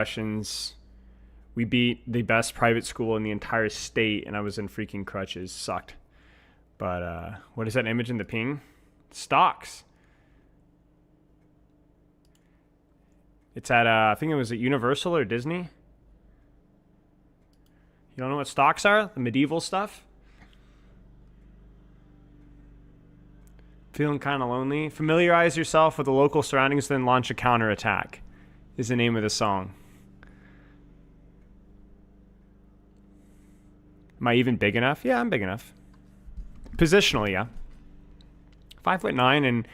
questions. We beat the best private school in the entire state, and I was in freaking crutches. Sucked. But what is that image in the ping? Stocks. It's at I think it was at Universal or Disney. You don't know what stocks are? The medieval stuff? Feeling kind of lonely? Familiarize yourself with the local surroundings, then launch a counterattack is the name of the song. Am I even big enough? Yeah, I'm big enough. Positionally, yeah. 5'9", and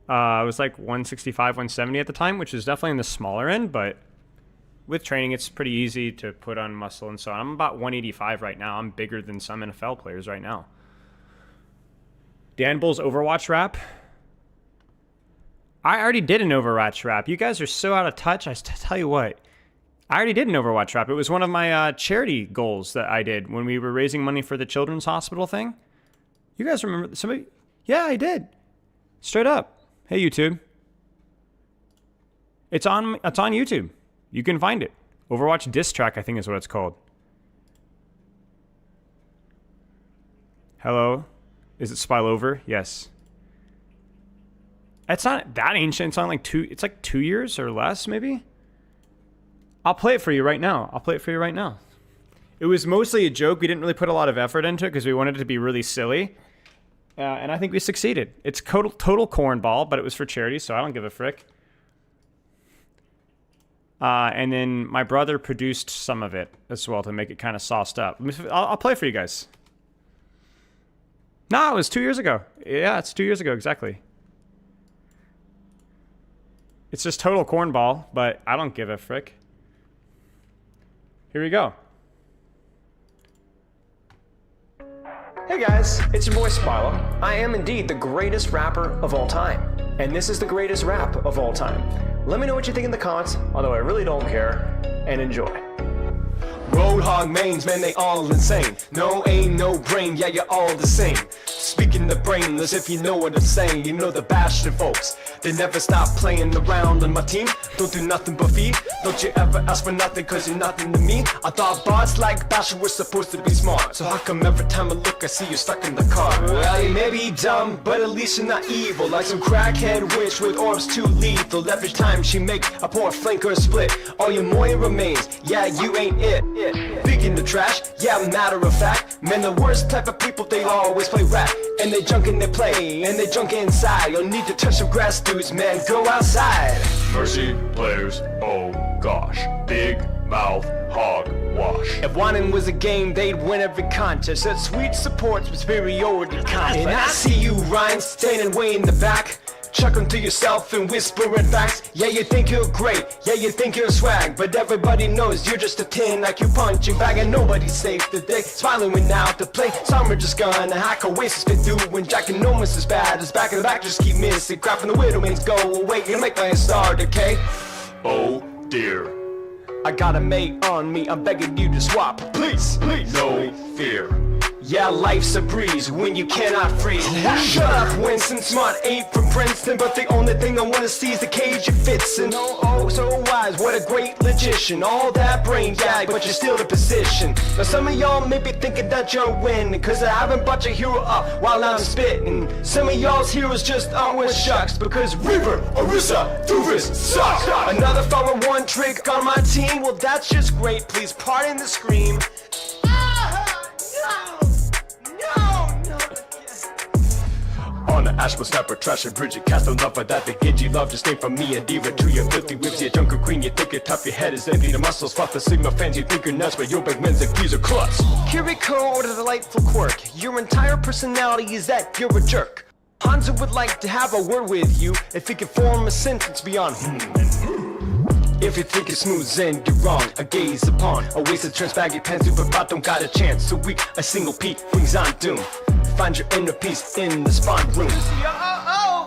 I was like 165, 170 at the time, which is definitely in the smaller end, but with training, it's pretty easy to put on muscle and so on. I'm about 185 right now. I'm bigger than some NFL players right now. Dan Bull's Overwatch rap. I already did an Overwatch rap. You guys are so out of touch. I tell you what, I already did an Overwatch rap. It was one of my charity goals that I did when we were raising money for the children's hospital thing. You guys remember somebody? Yeah, I did. Straight up. Hey, YouTube. It's on YouTube. You can find it. Overwatch diss track, I think is what it's called. Hello. Is it Spillover? Yes. It's not that ancient. It's on like it's like 2 years or less, maybe. I'll play it for you right now. It was mostly a joke. We didn't really put a lot of effort into it because we wanted it to be really silly. And I think we succeeded. It's total cornball, but it was for charity, so I don't give a frick. And then my brother produced some of it as well to make it kind of sauced up. I'll play it for you guys. No, it was 2 years ago. Yeah, it's 2 years ago, exactly. It's just total cornball, but I don't give a frick. Here we go. Hey guys, it's your boy Spilo. I am indeed the greatest rapper of all time. And this is the greatest rap of all time. Let me know what you think in the comments, although I really don't care, and enjoy. Roadhog mains, man, they all insane. No aim, no brain, yeah, you're all the same. Speaking the brainless, if you know what I'm saying. You know the Bastion folks, they never stop playing around on my team. Don't do nothing but feed. Don't you ever ask for nothing, cause you're nothing to me. I thought bots like Bastion were supposed to be smart. So how come every time I look, I see you stuck in the car? Well, you may be dumb, but at least you're not evil. Like some crackhead witch with orbs too lethal. Every time she make a poor flanker split, all your Moya remains, yeah, you ain't it. Big in the trash, yeah, matter of fact. Man, the worst type of people, they always play rap. And they junk in their play, and they junk inside. You'll need to touch some grass, dudes, man, go outside. Mercy players, oh gosh. Big mouth, hog wash. If whining was a game, they'd win every contest. That sweet supports with superiority complex. And I see you, Ryan, standing way in the back. Chuckling to yourself and whispering facts. Yeah, you think you're great, yeah, you think you're swag, but everybody knows you're just a tin like you punching bag. And nobody's safe today, smiling when out to play. Some are just gonna hack Oasis fit through when Jack and Nomus is bad. As back in the back just keep missing. Crap from the widow means go away, you make my start, okay? Oh dear. I got a mate on me, I'm begging you to swap. Please, please. No fear. Yeah, life's a breeze when you cannot freeze. Shut up, Winston. Smart ain't from Princeton, but the only thing I wanna see is the cage it fits in. Oh, so wise, what a great logician. All that brain, yeah, but you're still in position. Now some of y'all may be thinking that you're winning, cause I haven't brought your hero up while I'm spitting. Some of y'all's heroes just aren't with shucks, because Reaper, Orisa, Doofus, sucks. Another follow one trick on my team, well that's just great, please pardon the scream. On the Asheville snapper, trash and Bridget, cast on love for that. The Genji love just ain't from me, a diva to your filthy whips. Your jungle queen, you think you're tough, your head is empty. The muscles fought the Sigma fans, you think you're nuts, but your big men's accuse are clutch. Kiriko, what a delightful quirk. Your entire personality is that you're a jerk. Hanzo would like to have a word with you, if he could form a sentence beyond If you think it's smooth, then you're wrong. A gaze upon a wasted trans baggy pants, super bot don't got a chance. So weak, a single peak, wings on doom. Find your inner peace in the spawn room.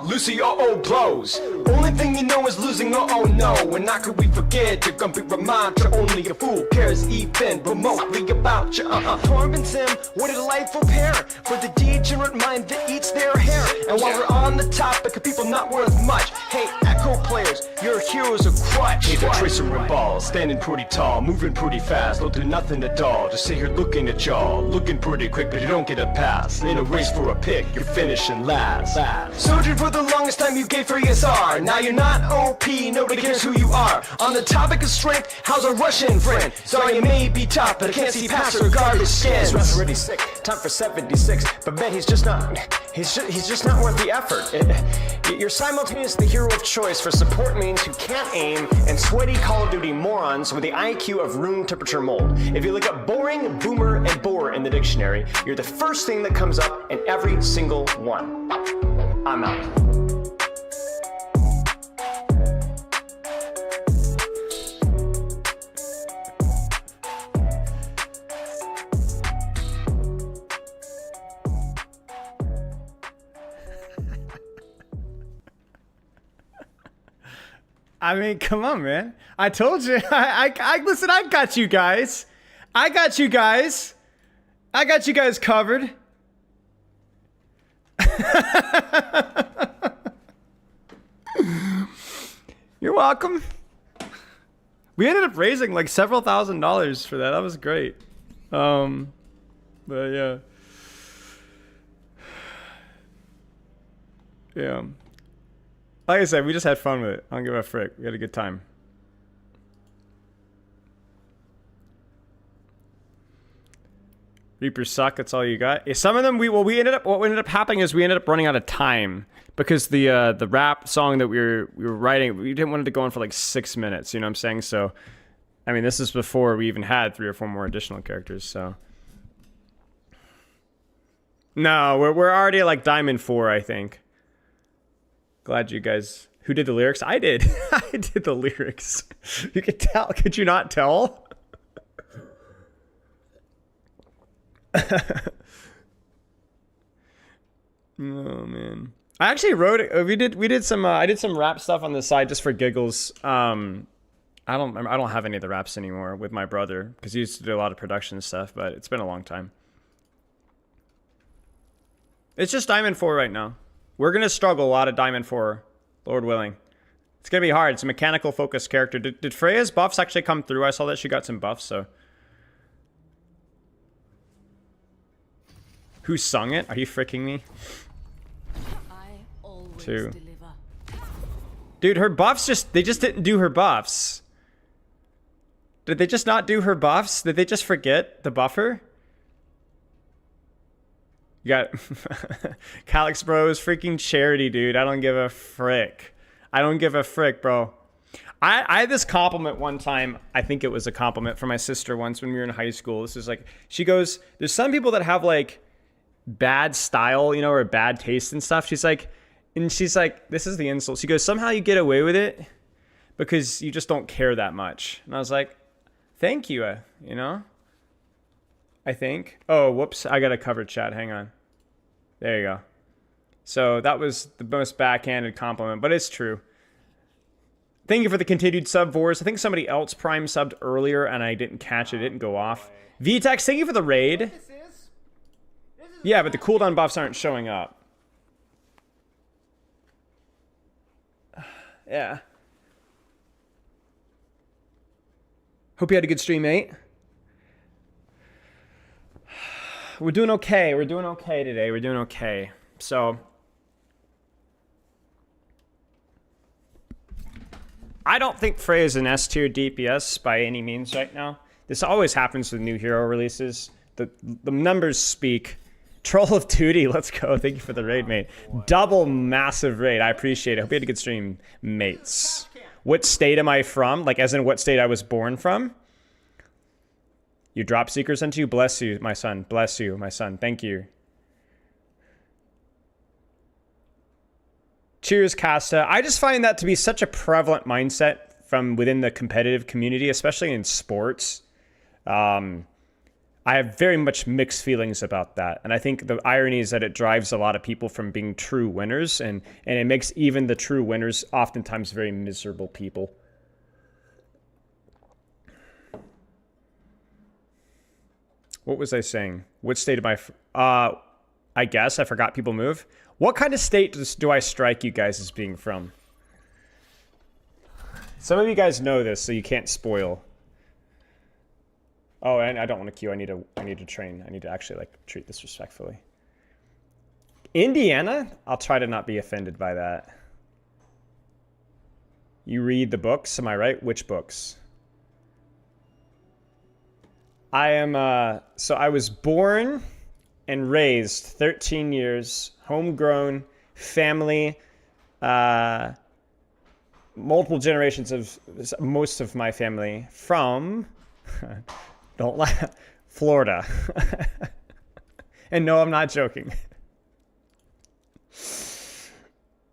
Lucy, blows. Only thing you know is losing, oh no. And how could we forget? You're gonna be reminded only a fool cares even remotely about you. Torb and Tim, what a delightful pair for the degenerate mind that eats their hair. And while we're on the topic of people not worth much, hey, Echo players, your heroes are crutch. Hey, the tracer and balls, standing pretty tall, moving pretty fast, don't do nothing at all. Just sit here looking at y'all, looking pretty quick, but you don't get a pass. In a race for a pick, you're finishing last. Soldier for the longest time you gave for ESR. Now you're not OP, nobody cares who you are. On the topic of strength, how's our Russian friend? Sorry, it may be tough, but I can't see past her garbage skins. This rap's already sick, time for 76. But man, he's just not worth the effort. You're simultaneously the hero of choice for support mains who can't aim and sweaty Call of Duty morons with the IQ of room temperature mold. If you look up boring, boomer, and bore in the dictionary, you're the first thing that comes up in every single one. I'm out. I mean, come on, man. I told you. Listen, I got you guys. I got you guys covered. You're welcome. We ended up raising like several $1,000s for that. That was great. But yeah. Yeah. Like I said, we just had fun with it. I don't give a frick. We had a good time. Reapers suck. That's all you got. Yeah, some of them, what ended up happening is we ended up running out of time because the rap song that we were writing, we didn't want it to go on for like 6 minutes. You know what I'm saying? So, I mean, this is before we even had 3 or 4 more additional characters. So, no, we're already at like Diamond 4, I think. Glad you guys. Who did the lyrics? I did. I did the lyrics. You could tell. Could you not tell? Oh man. I actually wrote it. We did some. I did some rap stuff on the side just for giggles. I don't have any of the raps anymore with my brother because he used to do a lot of production stuff. But it's been a long time. It's just Diamond 4 right now. We're going to struggle a lot at Diamond 4, Lord willing. It's going to be hard. It's a mechanical focused character. Did Freya's buffs actually come through? I saw that she got some buffs, so. Who sung it? Are you freaking me? I always 2. deliver. Dude, her buffs they just didn't do her buffs. Did they just not do her buffs? Did they just forget the buffer? You got Calyx Bros, freaking charity, dude. I don't give a frick. I don't give a frick, bro. I had this compliment one time. I think it was a compliment from my sister once when we were in high school. This is like, she goes, there's some people that have like bad style, you know, or bad taste and stuff. She's like, this is the insult. She goes, somehow you get away with it because you just don't care that much. And I was like, thank you, you know? I think. Oh, whoops. I got a covered chat. Hang on. There you go. So that was the most backhanded compliment, but it's true. Thank you for the continued sub, Vors. I think somebody else prime subbed earlier and I didn't catch it. It didn't go off. VTEX, thank you for the raid. Yeah, but the cooldown buffs aren't showing up. Yeah. Hope you had a good stream, mate. We're doing okay. We're doing okay today. We're doing okay. So, I don't think Frey is an S tier DPS by any means right now. This always happens with new hero releases. The numbers speak. Troll of Duty, let's go. Thank you for the raid, mate. Double massive raid. I appreciate it. Hope you had a good stream, mates. What state am I from? Like, as in what state I was born from? You drop seekers into you? Bless you, my son. Bless you, my son. Thank you. Cheers, Casta. I just find that to be such a prevalent mindset from within the competitive community, especially in sports. I have very much mixed feelings about that. And I think the irony is that it drives a lot of people from being true winners, and it makes even the true winners oftentimes very miserable people. What was I saying? Which state am I guess I forgot people move. What kind of state do I strike you guys as being from? Some of you guys know this, so you can't spoil. Oh, and I don't want to queue. I need to train. I need to actually like treat this respectfully. Indiana? I'll try to not be offended by that. You read the books, am I right? Which books? I am, so I was born and raised 13 years, homegrown, family, multiple generations of most of my family from, don't laugh, Florida. And no, I'm not joking.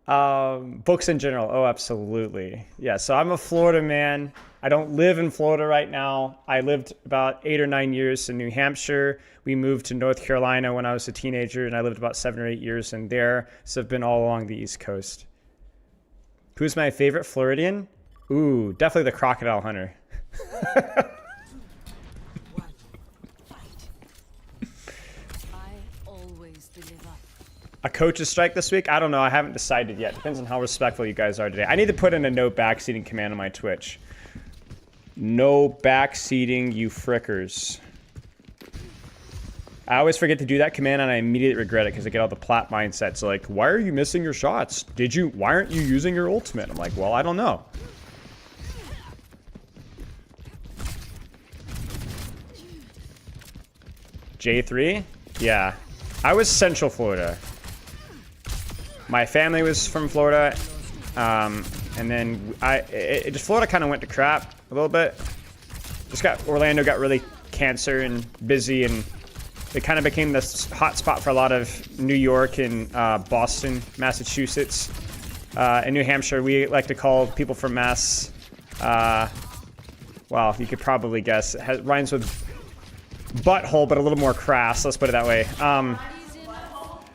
Books in general. Oh, absolutely. Yeah, so I'm a Florida man. I don't live in Florida right now. I lived about 8 or 9 years in New Hampshire. We moved to North Carolina when I was a teenager, and I lived about 7 or 8 years in there. So I've been all along the East Coast. Who's my favorite Floridian? Ooh, definitely the crocodile hunter. A coach's strike this week? I don't know. I haven't decided yet. Depends on how respectful you guys are today. I need to put in a no backseating command on my Twitch. No backseating, you frickers. I always forget to do that command and I immediately regret it because I get all the plat mindsets like, why are you missing your shots? Why aren't you using your ultimate? I'm like, well, I don't know. J3? Yeah. I was Central Florida. My family was from Florida. And then Florida kind of went to crap a little bit. Orlando got really cancer and busy, and it kind of became this hot spot for a lot of New York and Boston, Massachusetts. In New Hampshire, we like to call people from Mass, well, you could probably guess. It rhymes with butthole, but a little more crass. Let's put it that way.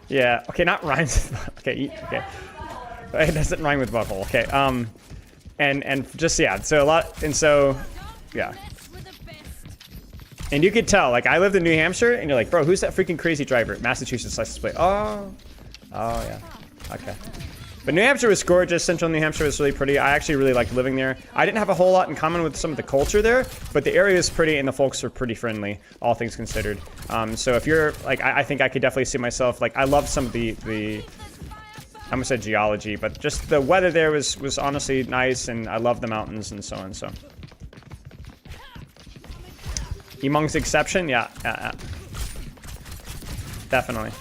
Yeah, okay, not rhymes. Okay. It doesn't rhyme with butthole. Okay. And just, yeah, so a lot, and so, yeah. And you could tell, like, I lived in New Hampshire, and you're like, bro, who's that freaking crazy driver? Massachusetts license plate. Oh, yeah. Okay. But New Hampshire was gorgeous. Central New Hampshire was really pretty. I actually really liked living there. I didn't have a whole lot in common with some of the culture there, but the area is pretty and the folks are pretty friendly, all things considered. So if you're, like, I think I could definitely see myself, like, I love some of the I almost said geology, but just the weather there was honestly nice, and I love the mountains and so on, so. Amongst exception? Yeah. Definitely.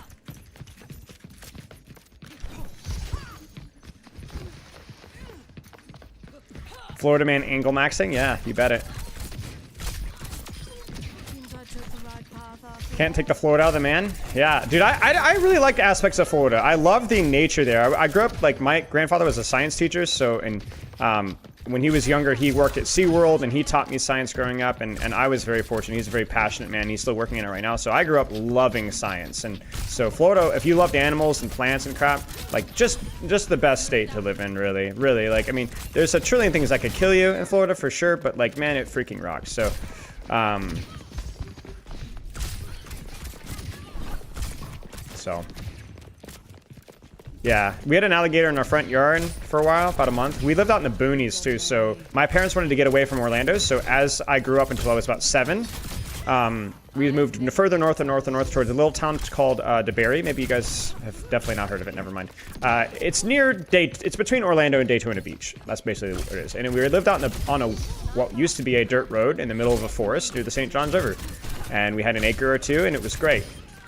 Florida man angle maxing? Yeah, you bet it. Can't take the Florida out of the man? Yeah, dude, I really like aspects of Florida. I love the nature there. I grew up, like, my grandfather was a science teacher, so, and when he was younger, he worked at SeaWorld, and he taught me science growing up, and I was very fortunate. He's a very passionate man. He's still working in it right now, so I grew up loving science. And so Florida, if you loved animals and plants and crap, like, just the best state to live in, really. Really, like, I mean, there's a trillion things that could kill you in Florida for sure, but, like, man, it freaking rocks. So, yeah, we had an alligator in our front yard for a while, about a month. We lived out in the boonies too, so my parents wanted to get away from Orlando, so as I grew up until I was about 7, we moved further north and north and north towards a little town called DeBerry. Maybe you guys have definitely not heard of it, never mind. It's between Orlando and Daytona Beach. That's basically what it is. And we lived out on what used to be a dirt road in the middle of a forest near the St. Johns River. And we had an acre or two, and it was great.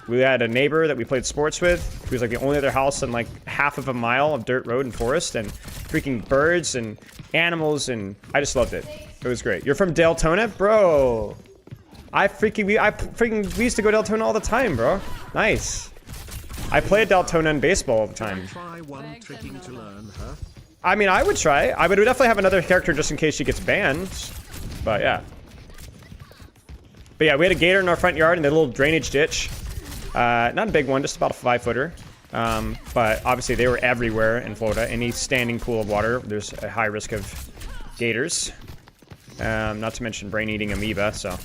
We had a neighbor that we played sports with, who was like the only other house in like half of a mile of dirt road and forest, and freaking birds and animals, and I just loved it. It was great. You're from Deltona? Bro. We used to go to Deltona all the time, bro. Nice. I played Deltona in baseball all the time. Try one tricking to learn, huh? I mean, I would try. I would definitely have another character just in case she gets banned. But yeah. But yeah, we had a gator in our front yard in the little drainage ditch. Not a big one, just about a 5-footer. But obviously they were everywhere in Florida. Any standing pool of water, there's a high risk of gators. Not to mention brain-eating amoeba, so,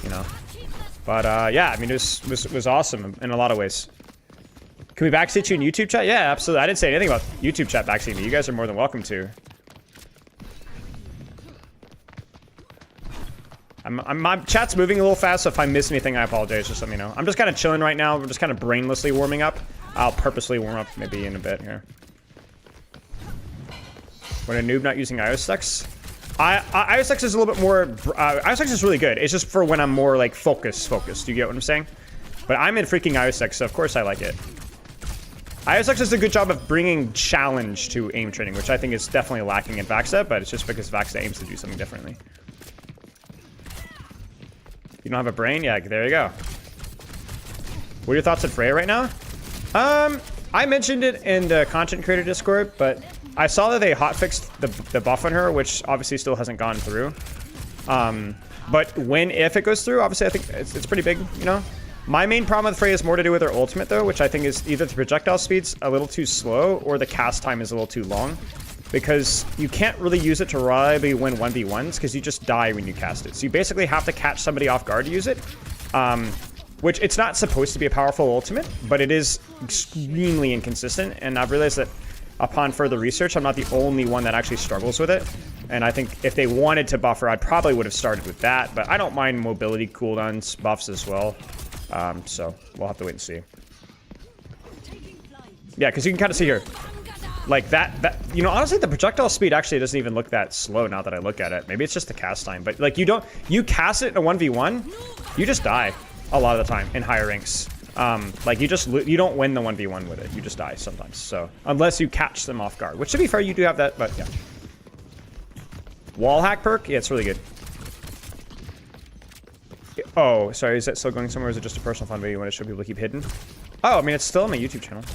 you know. But yeah, I mean, it was awesome in a lot of ways. Can we backseat you in YouTube chat? Yeah, absolutely. I didn't say anything about YouTube chat backseating me. You guys are more than welcome to. My chat's moving a little fast, so if I miss anything, I apologize. Just let me know. I'm just kind of chilling right now. We're just kind of brainlessly warming up. I'll purposely warm up maybe in a bit here. When a noob not using IOSX? IOSX is a little bit more... IOSX is really good. It's just for when I'm more, like, focused. You get what I'm saying? But I'm in freaking IOSX, so of course I like it. IOSX does a good job of bringing challenge to aim training, which I think is definitely lacking in VAXA, but it's just because VAXA aims to do something differently. You don't have a brain? Yeah, there you go. What are your thoughts on Freya right now? I mentioned it in the content creator Discord, but I saw that they hotfixed the buff on her, which obviously still hasn't gone through. But if it goes through, obviously I think it's pretty big, you know? My main problem with Freya is more to do with her ultimate, though, which I think is either the projectile speed's a little too slow or the cast time is a little too long. Because you can't really use it to reliably win 1v1s because you just die when you cast it. So you basically have to catch somebody off guard to use it. Which it's not supposed to be a powerful ultimate, but it is extremely inconsistent. And I've realized that upon further research, I'm not the only one that actually struggles with it. And I think if they wanted to buff her, I probably would have started with that. But I don't mind mobility cooldowns buffs as well. So we'll have to wait and see. Yeah, because you can kind of see here. Like that, you know, honestly, the projectile speed actually doesn't even look that slow now that I look at it. Maybe it's just the cast time, but like you cast it in a 1v1, you just die a lot of the time in higher ranks. Like you don't win the 1v1 with it. You just die sometimes. So unless you catch them off guard, which to be fair, you do have that, but yeah. Wall hack perk? Yeah, it's really good. Oh, sorry, is that still going somewhere or is it just a personal fun video you want to show people to keep hidden? Oh, I mean, it's still on my YouTube channel.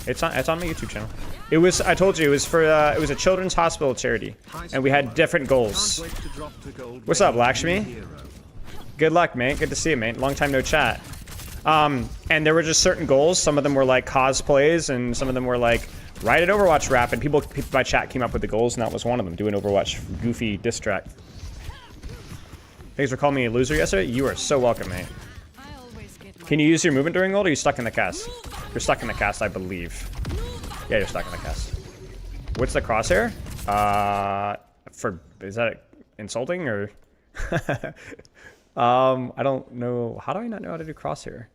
It's on my YouTube channel. It was, I told you, it was for, it was a children's hospital charity. And we had different goals. What's up, Lakshmi? Good luck, mate. Good to see you, mate. Long time no chat. And there were just certain goals. Some of them were like cosplays, and some of them were like write an Overwatch rap. And people my chat came up with the goals, and that was one of them. Do an Overwatch goofy diss track. Thanks for calling me a loser yesterday. You are so welcome, mate. Can you use your movement during ult, or are you stuck in the cast? You're stuck in the cast, I believe. Yeah, you're stuck in the cast. What's the crosshair? Is that insulting or? I don't know. How do I not know how to do crosshair?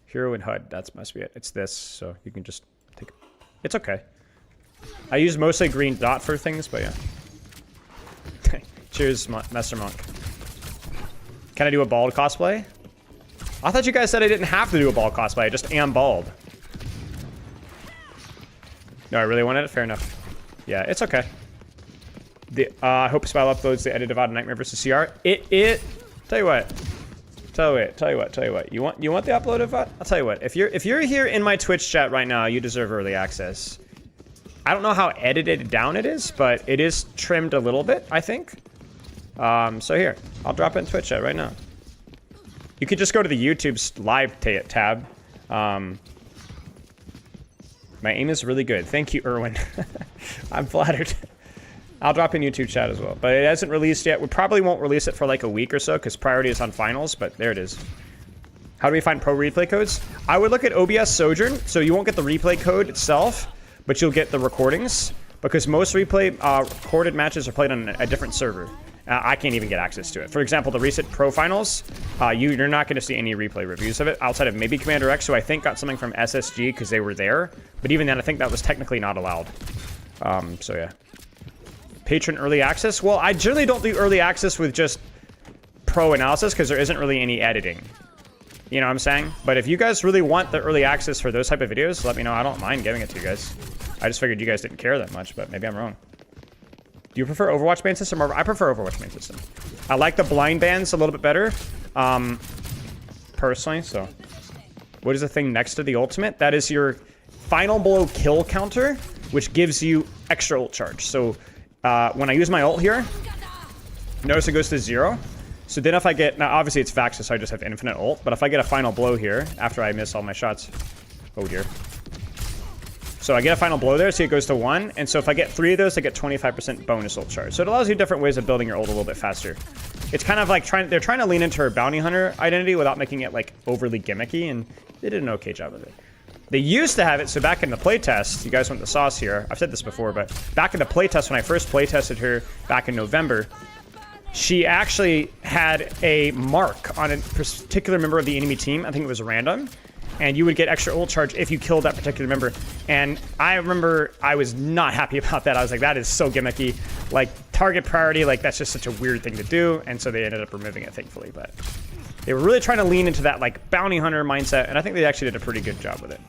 Hero and HUD. That must be it. It's this, so you can just take. It's okay. I use mostly green dot for things, but yeah. Cheers, Master Monk. Can I do a bald cosplay? I thought you guys said I didn't have to do a bald cosplay. I just am bald. No, I really wanted it? Fair enough. Yeah, it's okay. I hope Spile uploads the edited VOD Nightmare vs. CR. Tell you what. You want the upload of VOD? I'll tell you what. If you're here in my Twitch chat right now, you deserve early access. I don't know how edited down it is, but it is trimmed a little bit, I think. So here, I'll drop it in Twitch chat right now. You could just go to the YouTube's live tab. My aim is really good. Thank you, Erwin. I'm flattered. I'll drop in YouTube chat as well. But it hasn't released yet. We probably won't release it for like a week or so because priority is on finals, but there it is. How do we find pro replay codes? I would look at OBS Sojourn, so you won't get the replay code itself, but you'll get the recordings because most recorded matches are played on a different server. I can't even get access to it. For example, the recent Pro Finals, you're not going to see any replay reviews of it outside of maybe Commander X, who I think got something from SSG because they were there. But even then, I think that was technically not allowed. So yeah. Patron early access? Well, I generally don't do early access with just pro analysis because there isn't really any editing. You know what I'm saying? But if you guys really want the early access for those type of videos, let me know. I don't mind giving it to you guys. I just figured you guys didn't care that much, but maybe I'm wrong. Do you prefer Overwatch main system? Or I prefer Overwatch main system. I like the blind bands a little bit better, personally. So, what is the thing next to the ultimate? That is your final blow kill counter, which gives you extra ult charge. So, when I use my ult here, notice it goes to 0. So then if I get, now obviously it's Vaxxus, so I just have infinite ult, but if I get a final blow here after I miss all my shots, oh dear. So I get a final blow there, so it goes to 1, and so if I get 3 of those, I get 25% bonus ult charge. So it allows you different ways of building your ult a little bit faster. It's kind of like they're trying to lean into her bounty hunter identity without making it like overly gimmicky, and they did an okay job of it. They used to have it, so back in the playtest, you guys want the sauce here, I've said this before, but back in the playtest, when I first playtested her back in November, she actually had a mark on a particular member of the enemy team, I think it was random, and you would get extra ult charge if you killed that particular member. And I remember I was not happy about that. I was like, that is so gimmicky. Like, target priority, like, that's just such a weird thing to do. And so they ended up removing it, thankfully. But they were really trying to lean into that, like, bounty hunter mindset. And I think they actually did a pretty good job with it.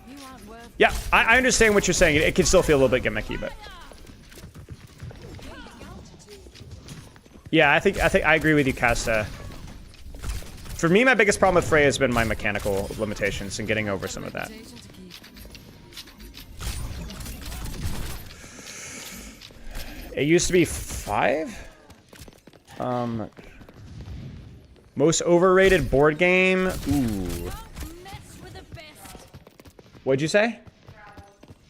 Yeah, I understand what you're saying. It can still feel a little bit gimmicky, but... Yeah, I think I agree with you, Casta. For me, my biggest problem with Freya has been my mechanical limitations and getting over some of that. It used to be 5? Most overrated board game? Ooh. What'd you say?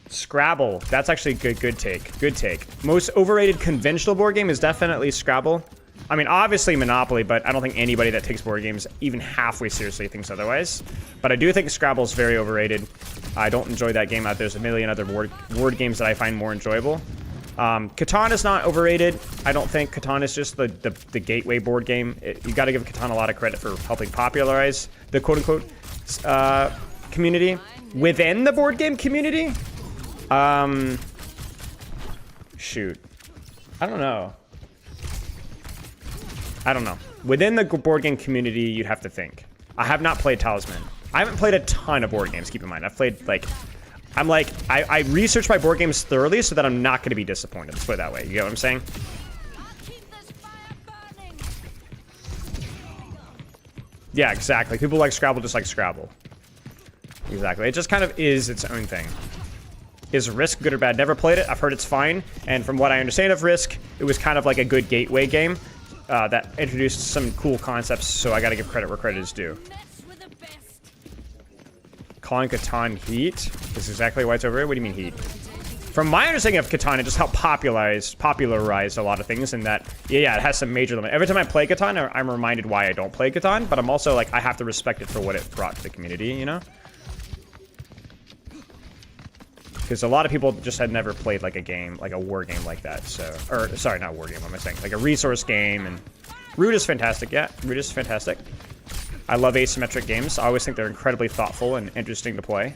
Scrabble. That's actually good take. Good take. Most overrated conventional board game is definitely Scrabble. I mean, obviously Monopoly, but I don't think anybody that takes board games even halfway seriously thinks otherwise. But I do think Scrabble is very overrated. I don't enjoy that game. There's a million other board games that I find more enjoyable. Catan is not overrated. I don't think Catan is just the gateway board game. You got to give Catan a lot of credit for helping popularize the quote-unquote community. Within the board game community, shoot. I don't know. Within the board game community, you'd have to think. I have not played Talisman. I haven't played a ton of board games, keep in mind. I've played, like... I research my board games thoroughly so that I'm not going to be disappointed. Let's put it that way. You get what I'm saying? Yeah, exactly. People like Scrabble just like Scrabble. Exactly. It just kind of is its own thing. Is Risk good or bad? Never played it. I've heard it's fine. And from what I understand of Risk, it was kind of like a good gateway game that introduced some cool concepts, so I gotta give credit where credit is due. Calling Catan heat is exactly why it's over here. What do you mean heat? From my understanding of Catan, it just helped popularized a lot of things, and that, yeah, it has some major limit. Every time I play Catan, I'm reminded why I don't play Catan, but I'm also like, I have to respect it for what it brought to the community, you know? Because a lot of people just had never played like a game, like a war game like that. So, or sorry, not war game. What am I saying? Like a resource game. And Root is fantastic. Yeah, Root is fantastic. I love asymmetric games. I always think they're incredibly thoughtful and interesting to play.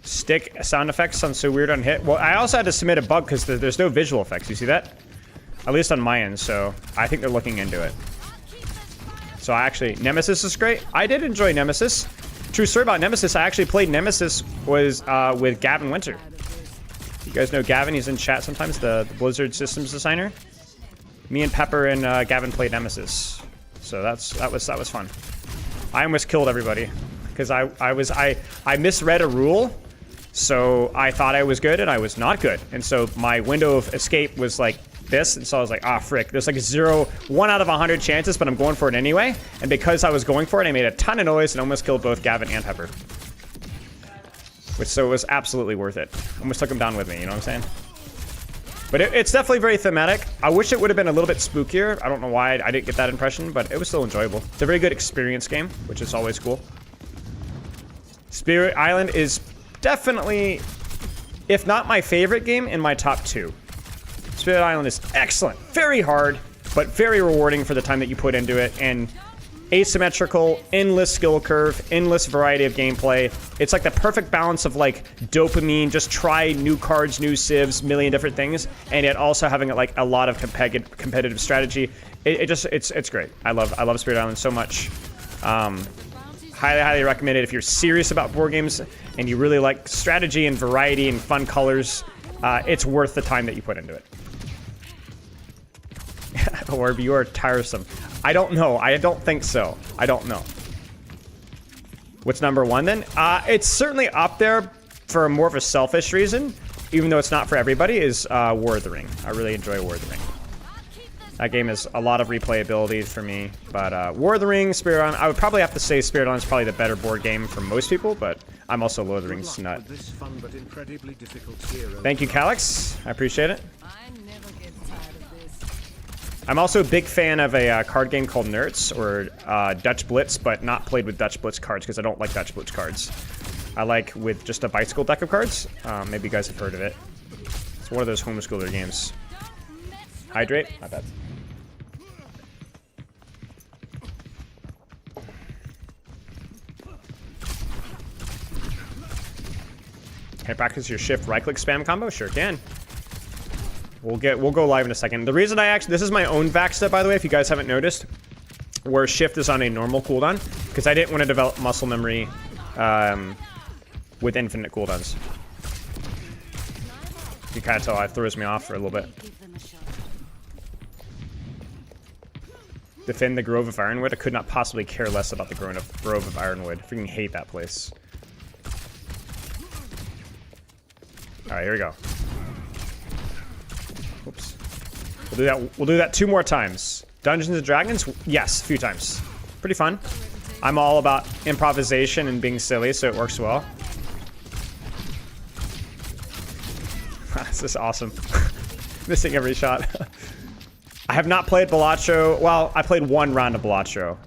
Stick sound effects sound so weird on hit. Well, I also had to submit a bug because there's no visual effects. You see that? At least on my end, so I think they're looking into it. So Nemesis is great. I did enjoy Nemesis. True story about Nemesis, I actually played Nemesis with Gavin Winter. You guys know Gavin, he's in chat sometimes, the Blizzard systems designer. Me and Pepper and Gavin played Nemesis. So that was fun. I almost killed everybody because I misread a rule. So I thought I was good and I was not good. And so my window of escape was like this, and so I was like, ah, frick. There's like 1 out of 100 chances, but I'm going for it anyway. And because I was going for it, I made a ton of noise and almost killed both Gavin and Pepper. So it was absolutely worth it. Almost took him down with me, you know what I'm saying? But it's definitely very thematic. I wish it would have been a little bit spookier. I don't know why I didn't get that impression, but it was still enjoyable. It's a very good experience game, which is always cool. Spirit Island is definitely, if not my favorite game, in my top 2. Spirit Island is excellent. Very hard, but very rewarding for the time that you put into it. And asymmetrical, endless skill curve, endless variety of gameplay. It's like the perfect balance of like dopamine, just try new cards, new civs, million different things, and yet also having like a lot of competitive strategy. It's great. I love Spirit Island so much. Highly recommend it if you're serious about board games and you really like strategy and variety and fun colors. It's worth the time that you put into it. Orb, you are tiresome. I don't know. I don't think so. I don't know. What's number 1 then? It's certainly up there, for more of a selfish reason, even though it's not for everybody, is War of the Ring. I really enjoy War of the Ring. That game has a lot of replayability for me, but War of the Ring, Spirit Island, I would probably have to say Spirit Island is probably the better board game for most people, but I'm also Lord of the Rings nut. Thank you, Calix. I appreciate it. I never get tired of this. I'm also a big fan of a card game called Nerds, or Dutch Blitz, but not played with Dutch Blitz cards because I don't like Dutch Blitz cards. I like with just a bicycle deck of cards. Maybe you guys have heard of it. It's one of those homeschooler games. Hydrate? My bad. Can I practice your shift right-click spam combo? Sure can. We'll go live in a second. The reason this is my own vac step, by the way, if you guys haven't noticed, where shift is on a normal cooldown, because I didn't want to develop muscle memory with infinite cooldowns. You kind of tell it throws me off for a little bit. Defend the Grove of Ironwood. I could not possibly care less about the Grove of Ironwood. I freaking hate that place. Alright, here we go. Oops. We'll do that 2 more times. Dungeons and Dragons? Yes, a few times. Pretty fun. I'm all about improvisation and being silly, so it works well. This is awesome. Missing every shot. I have not played Balatro. Well, I played 1 round of Balatro.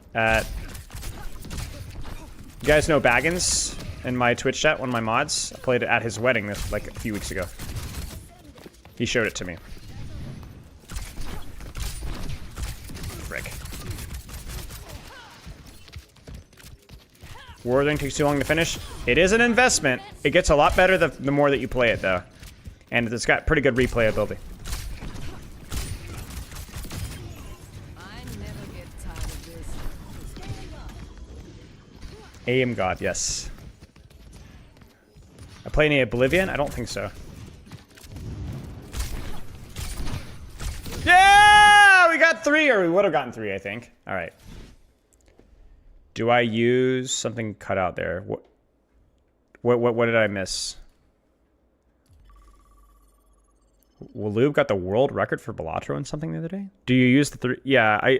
You guys know Baggins in my Twitch chat, one of my mods? I played it at his wedding like a few weeks ago. He showed it to me. Frick. War of the Ring takes too long to finish. It is an investment. It gets a lot better the more that you play it, though. And it's got pretty good replayability. AM God, yes. I play any Oblivion? I don't think so. Yeah! We got 3, or we would have gotten 3, I think. Alright. Do I use something cut out there? What did I miss? Waloob got the world record for Balatro and something the other day? Do you use the 3? Yeah,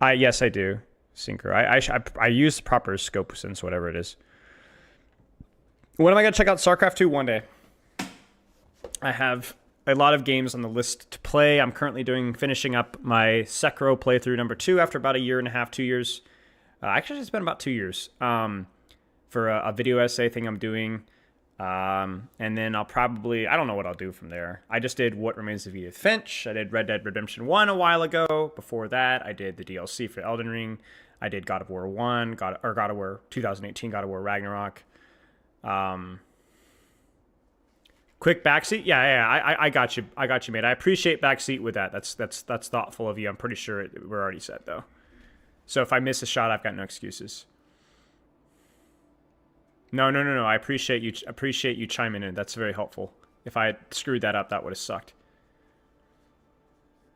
yes, I do. Synchro. I use proper scope sense, whatever it is. When am I going to check out StarCraft 2? One day. I have a lot of games on the list to play. I'm currently finishing up my Sekiro playthrough number 2 after about 1.5 years, 2 years. Actually, it's been about 2 years for a video essay thing I'm doing. And then I'll probably, I don't know what I'll do from there. I just did What Remains of Edith Finch. I did Red Dead Redemption 1 a while ago. Before that, I did the DLC for Elden Ring. I did God of War 1, God of War 2018, God of War Ragnarok. Quick backseat? Yeah, I got you. I got you, mate. I appreciate backseat with that. That's thoughtful of you. I'm pretty sure we're already set, though. So if I miss a shot, I've got no excuses. No. I appreciate you chiming in. That's very helpful. If I had screwed that up, that would have sucked.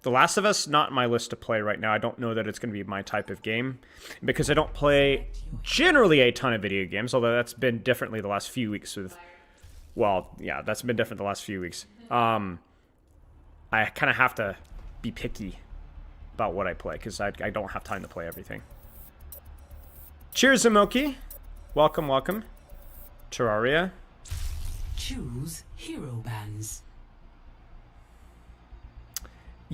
The Last of Us, not on my list to play right now. I don't know that it's going to be my type of game because I don't play generally a ton of video games, although that's been differently the last few weeks with, well, yeah, that's been different the last few weeks. I kind of have to be picky about what I play because I don't have time to play everything. Cheers, Zamoki. Welcome. Terraria. Choose hero bands.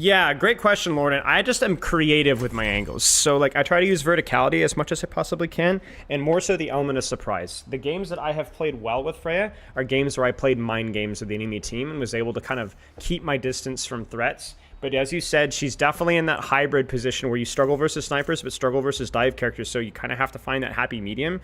Yeah, great question, Lauren. I just am creative with my angles. So, like, I try to use verticality as much as I possibly can, and more so the element of surprise. The games that I have played well with Freya are games where I played mind games with the enemy team and was able to kind of keep my distance from threats. But as you said, she's definitely in that hybrid position where you struggle versus snipers, but struggle versus dive characters, so you kind of have to find that happy medium.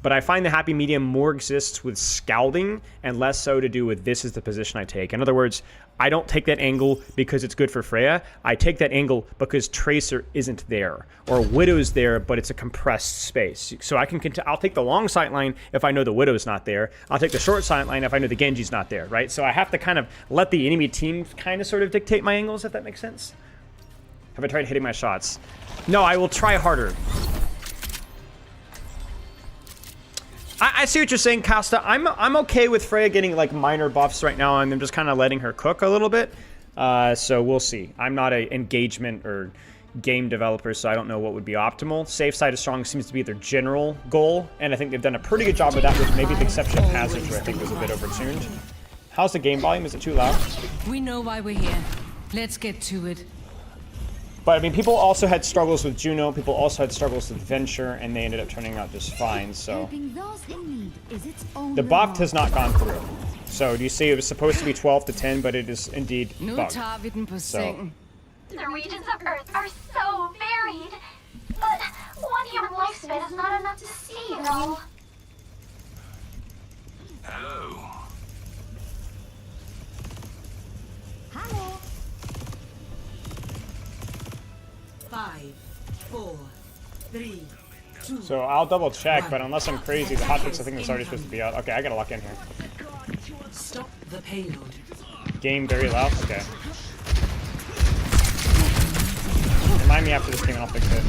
But I find the happy medium more exists with scouting and less so to do with this is the position I take. In other words, I don't take that angle because it's good for Freya. I take that angle because Tracer isn't there, or Widow's there, but it's a compressed space. So I'll take the long sight line if I know the Widow's not there. I'll take the short sight line if I know the Genji's not there, right? So I have to kind of let the enemy team kind of sort of dictate my angles, if that makes sense. Have I tried hitting my shots? No, I will try harder. I see what you're saying, Costa. I'm okay with Freya getting like minor buffs right now, and I'm just kind of letting her cook a little bit. So we'll see. I'm not a engagement or game developer, so I don't know what would be optimal. Safe side of strong seems to be their general goal, and I think they've done a pretty good job of that, with maybe the exception of Passage, where I think was a bit overtuned. How's the game volume? Is it too loud? We know why we're here. Let's get to it. But I mean, people also had struggles with Juno. People also had struggles with Venture, and they ended up turning out just fine. So the buff has not gone through. So do you see it was supposed to be 12 to 10, but it is indeed bugged. So. The regions of Earth are so varied, but one human lifespan is not enough to see it all. Hello. Hello. 5, 4, 3, 2. So I'll double check, but unless I'm crazy, the hotfix I think is already supposed to be out. Okay, I gotta lock in here. Stop the payload. Game very loud. Okay. Remind me after this game and I'll fix it.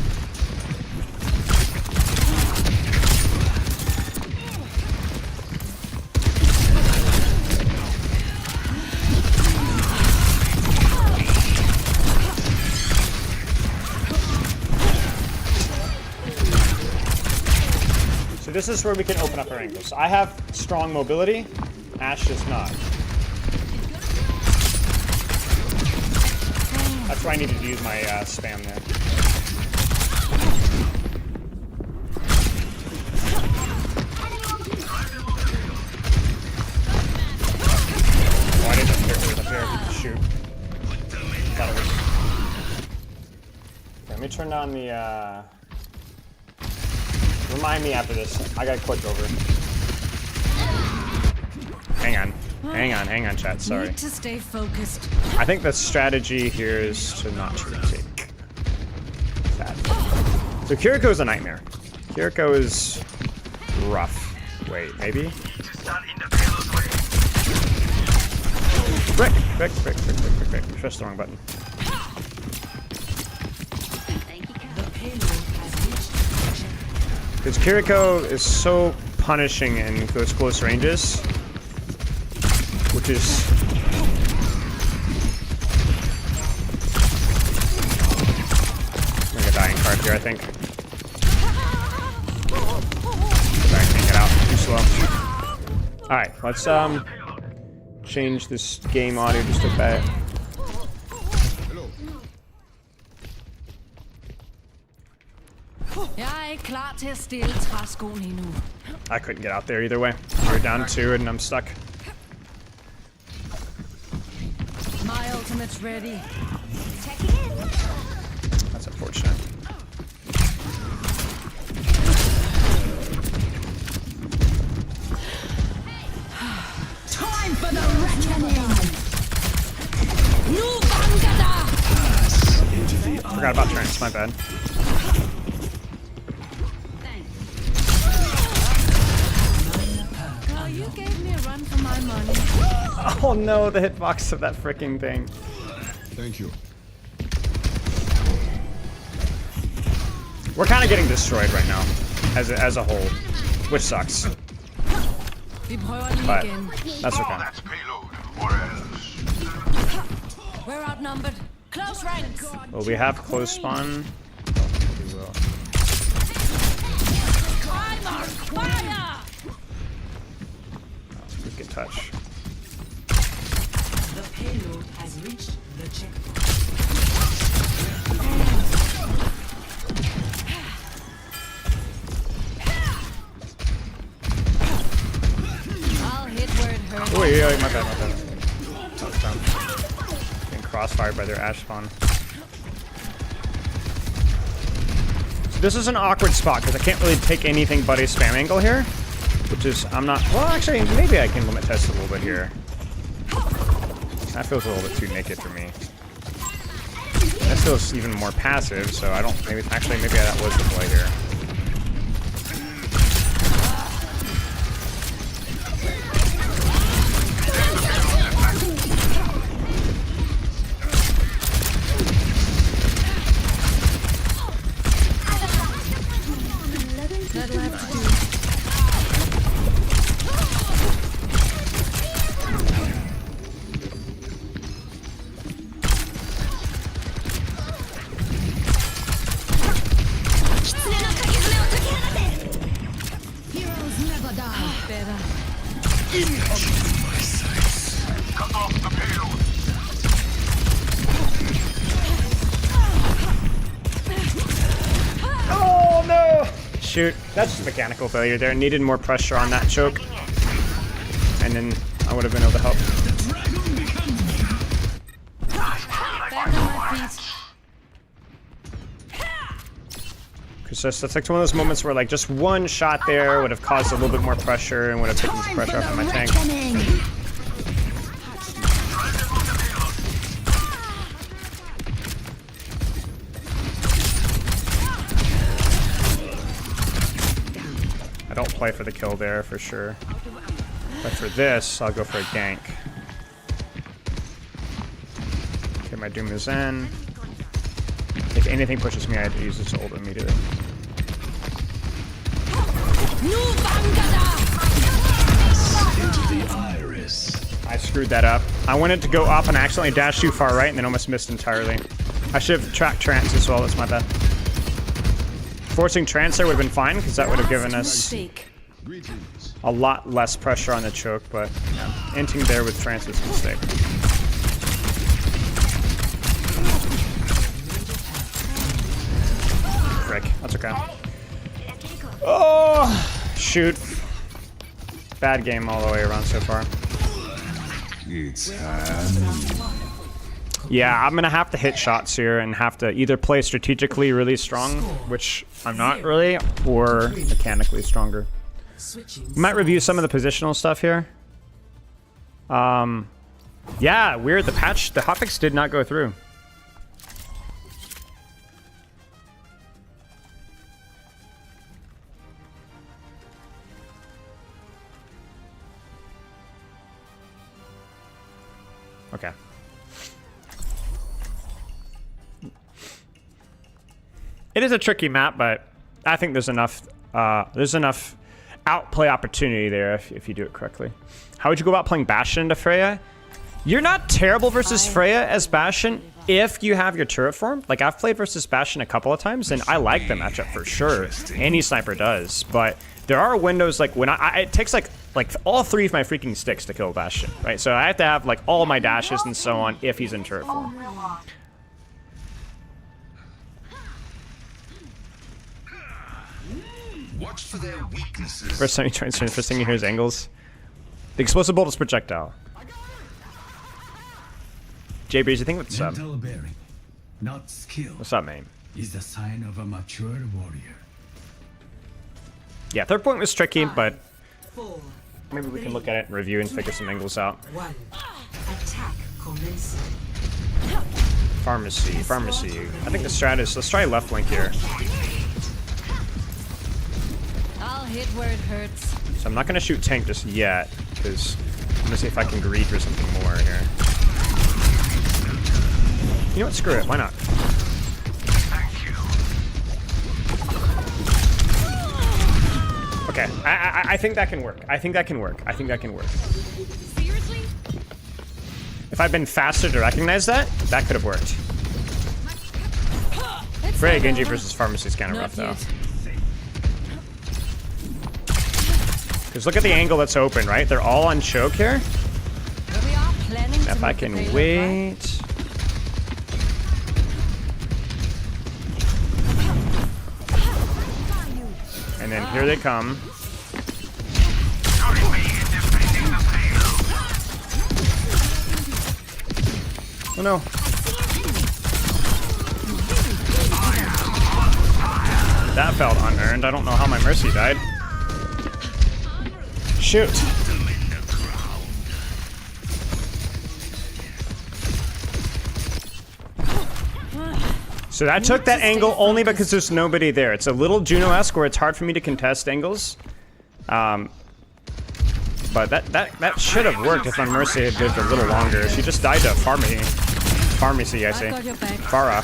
So this is where we can open up our angles. So I have strong mobility, Ash does not. That's why I needed to use my spam there. Oh, I didn't know it was up here. Shoot. Thought it was. Okay, let me turn down the. Remind me after this. I gotta click over. Hang on. Hang on, chat. Sorry. Need to stay focused. I think the strategy here is to not take that. So Kiriko is a nightmare. Kiriko is rough. Wait, maybe? Frick. Press the wrong button. Because Kiriko is so punishing in those close ranges. Which is like a dying card here, I think. I can't get out. Too slow. Alright, let's change this game audio just a bit. Jeg er klar til at stille træskoen endnu. I couldn't get out there either way. We're down 2 and I'm stuck. My ultimate's ready. That's unfortunate. Time for the reckoning! Nu Vangada! Forgot about trance, my bad. Oh, you gave me a run for my money. Oh no, the hitbox of that freaking thing. Thank you. We're kind of getting destroyed right now, as a whole, which sucks. Vi prøver lige But igen. that's okay. We're outnumbered. Close ranks. Well, we have close spawn. We will. I'm on fire! We can touch. The payload has reached the checkpoint. I'll hit where it hurts. Oh, yeah, my bad. That was dumb. Getting crossfired by their Ash spawn. So this is an awkward spot, because I can't really take anything but a spam angle here. Which is, I'm not, well actually, maybe I can limit test a little bit here. That feels a little bit too naked for me. That feels even more passive, so I don't, maybe that was the play here. That'll have to do. Oh no! Shoot, that's just mechanical failure there. Needed more pressure on that choke. And then I would have been able to help. Back on my feet. Because that's like one of those moments where like just one shot there would have caused a little bit more pressure and would have taken some pressure off of my tank. I don't play for the kill there for sure. But for this, I'll go for a gank. Okay, my Doom is in. If anything pushes me, I have to use its ult immediately. I screwed that up. I wanted to go up and accidentally dash too far right and then almost missed entirely. I should have tracked trance as well, that's my bad. Forcing trance there would have been fine because that would have given us a lot less pressure on the choke, but yeah, inting there with trance was a mistake. Frick, that's okay. Oh, shoot. Bad game all the way around so far. Yeah, I'm gonna have to hit shots here and have to either play strategically really strong, which I'm not really, or mechanically stronger. We might review some of the positional stuff here. Yeah, weird. The hotfix did not go through. Okay. It is a tricky map, but I think there's enough outplay opportunity there if you do it correctly. How would you go about playing Bastion into Freya? You're not terrible versus Freya as Bastion if you have your turret form. Like, I've played versus Bastion a couple of times, and I like the matchup for sure. Any sniper does, but there are windows like when it takes like all three of my freaking sticks to kill Bastion, right? So I have to have like all my dashes and so on if he's in turret form. Watch for their weaknesses. First time he tries to first thing he hears angles. The explosive bolt is projectile. JB's, you think what's up? Mental bearing, not skill, What's up, man? is the sign of a mature warrior. Yeah, third point was tricky, but 4, maybe we can look at it and review and figure some angles out. 1. Attack commencing. Pharmacy. I think the strat is, let's try left link here. I'll hit where it hurts. So I'm not gonna shoot tank just yet, because I'm gonna see if I can greed for something more here. You know what, screw it, why not? Okay, I think that can work. I think that can work. Seriously? If I'd been faster to recognize that, that could have worked. Freya Genji versus Pharmacy is kind of rough though. Because look at the angle that's open, right? They're all on choke here. We are planning If I can wait. And then here they come. Oh no. That felt unearned. I don't know how my Mercy died. Shoot. So that took that angle only because there's nobody there. It's a little Juno-esque where it's hard for me to contest angles. But that should have worked if my Mercy had lived a little longer. She just died to Pharmacy, I say. Farah.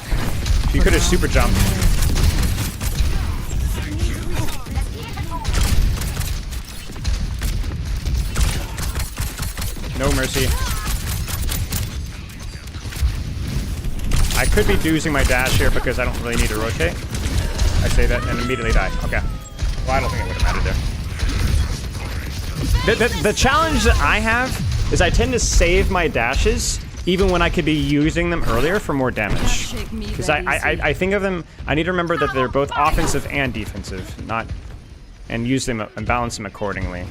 She could have super jumped. No Mercy. I could be using my dash here because I don't really need to rotate. I say that and immediately die. Okay. Well, I don't think it would have mattered there. The challenge that I have is I tend to save my dashes even when I could be using them earlier for more damage. Because I think of them, I need to remember that they're both offensive and defensive, and use them and balance them accordingly. A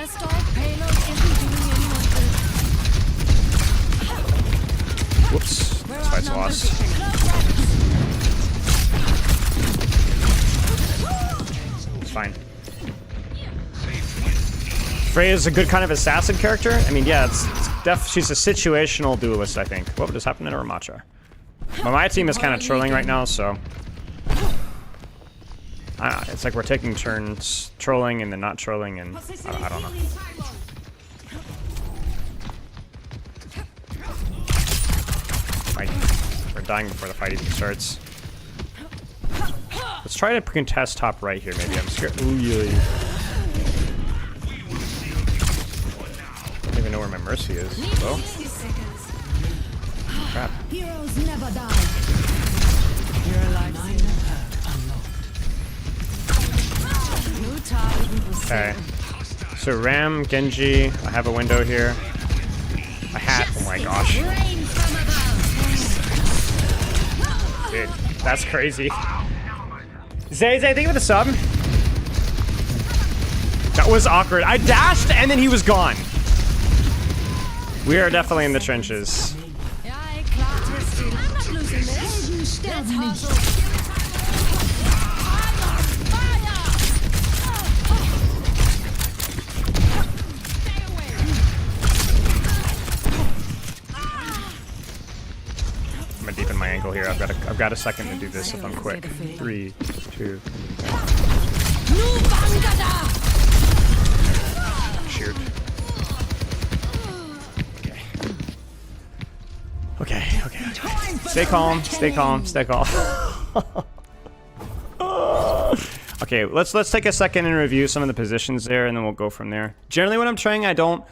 stalled payload isn't doing anyone good. Whoops, this fight's lost. It's fine. Freya's a good kind of assassin character. I mean, yeah, she's a situational duelist, I think. What just happened to Ramacha? Well, my team is kind of trolling right now, so... it's like we're taking turns trolling and then not trolling, and I don't know. We're dying before the fight even starts. Let's try to contest top right here, maybe. I'm scared. Ooh, yeah. I don't even know where my mercy is. Oh. Crap. Heroes never die. You're alive. Okay. So Ram, Genji, I have a window here. A hat. Oh my gosh. Dude, that's crazy. Zay, thank you for the sub. That was awkward. I dashed and then he was gone. We are definitely in the trenches. I'm gonna deepen my angle here. I've got a second to do this if I'm quick. 3, 2. Shoot. Okay. Stay calm. Okay, let's take a second and review some of the positions there, and then we'll go from there. Generally, when I'm trying, I don't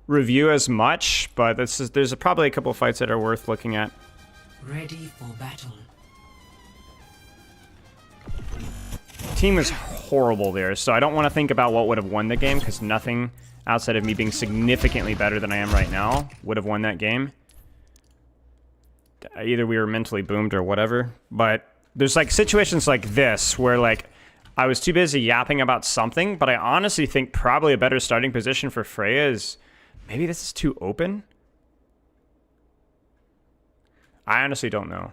review as much, but there's probably a couple of fights that are worth looking at. Ready for battle. Team was horrible there, so I don't want to think about what would have won the game, because nothing outside of me being significantly better than I am right now would have won that game. Either we were mentally boomed or whatever, but there's like situations like this where like I was too busy yapping about something, but I honestly think probably a better starting position for Freya is maybe this is too open. I honestly don't know.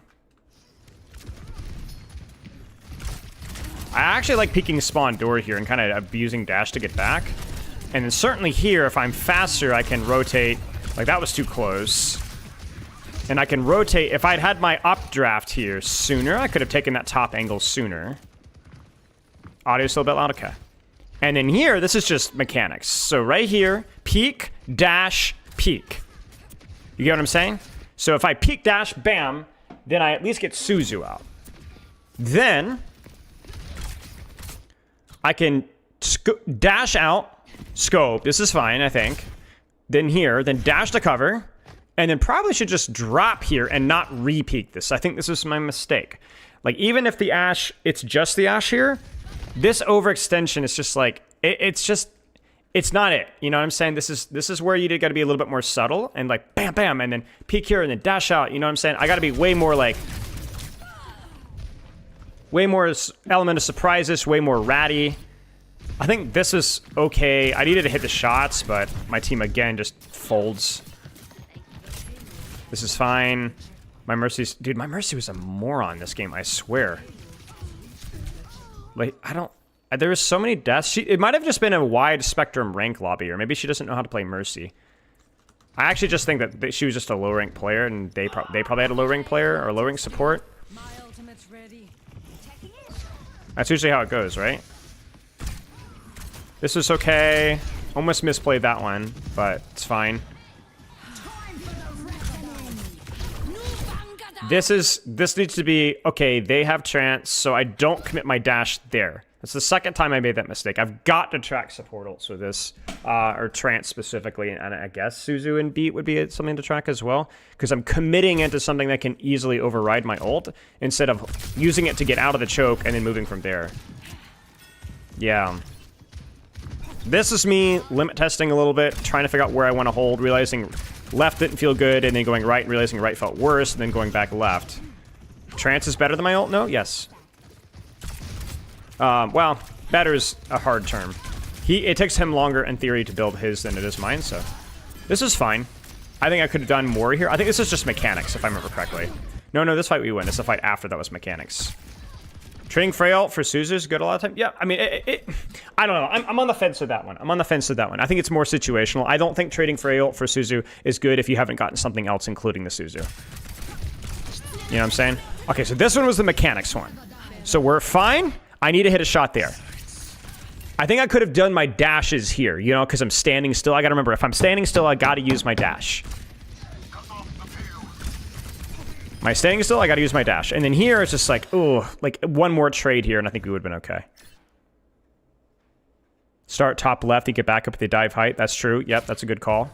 I actually like peeking spawn door here and kind of abusing dash to get back. And then certainly here, if I'm faster, I can rotate. Like that was too close. And I can rotate. If I'd had my updraft here sooner, I could have taken that top angle sooner. Audio still a bit loud? Okay. And then here, this is just mechanics. So right here, peek, dash, peek. You get what I'm saying? So if I peek, dash, bam, then I at least get Suzu out. Then I can dash out, scope. This is fine, I think. Then here, then dash to cover. And then probably should just drop here and not re-peek this. I think this is my mistake. Like, even if the Ashe, it's just the Ashe here, this overextension is just like, it's not it. You know what I'm saying? This is where you got to be a little bit more subtle and like, bam, bam, and then peek here and then dash out. You know what I'm saying? I got to be way more like, way more element of surprises, way more ratty. I think this is okay. I needed to hit the shots, but my team again just folds. This is fine. My Mercy's... Dude, my Mercy was a moron this game, I swear. Like, I don't... There was so many deaths. It might have just been a wide spectrum rank lobby, or maybe she doesn't know how to play Mercy. I actually just think that she was just a low-rank player, and they probably had a low-rank player, or low-rank support. My ultimate's ready. That's usually how it goes, right? This is okay. Almost misplayed that one, but it's fine. This needs to be, okay, they have trance, so I don't commit my dash there. That's the second time I made that mistake. I've got to track support ults with this, or trance specifically, and I guess Suzu and Beat would be something to track as well, because I'm committing into something that can easily override my ult, instead of using it to get out of the choke and then moving from there. Yeah. This is me limit testing a little bit, trying to figure out where I want to hold, realizing left didn't feel good, and then going right, and realizing right felt worse, and then going back left. Trance is better than my ult? No? Yes. Well, better is a hard term. It takes him longer, in theory, to build his than it is mine, so... This is fine. I think I could have done more here. I think this is just mechanics, if I remember correctly. No, this fight we win. It's the fight after that was mechanics. Trading Freya for Suzu is good a lot of time. Yeah, I mean, I don't know. I'm on the fence with that one. I'm on the fence with that one. I think it's more situational. I don't think trading Freya for Suzu is good if you haven't gotten something else, including the Suzu. You know what I'm saying? Okay, so this one was the mechanics one. So we're fine. I need to hit a shot there. I think I could have done my dashes here, you know, because I'm standing still. I gotta remember, if I'm standing still, I gotta use my dash. Am I standing still? I gotta use my dash. And then here, it's just like, ooh, like one more trade here, and I think we would have been okay. Start top left, you get back up at the dive height. That's true. Yep, that's a good call.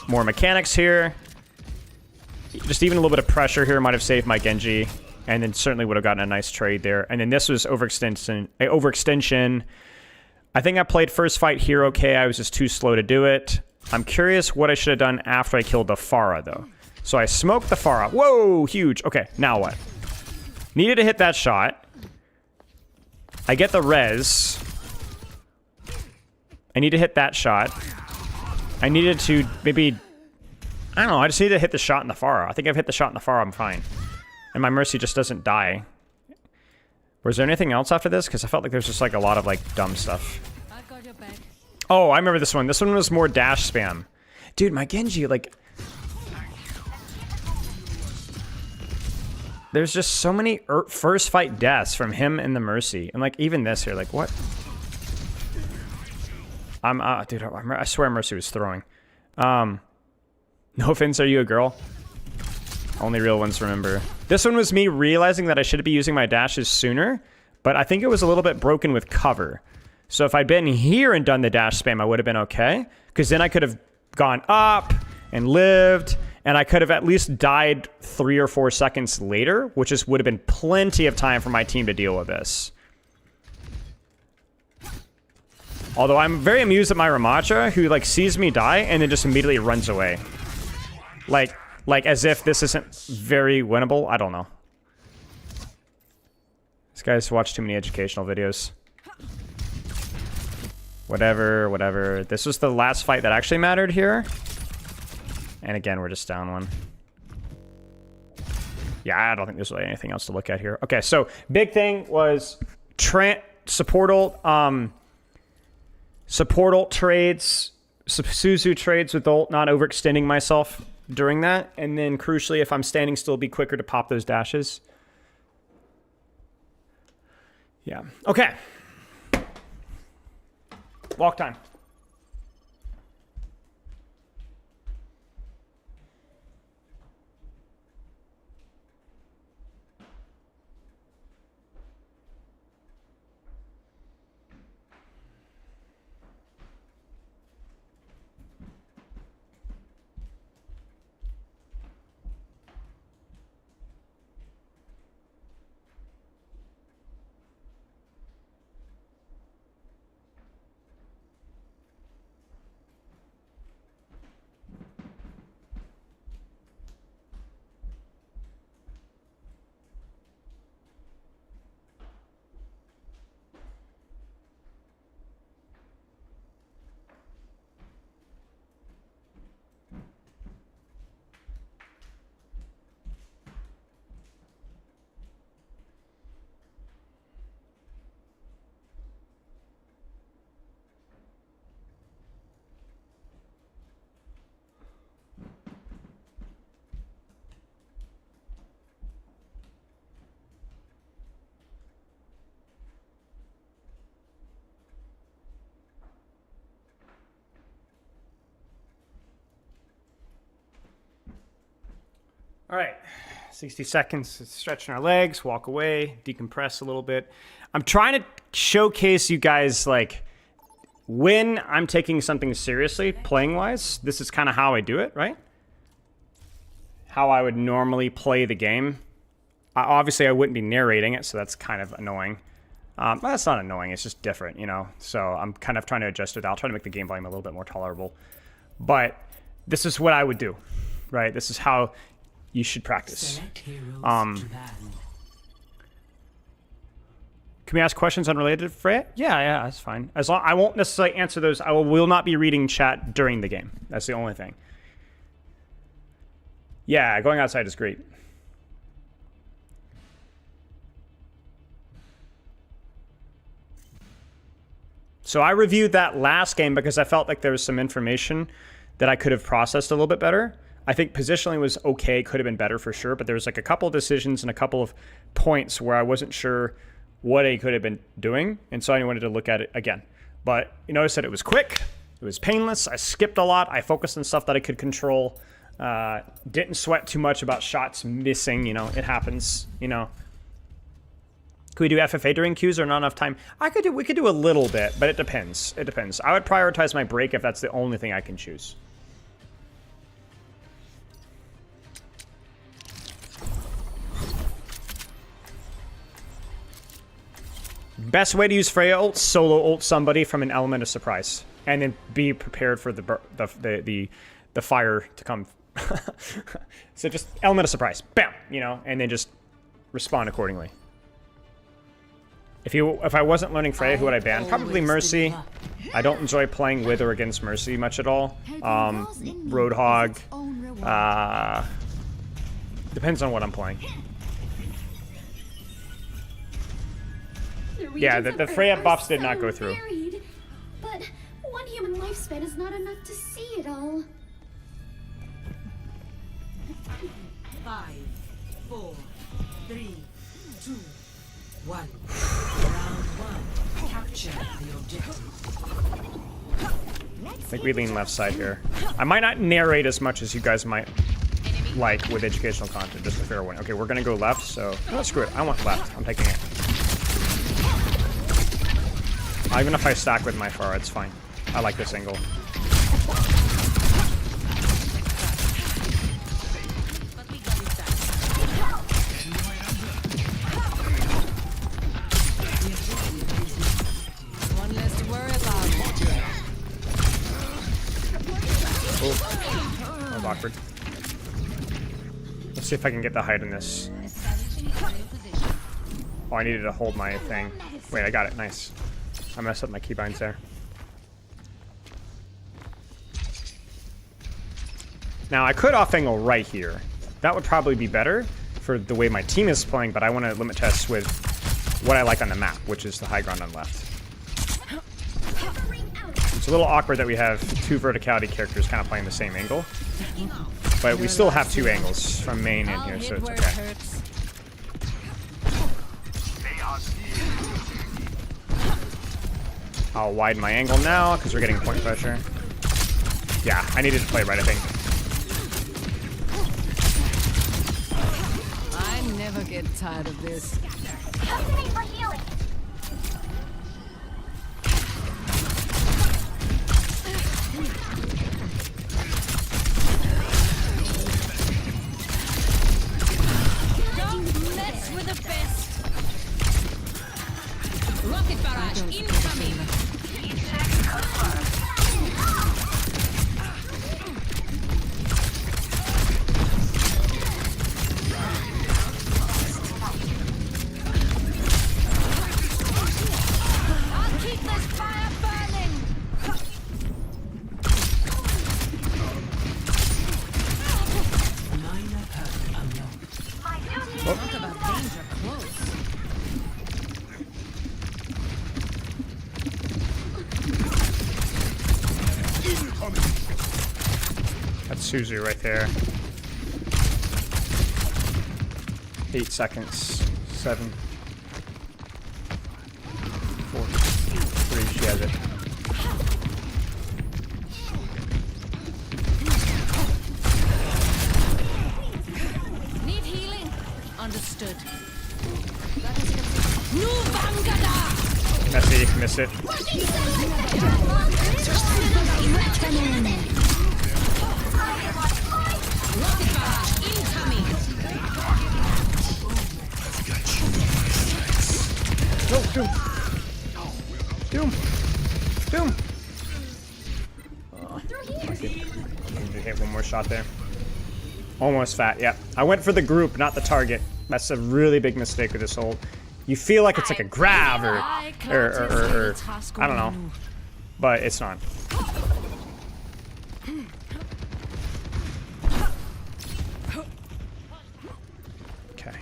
More mechanics here. Just even a little bit of pressure here might have saved my Genji. And then certainly would have gotten a nice trade there. And then this was overextension. I think I played first fight here okay. I was just too slow to do it. I'm curious what I should have done after I killed the Pharah, though. So I smoked the Pharah. Whoa, huge. Okay, now what? Needed to hit that shot. I get the res. I need to hit that shot. I needed to maybe... I don't know, I just need to hit the shot in the Pharah. I think I've hit the shot in the Pharah, I'm fine. And my Mercy just doesn't die. Was there anything else after this? Because I felt like there's just like a lot of like dumb stuff. Oh, I remember this one. This one was more dash spam. Dude, my Genji, like... There's just so many first fight deaths from him and the Mercy. And like even this here, like what? Dude, I swear Mercy was throwing. No offense, are you a girl? Only real ones remember. This one was me realizing that I should be using my dashes sooner, but I think it was a little bit broken with cover. So if I'd been here and done the dash spam, I would have been okay. Because then I could have gone up and lived, and I could have at least died 3 or 4 seconds later, which would have been plenty of time for my team to deal with this. Although I'm very amused at my Ramacha, who like sees me die and then just immediately runs away. Like as if this isn't very winnable. I don't know. This guy's watched too many educational videos. Whatever. This was the last fight that actually mattered here. And again, we're just down one. Yeah, I don't think there's really anything else to look at here. Okay, so big thing was support ult trades, Suzu trades with ult, not overextending myself during that. And then crucially, if I'm standing still, be quicker to pop those dashes. Yeah. Okay. Walk time. All right, 60 seconds, stretching our legs, walk away, decompress a little bit. I'm trying to showcase you guys, like, when I'm taking something seriously, playing-wise. This is kind of how I do it, right? How I would normally play the game. Obviously, I wouldn't be narrating it, so that's kind of annoying. That's not annoying. It's just different, you know. So I'm kind of trying to adjust it. I'll try to make the game volume a little bit more tolerable. But this is what I would do, right? This is how you should practice. Can we ask questions unrelated to Freya? Yeah, that's fine. As long I won't necessarily answer those. I will not be reading chat during the game. That's the only thing. Yeah, going outside is great. So I reviewed that last game because I felt like there was some information that I could have processed a little bit better. I think positionally was okay, could have been better for sure, but there was like a couple of decisions and a couple of points where I wasn't sure what I could have been doing, and so I wanted to look at it again. But you notice that it was quick, it was painless, I skipped a lot, I focused on stuff that I could control, didn't sweat too much about shots missing, you know, it happens, you know. Could we do FFA during queues or not enough time? We could do a little bit, but it depends. It depends. I would prioritize my break if that's the only thing I can choose. Best way to use Freya ult, solo ult somebody from an element of surprise. And then be prepared for the fire to come. So just element of surprise. Bam! You know, and then just respond accordingly. If I wasn't learning Freya, who would I ban? Probably Mercy. I don't enjoy playing with or against Mercy much at all. Roadhog. Depends on what I'm playing. Yeah, the Freya buffs did not go through. Varied, but one human lifespan is not enough to see it all. 5, 4, 3, 2, 1. Round 1. Capture the objective. I think we lean left side here. I might not narrate as much as you guys might like with educational content, just a fair one. Okay, we're gonna go left, so no, screw it. I want left. I'm taking it. Even if I stack with my Pharah, it's fine. I like this angle. One less to worry about. Oh, that was awkward. Let's see if I can get the height in this. Oh, I needed to hold my thing. Wait, I got it. Nice. I messed up my keybinds there. Now, I could off-angle right here. That would probably be better for the way my team is playing, but I want to limit test with what I like on the map, which is the high ground on left. It's a little awkward that we have two verticality characters kind of playing the same angle. But we still have two angles from main in here, so it's okay. I'll widen my angle now, because we're getting point pressure. Yeah, I needed to play right, I think. I never get tired of this. Come to me for healing. Don't mess with the best. Rocket barrage incoming. I'll keep this fire burning. Minor hurt unlocked. My duty Talk about danger close. That's Suzu right there. 8 seconds. 7. 4. 3. She has it. Need healing. Understood. New Vangada! Messy, miss it. Rocket barrage incoming. No, dude. Thank you. Need to hit one more shot there. Almost fat, yeah. I went for the group, not the target. That's a really big mistake with this ult. You feel like it's like a grab or I don't know. But it's not. Okay.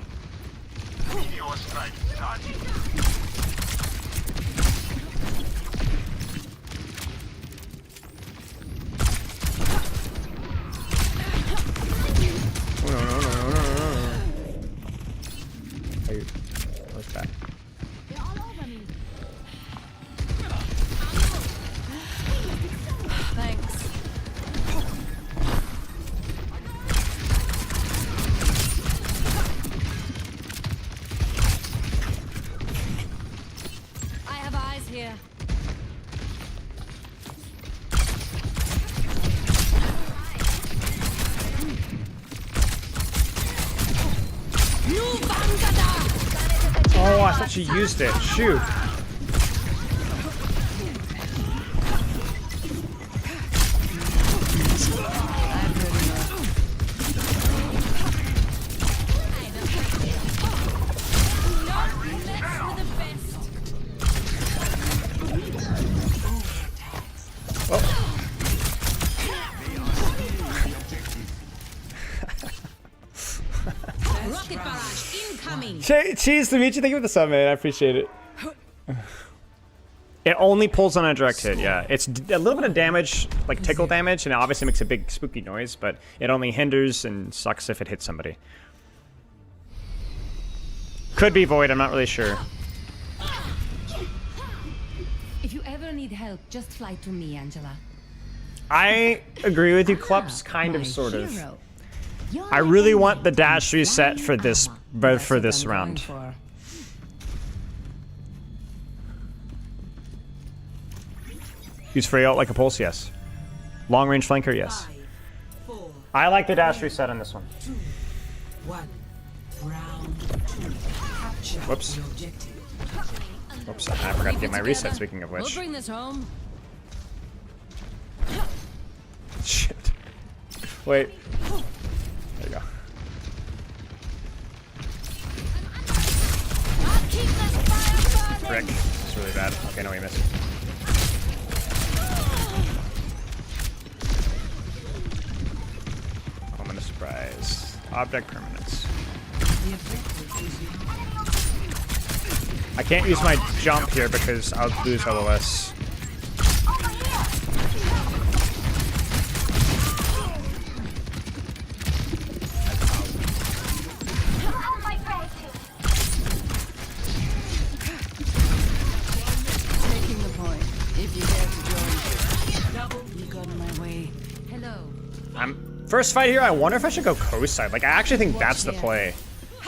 What's that? Thanks. I have eyes here. Oh, I thought she used it. Shoot. Rocket barrage incoming. Cheese to meet you. Thank you for the sub, man. I appreciate it. It only pulls on a direct hit, yeah. It's a little bit of damage, like tickle damage, and it obviously makes a big spooky noise, but it only hinders and sucks if it hits somebody. Could be Void, I'm not really sure. If you ever need help, just fly to me, Angela. I agree with you, Clups, kind of, sort of. I really want the dash reset for this, for this round. Use free ult like a pulse, yes. Long range flanker, yes. 5, 4, I like the dash reset on this one. 2, 1. Round 2. Capture Whoops. the objective. Oops, I forgot to get my reset, speaking of We'll which. bring this home. Shit. Wait. There you go. I'll keep this fire burning. Frick. It's really bad. Okay, no, we missed. Moment of surprise. Object permanence. I can't use my jump here because I'll lose LOS. Taking the point. If you dare to join, you got in my way. Hello. First fight here, I wonder if I should go coast side. Like, I actually think that's the play.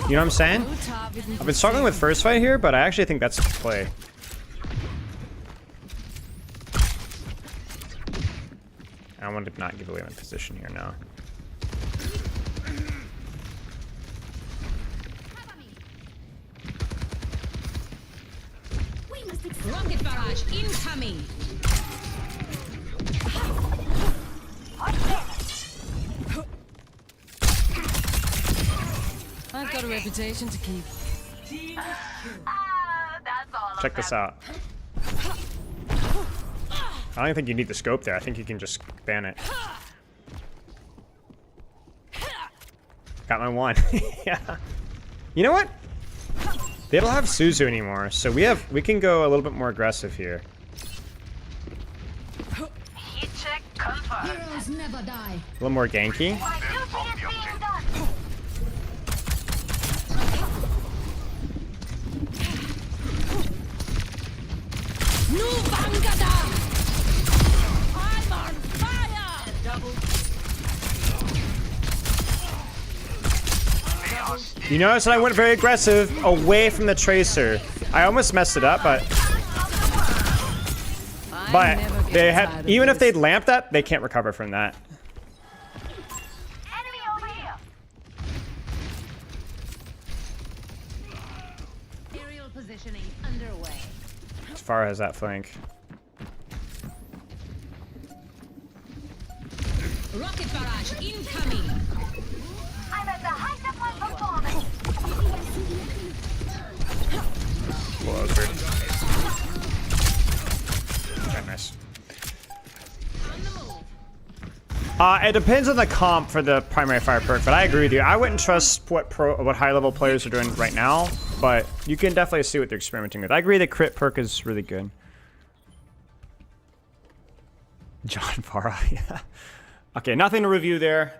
You know what I'm saying? I've been struggling with first fight here, but I actually think that's the play. I want to not give away my position here now. Rocket barrage incoming. I've got a reputation to keep. Check this out. I don't even think you need the scope there. I think you can just ban it. Got my one. Yeah. You know what? They don't have Suzu anymore, so we can go a little bit more aggressive here. Heat check confirmed. Heroes never die. A little more ganky. No Bangada! I'm on fire! You notice that I went very aggressive away from the tracer. I almost messed it up, but they had, even if they'd lamped that, they can't recover from that. Enemy over here. Aerial positioning underway. As far as that flank. Rocket barrage incoming. I'm at the height of my performance. Well, that was weird. Okay, nice. It depends on the comp for the primary fire perk, but I agree with you. I wouldn't trust what high level players are doing right now, but you can definitely see what they're experimenting with. I agree the crit perk is really good. John Farah, yeah. Okay, nothing to review there.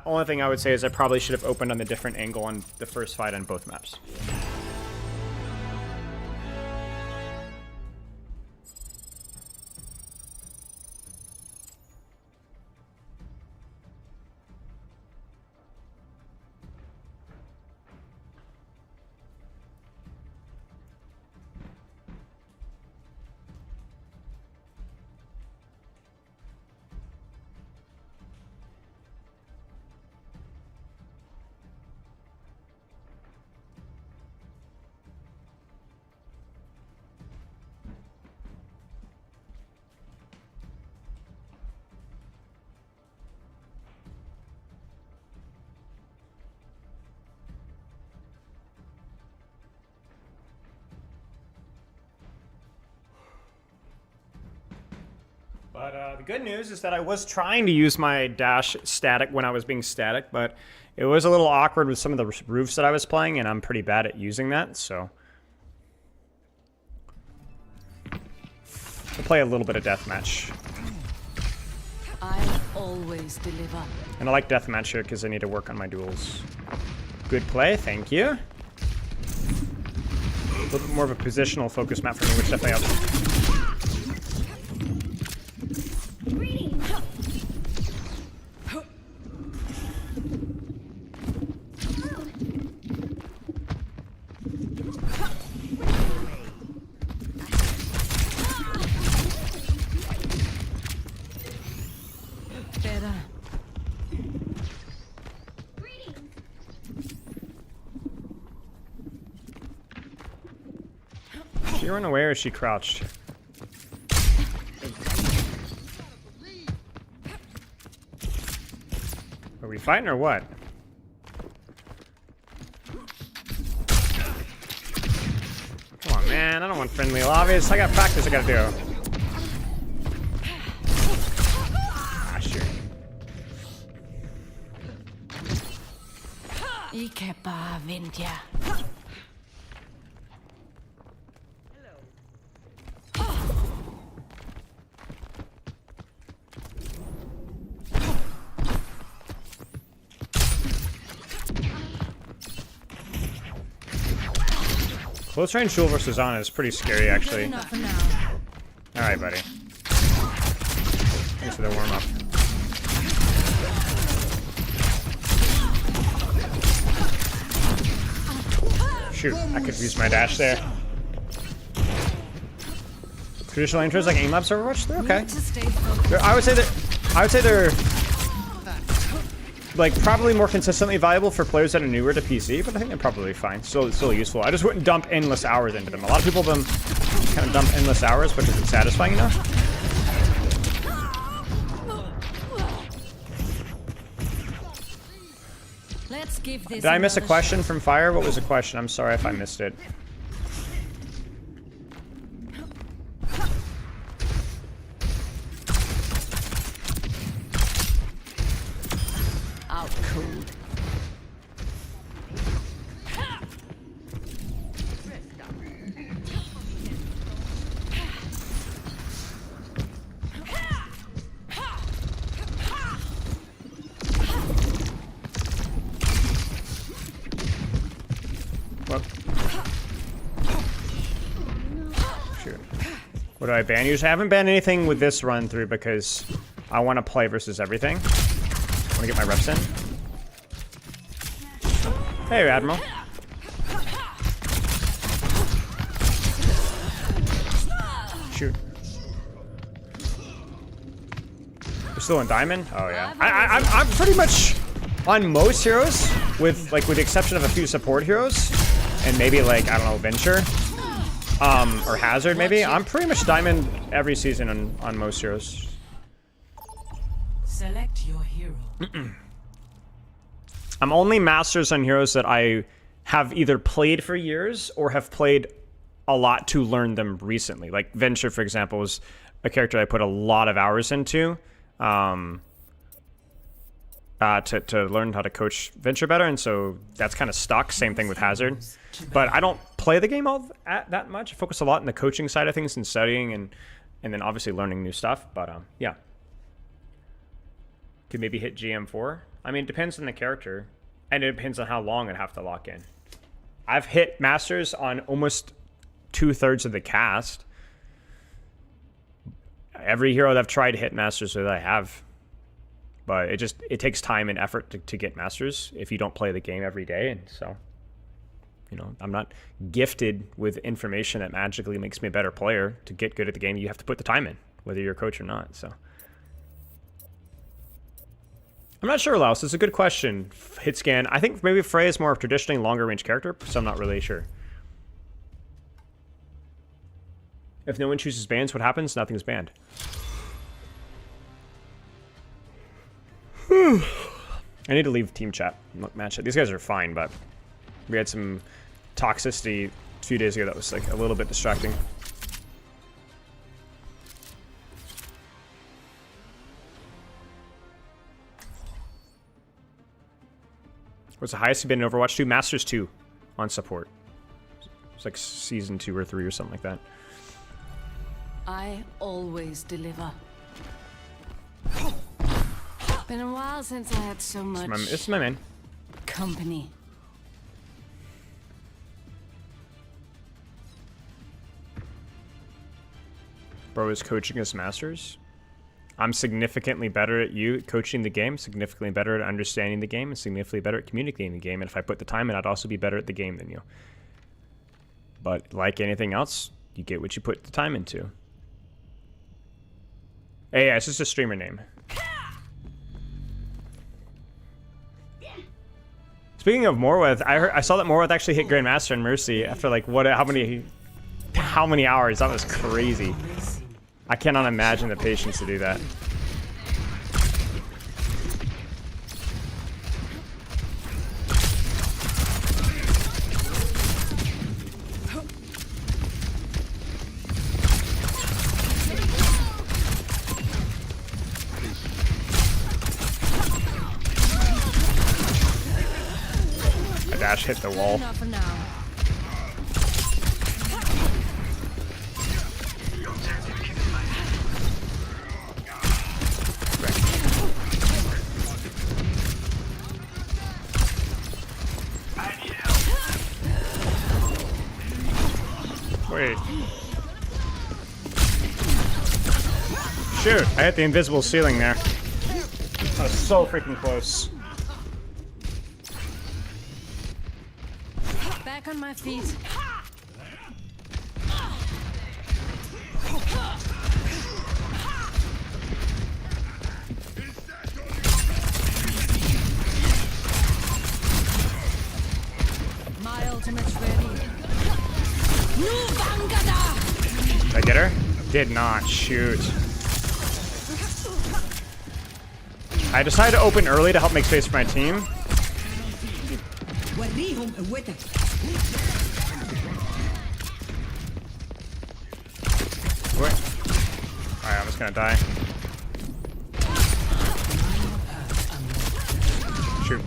Only thing I would say is I probably should have opened on the different angle on the first fight on both maps. But the good news is that I was trying to use my dash static when I was being static, but it was a little awkward with some of the roofs that I was playing, and I'm pretty bad at using that, so. I'll play a little bit of deathmatch. I always deliver. And I like deathmatch here because I need to work on my duels. Good play, thank you. A little bit more of a positional focus map for me, which definitely helps. Did she run away or is she crouched? Are we fighting or what? Come on, man. I don't want friendly lobbies. I got practice I gotta do. Ah, shoot. Ikepa Vindya. Close range duel versus Ana is pretty scary, actually. Alright, buddy. Thanks for the warm-up. Shoot, I could use my dash there. Traditional intros like aim-ups Overwatch? They're okay. I would say they're like probably more consistently valuable for players that are newer to PC, but I think they're probably fine. Still useful. I just wouldn't dump endless hours into them. A lot of people kind of dump endless hours, but is it satisfying enough? Let's give this. Did I miss a question from Fire? What was the question? I'm sorry if I missed it. What do I ban? Usually I haven't banned anything with this run through because I want to play versus everything. I want to get my reps in. Hey, Admiral. Shoot. We're still in Diamond? Oh yeah. I'm pretty much on most heroes, with the exception of a few support heroes, and maybe I don't know, Venture. Or Hazard, maybe. I'm pretty much Diamond every season on most heroes. Select your hero. I'm only masters on heroes that I have either played for years or have played a lot to learn them recently. Like Venture, for example, is a character I put a lot of hours into to learn how to coach Venture better, and so that's kind of stuck. Same thing with Hazard. But I don't play the game that much. I focus a lot on the coaching side of things and studying and then obviously learning new stuff. But yeah. Could maybe hit GM4. I mean, it depends on the character, and it depends on how long I'd have to lock in. I've hit Masters on almost 2/3 of the cast. Every hero that I've tried to hit Masters with, I have. But it takes time and effort to get Masters if you don't play the game every day. And so, you know, I'm not gifted with information that magically makes me a better player. To get good at the game, you have to put the time in, whether you're a coach or not. So I'm not sure, Laos. It's a good question. Hit scan. I think maybe Frey is more of a traditionally longer range character, so I'm not really sure. If no one chooses bans, what happens? Nothing's banned. I need to leave team chat. Match it. These guys are fine, but we had some toxicity a few days ago that was like a little bit distracting. What's the highest you've been in Overwatch 2? Masters 2 on support. It's like season 2 or 3 or something like that. I always deliver. Been a while since I had so much This is my man. company. Bro is coaching us Masters. I'm significantly better at you coaching the game, significantly better at understanding the game, and significantly better at communicating the game. And if I put the time in, I'd also be better at the game than you. But like anything else, you get what you put the time into. Hey, yeah, it's just a streamer name. Speaking of Morweth, I saw that Morweth actually hit Grandmaster and Mercy after like how many hours? That was crazy. I cannot imagine the patience to do that. My dash hit the wall. Enough for now. Wait. Shoot, I hit the invisible ceiling there. That was so freaking close. Back on my feet. My ultimate's ready. Did I get her? Did not. Shoot. I decided to open early to help make space for my team. Wait. Alright, I'm just gonna die. Shoot.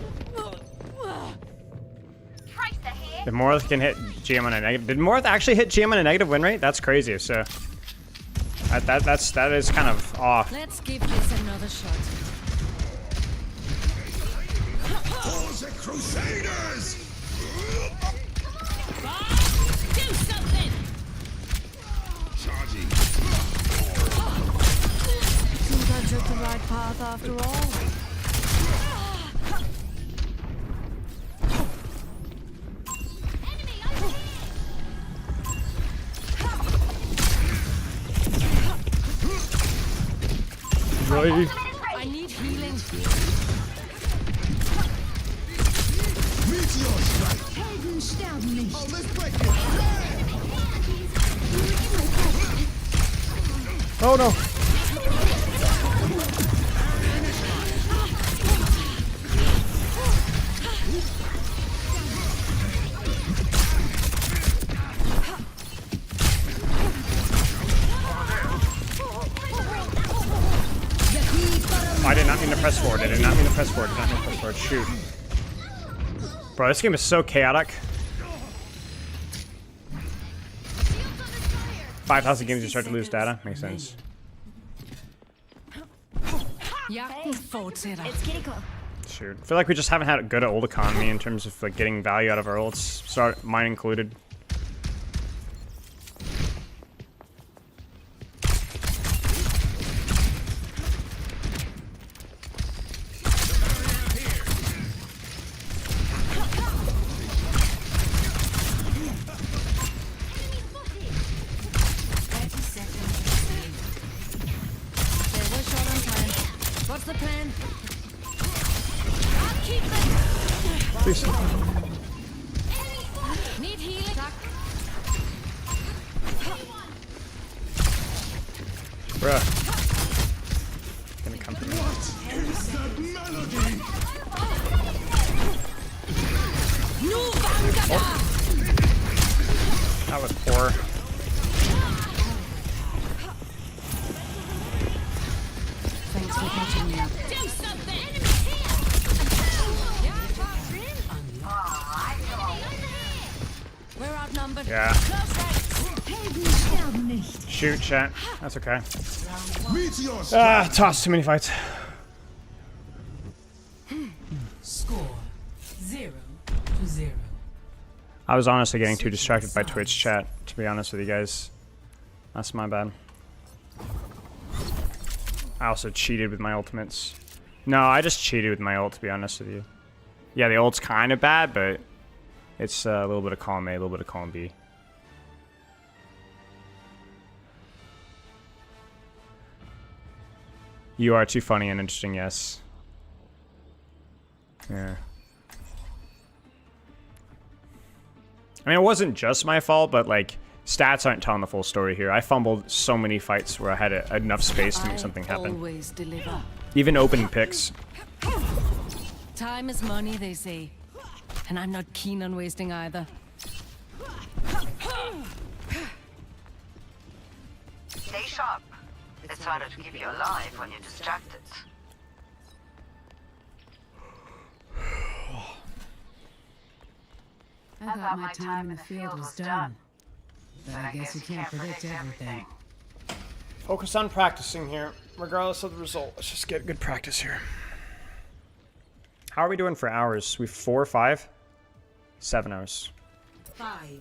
Did Morth can hit GM on a negative? Did Morth actually hit GM on a negative win rate? That's crazy. So that is kind of off. Let's give this another shot. For the Crusaders! Do something! Charging. Seems I took the right path after all. Really? I need healing. Meteor strike. Oh, let's break it. Oh no. forward. I did not mean to press forward. Did not mean to press forward. Shoot. Bro, this game is so chaotic. 5,000 games you start to lose data. Makes sense. Shoot. I feel like we just haven't had a good ult economy in terms of like getting value out of our ults. Mine included. What's the plan? Please. Need healing. Bruh. Gonna come to me. Oh. That was poor. Thanks for catching me up. Do something! We're outnumbered. Yeah. Helden sterben nicht. Shoot, chat. That's okay. Meteors. Toss too many fights. Score 0-0. I was honestly getting too distracted by Twitch chat, to be honest with you guys. That's my bad. I also cheated with my ultimates. No, I just cheated with my ult, to be honest with you. Yeah, the ult's kind of bad, but it's a little bit of column A, a little bit of column B. You are too funny and interesting, yes. Yeah. I mean, it wasn't just my fault, but like, stats aren't telling the full story here. I fumbled so many fights where I had enough space to make something happen. Always deliver. Even opening picks. Time is money, they say. And I'm not keen on wasting either. Stay sharp. It's harder to keep you alive when you're distracted. I thought my time in the field was done. But I guess you can't predict everything. Focus on practicing here, regardless of the result. Let's just get good practice here. How are we doing for hours? We 4 or 5? 7 hours. 5,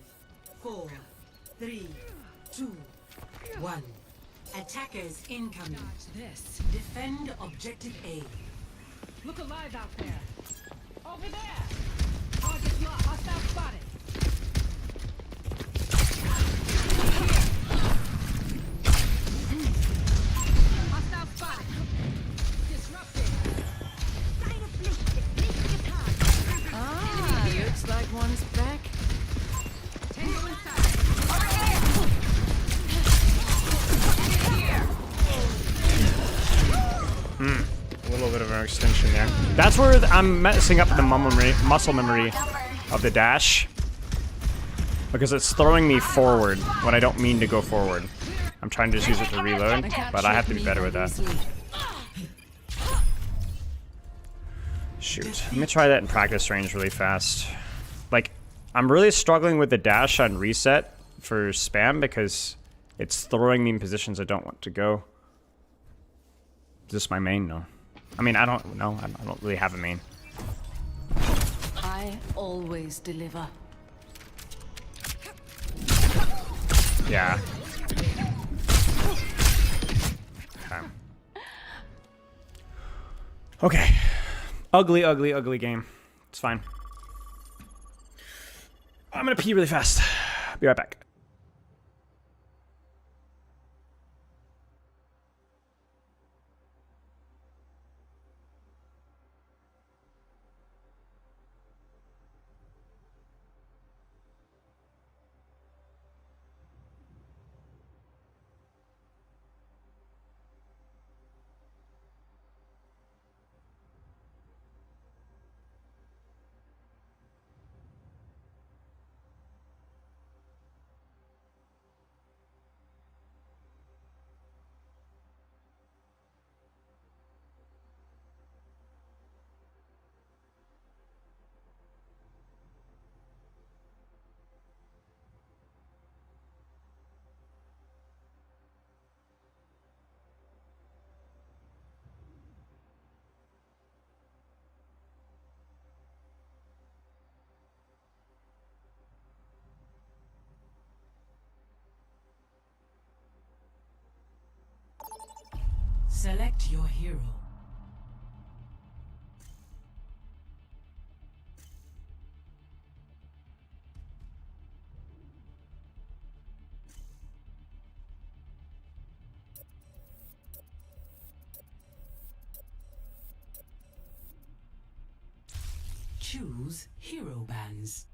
4, 3, 2, 1. Attackers incoming. This. Defend objective A. Look alive out there! Over there! Target locked. Hostile spotted. Hostile spotted. Disrupted. Ah, looks like one's back. Tango inside. A little bit of an extension there. That's where I'm messing up the muscle memory of the dash. Because it's throwing me forward when I don't mean to go forward. I'm trying to just use it to reload, but I have to be better with that. Shoot. Let me try that in practice range really fast. Like, I'm really struggling with the dash on reset for spam because it's throwing me in positions I don't want to go. Is this my main? No. I mean, I don't know. I don't really have a main. I always deliver. Yeah. Okay. Ugly, ugly, ugly game. It's fine. I'm gonna pee really fast. Be right back. Select your hero. Choose hero bands.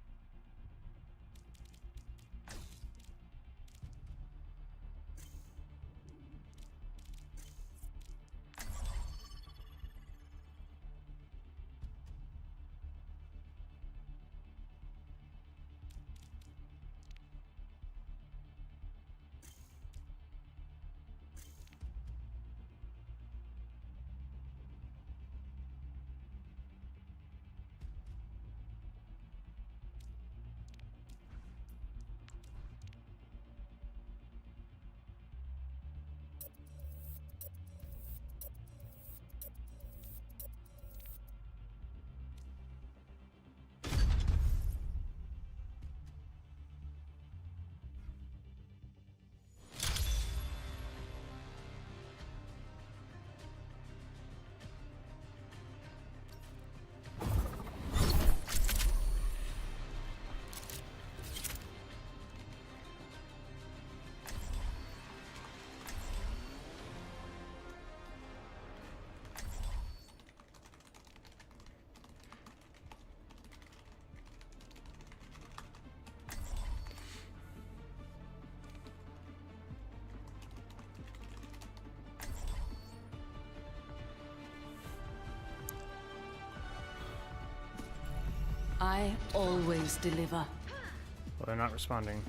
I always deliver. Well, they're not responding.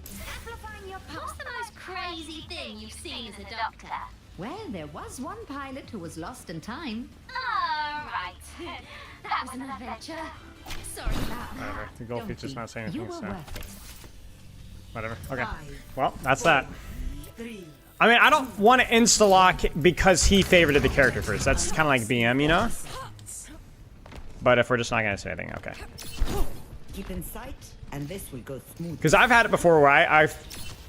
What's the most crazy thing you've seen as a doctor? Well, there was one pilot who was lost in time. Oh, right. That was an adventure. Sorry about that. Whatever. The gold feature's not saying You anything, were so worth it. whatever. Okay. Well, that's that. I mean, I don't want to insta-lock because he favorited the character first. That's kind of like BM, you know? But if we're just not going to say anything, okay. Keep in sight, and this will go smooth. Because I've had it before where I've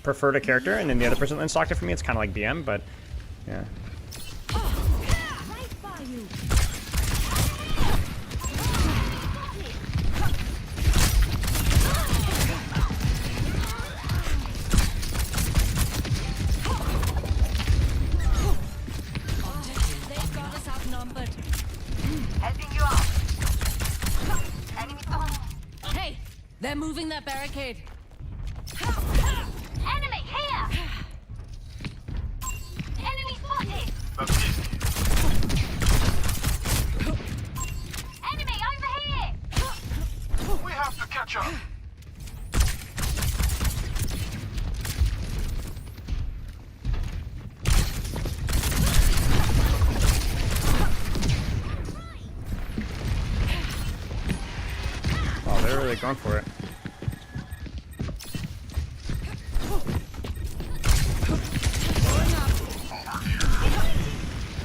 preferred a character and then the other person insta-locked it for me. It's kind of like BM, but yeah. Right by you. They've got us outnumbered. Helping you out. Enemy. Hey, they're moving that barricade. Enemy here! Enemy spotted! Enemy over here! We have to catch up. Oh, they're really going for it.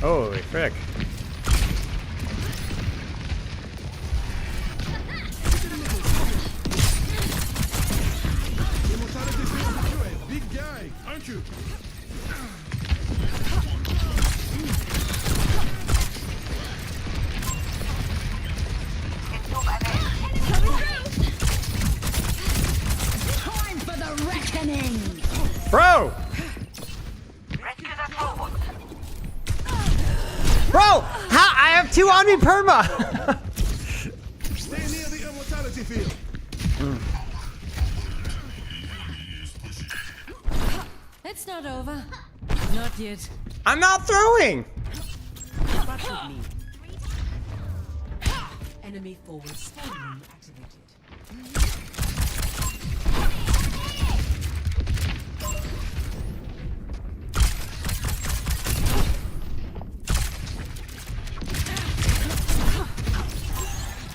Holy frick. Big guy, aren't you? Time for the reckoning. Bro! Rescue that robot. Bro! How? I have two on me perma! Stay near the immortality field. It's not over. Not yet. I'm not throwing! Enemy forward scanning activated.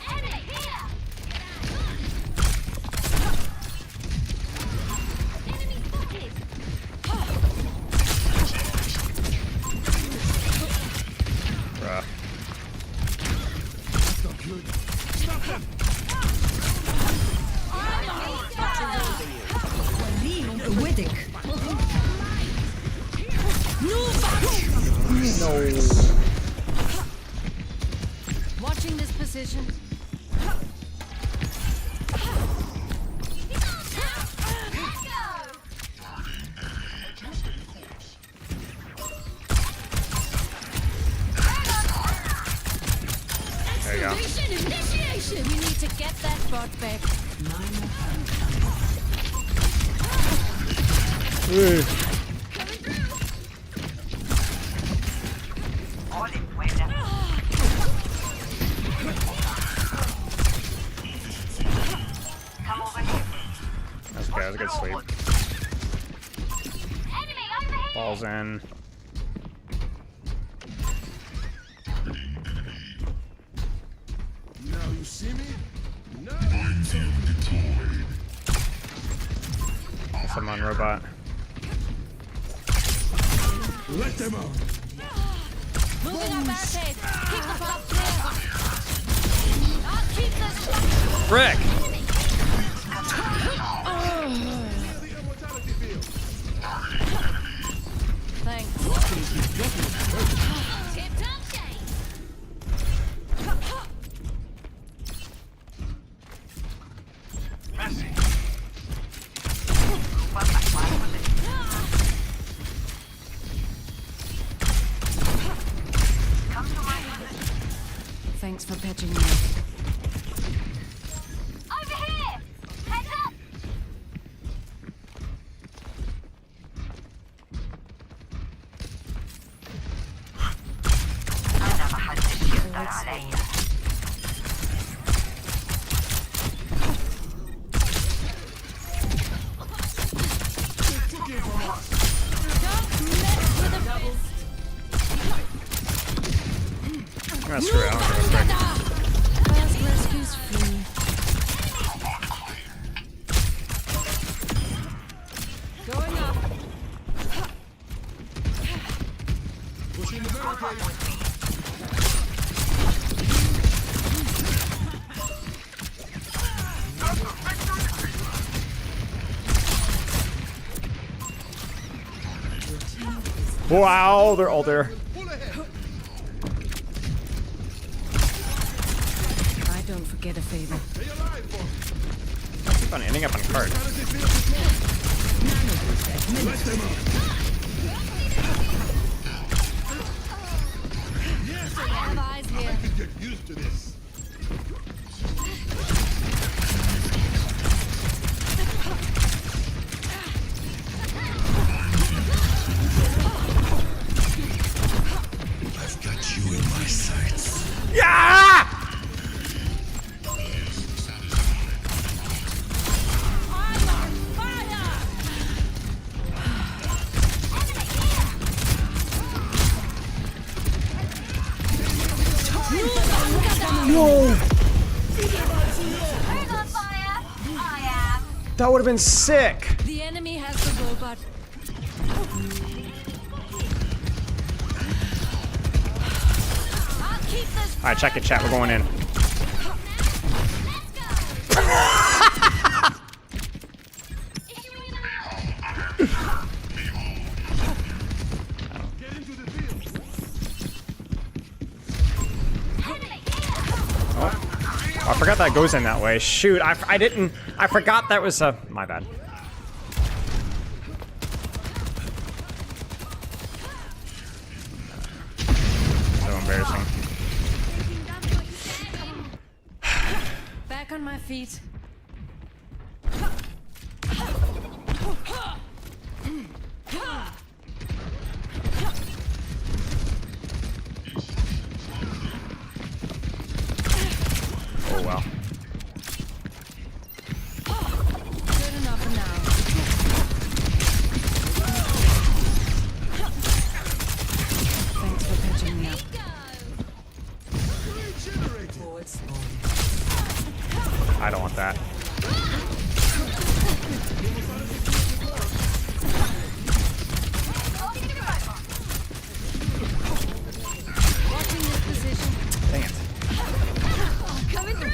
Enemy here! Enemy spotted! Bruh. Watching this position. There you go. Initiation. We need to get that bot back. That's okay, that was a good sleep. Balls in. Now you see me? No. Someone robot. Let them out. Moving our barricade. Keep the bot clear. I'll keep this. Frick! Thanks. Tip top shape. Thanks for patching me. Over here! Heads up! I'm gonna screw it. I don't give a frick. Fast rescue's free. Going up. Pushing the barricade. Wow, they're all there. I don't forget a favor. I keep on ending up on cards. Let them out. I have eyes here. Get used to this. I've got you in my sights. Yeah! I'm on fire! No! Who's on fire? I am. That would have been sick. The enemy has the robot. I'll keep this. Alright, check it, chat. We're going in. Get into the field. Oh, I forgot that goes in that way. Shoot, I didn't. I forgot that was my bad. So embarrassing. Back on my feet. Oh well. Good enough for now. Thanks for patching me up. I don't want that. Watching this position. Dang it. Coming through.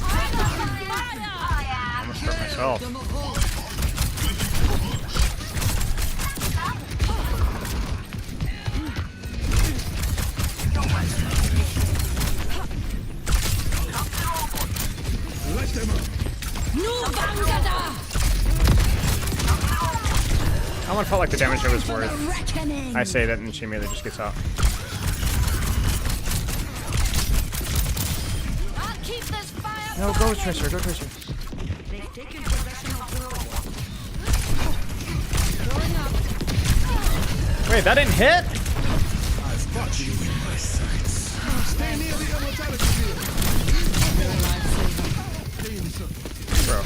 I almost hurt myself. felt like the damage there was worth. I say that and she immediately just gets out. I'll keep this fire. No, go Tracer, go Tracer. Wait, that didn't hit? I've got you in my sights. Stay near the immortality field. Bro.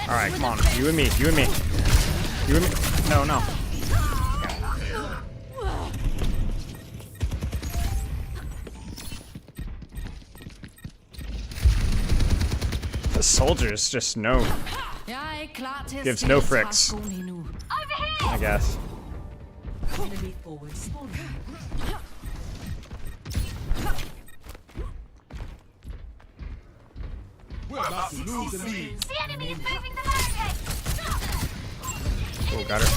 Alright, come on. You and me, you and me. You and me. No, no. The soldiers just no. Gives no fricks. I guess. Enemy forward spawning. We're about to lose the lead. The enemy is moving the barricade. Oh, got her.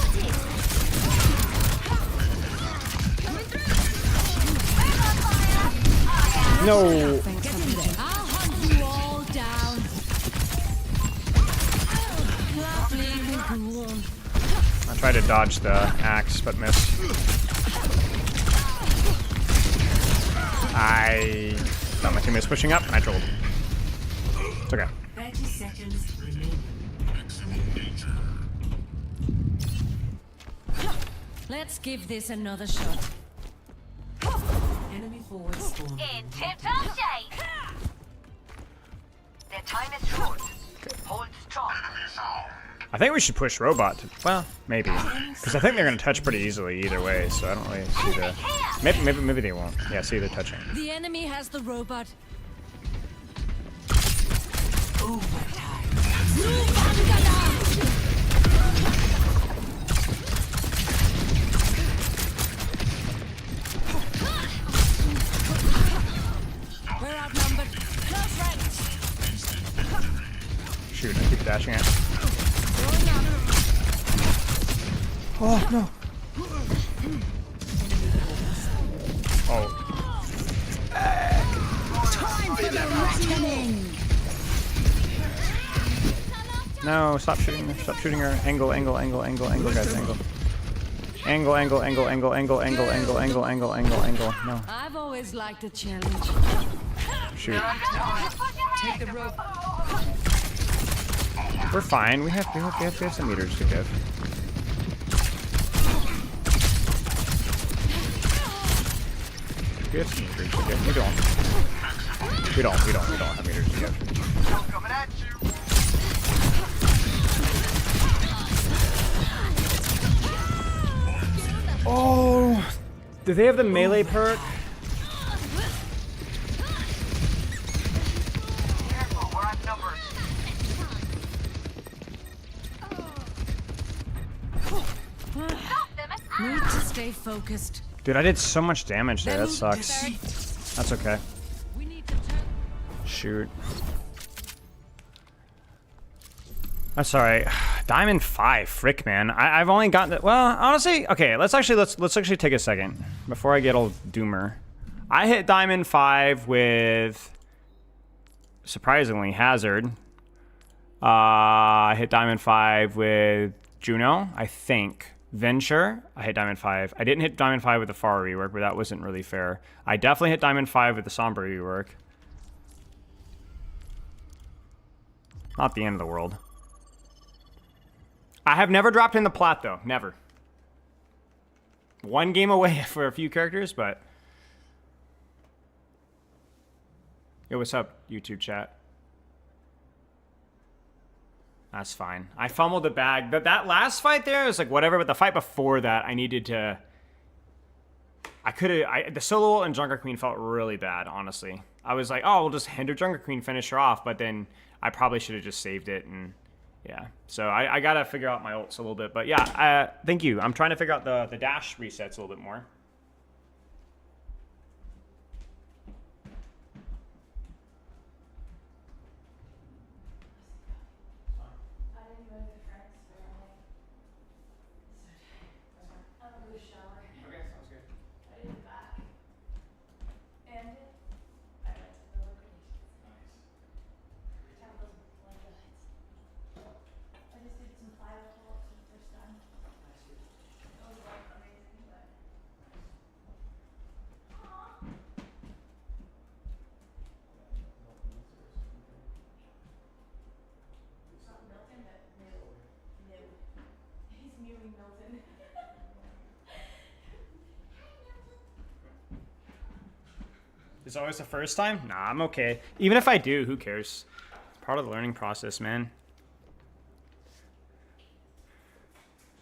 No. I'll hunt you all down. I tried to dodge the axe, but missed. I thought my teammate was pushing up, and I trolled. It's okay. 30 seconds remaining. Let's give this another shot. Enemy forward spawning. In tip-top shape. Their time is short. Hold strong. I think we should push robot. Well, maybe, because I think they're gonna touch pretty easily either way. So I don't really see the. Maybe they won't. Yeah, see they're touching. The enemy has the robot. We're outnumbered. Close range. Shoot! I keep dashing it. Oh no! Oh. Time for the reckoning. No! Stop shooting! Stop shooting her! Angle! Angle! Angle! Angle! Angle! Guys! Angle! Angle! Angle! Angle! Angle! Angle! Angle! Angle! Angle! Angle! Angle! Angle! No! I've always liked a challenge. Shoot! Take the rope. We're fine. We have some meters to give. We have some meters to give. We don't. We don't have meters to give. Coming at you. Oh! Do they have the melee perk? Careful, we're outnumbered. Need to stay focused. Dude, I did so much damage there. That sucks. That's okay. We need to turn. Shoot. That's alright. Diamond 5, frick, man. I've only gotten that. Well, honestly, okay. Let's actually take a second before I get all doomer. I hit Diamond 5 with surprisingly Hazard. I hit Diamond 5 with Juno, I think. Venture, I hit Diamond 5. I didn't hit Diamond 5 with the Far rework, but that wasn't really fair. I definitely hit Diamond 5 with the Sombra rework. Not the end of the world. I have never dropped in the plat, though. Never. One game away for a few characters, but... Yo, what's up, YouTube chat? That's fine. I fumbled the bag. That last fight there was like whatever, but the fight before that, I needed to... The solo ult and Junker Queen felt really bad, honestly. I was like, oh, we'll just hinder Junker Queen, finish her off, but then I probably should have just saved it, and yeah. So I gotta figure out my ults a little bit, but yeah, thank you. I'm trying to figure out the dash resets a little bit more. It's always the first time? Nah, I'm okay. Even if I do, who cares? Part of the learning process, man.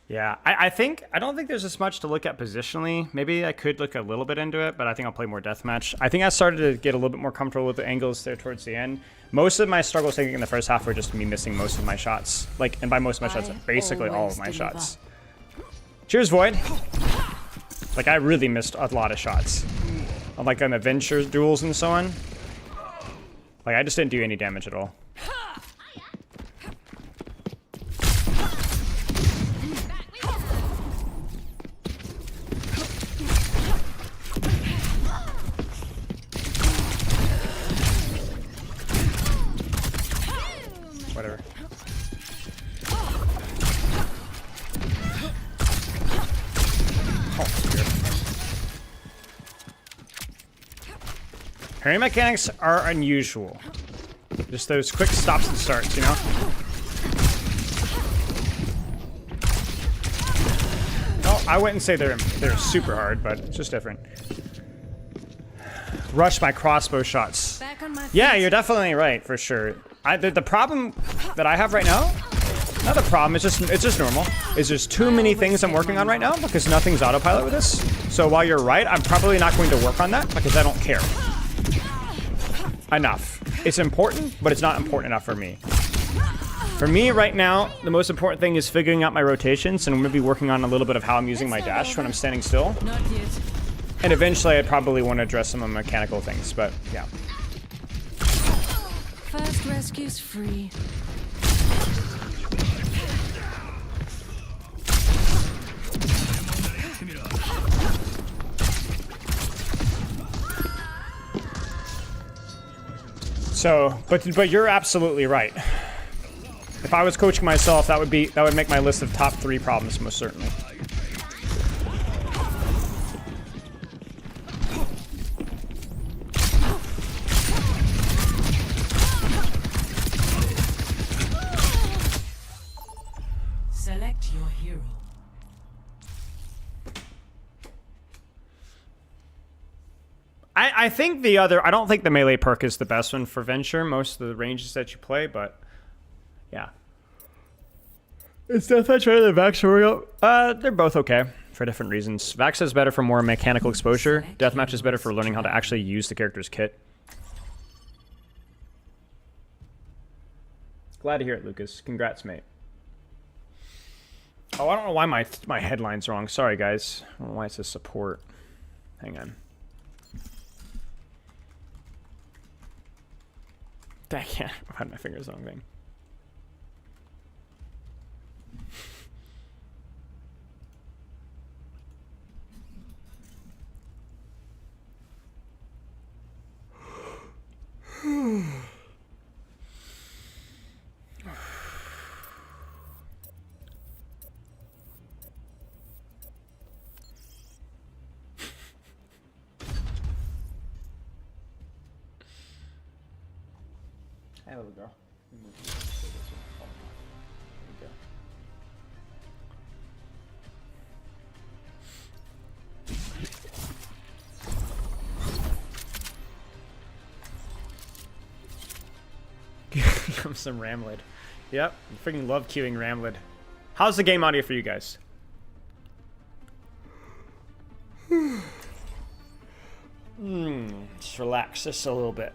Yeah, I don't think there's as much to look at positionally. Maybe I could look a little bit into it, but I think I'll play more deathmatch. I think I started to get a little bit more comfortable with the angles there towards the end. Most of my struggles I think in the first half were just me missing most of my shots. Like, and by most of my shots, basically all of my shots. Cheers, Void. Like, I really missed a lot of shots. Like on adventure duels and so on. Like, I just didn't do any damage at all. Whatever. Oh, weird. Parry mechanics are unusual. Just those quick stops and starts, you know? No, I wouldn't say they're super hard, but it's just different. Rush my crossbow shots. Yeah, you're definitely right, for sure. The problem that I have right now, not the problem, it's just normal, is there's too many things I'm working on right now because nothing's autopilot with this. So while you're right, I'm probably not going to work on that because I don't care enough. It's important, but it's not important enough for me. For me right now, the most important thing is figuring out my rotations, and I'm going to be working on a little bit of how I'm using my dash when I'm standing still. Not yet. And eventually I'd probably want to address some of the mechanical things, but yeah. First rescue's free. So, but you're absolutely right. If I was coaching myself, that would make my list of top 3 problems most certainly. Select your hero. I think I don't think the melee perk is the best one for Venture, most of the ranges that you play, but yeah. Is Deathmatch better than Vax or Oreo? They're both okay for different reasons. Vax is better for more mechanical exposure. Deathmatch is better for learning how to actually use the character's kit. Glad to hear it, Lucas. Congrats, mate. Oh, I don't know why my headline's wrong. Sorry, guys. I don't know why it says support. Hang on. I can't. I had my fingers on the wrong thing. Hey, little girl. Give him some Ramlid. Yep, I freaking love queuing Ramlid. How's the game audio for you guys? Just relax just a little bit.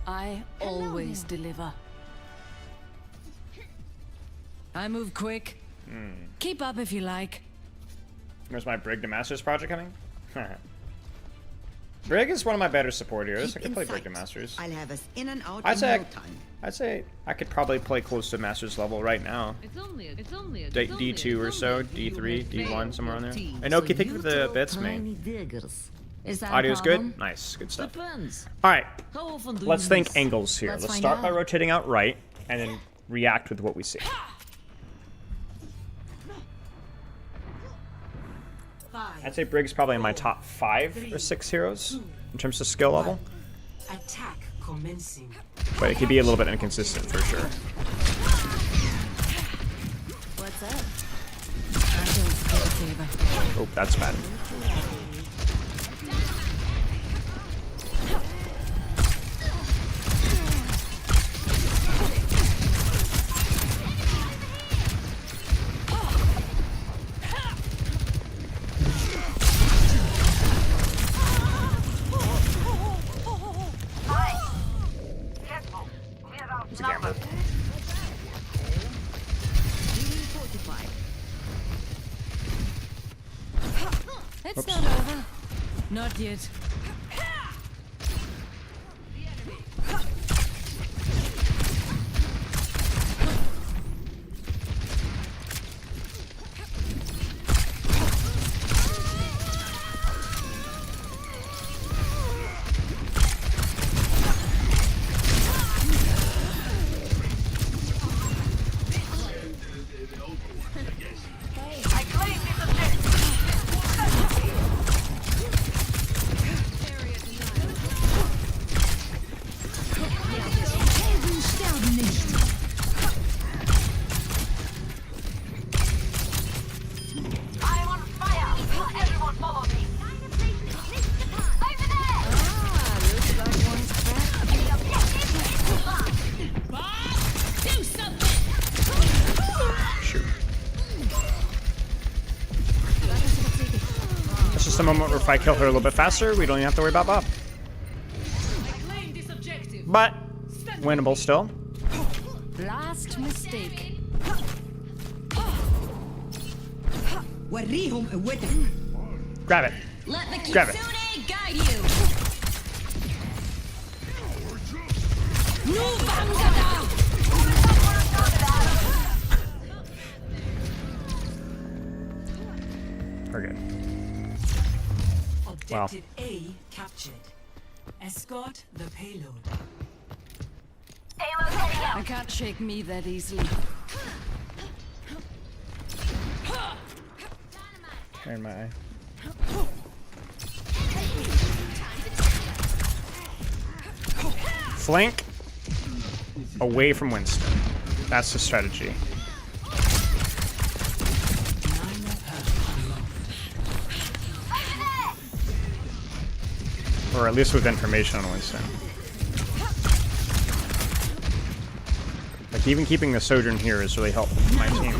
I always deliver. I move quick. Keep up if you like. Where's my Brig to Masters project coming? Brig is one of my better support heroes. I could play Brig to Masters. I'll have us in and out I'd in no time. say I could probably play close to Masters level right now. It's only a D2 or so, D3, D1, somewhere on there. Inoki, thank you for the bits, mate. Audio's good? Nice, good stuff. Alright, let's think angles here. Let's start by rotating out right, and then react with what we see. I'd say Brig's probably in my top 5 or 6 heroes in terms of skill level. Attack commencing. But it could be a little bit inconsistent for sure. What's Oh, that's bad. He's a gambler. It's not over. Not yet. Just a moment where if I kill her a little bit faster, we don't even have to worry about Bob. But winnable still. Last mistake. Grab it. Let the Grab it. Kitsune guide you. No Bangada. We're good. Objective A captured. Escort the payload. I can't shake me that easily. In my eye. Flank away from Winston. That's the strategy. Or at least with information on Winston. Like even keeping the Sojourn here has really helped my team.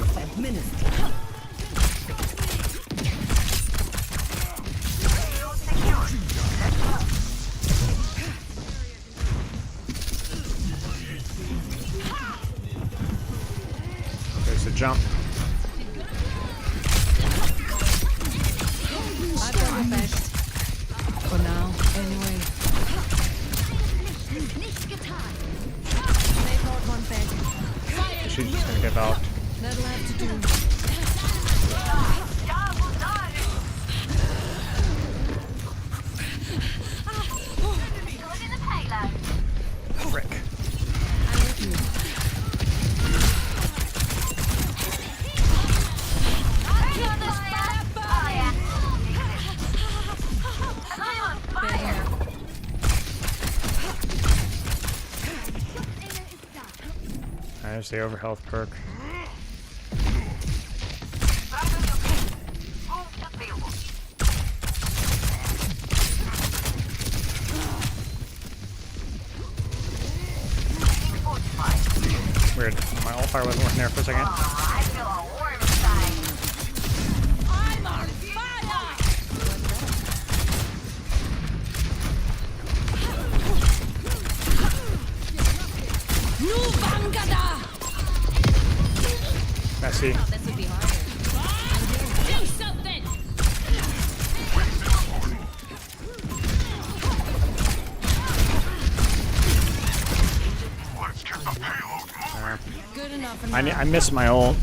There's the jump. I've done my best. For now, anyway. They've got one bed. She's just gonna get out. That'll have to do. Frick. I'm with you. There's the overhealth perk. Weird. My alt fire wasn't working there for a second. I'm on fire! No Bangada! Messy. This would be harder. Do something! Good enough. I missed my ult.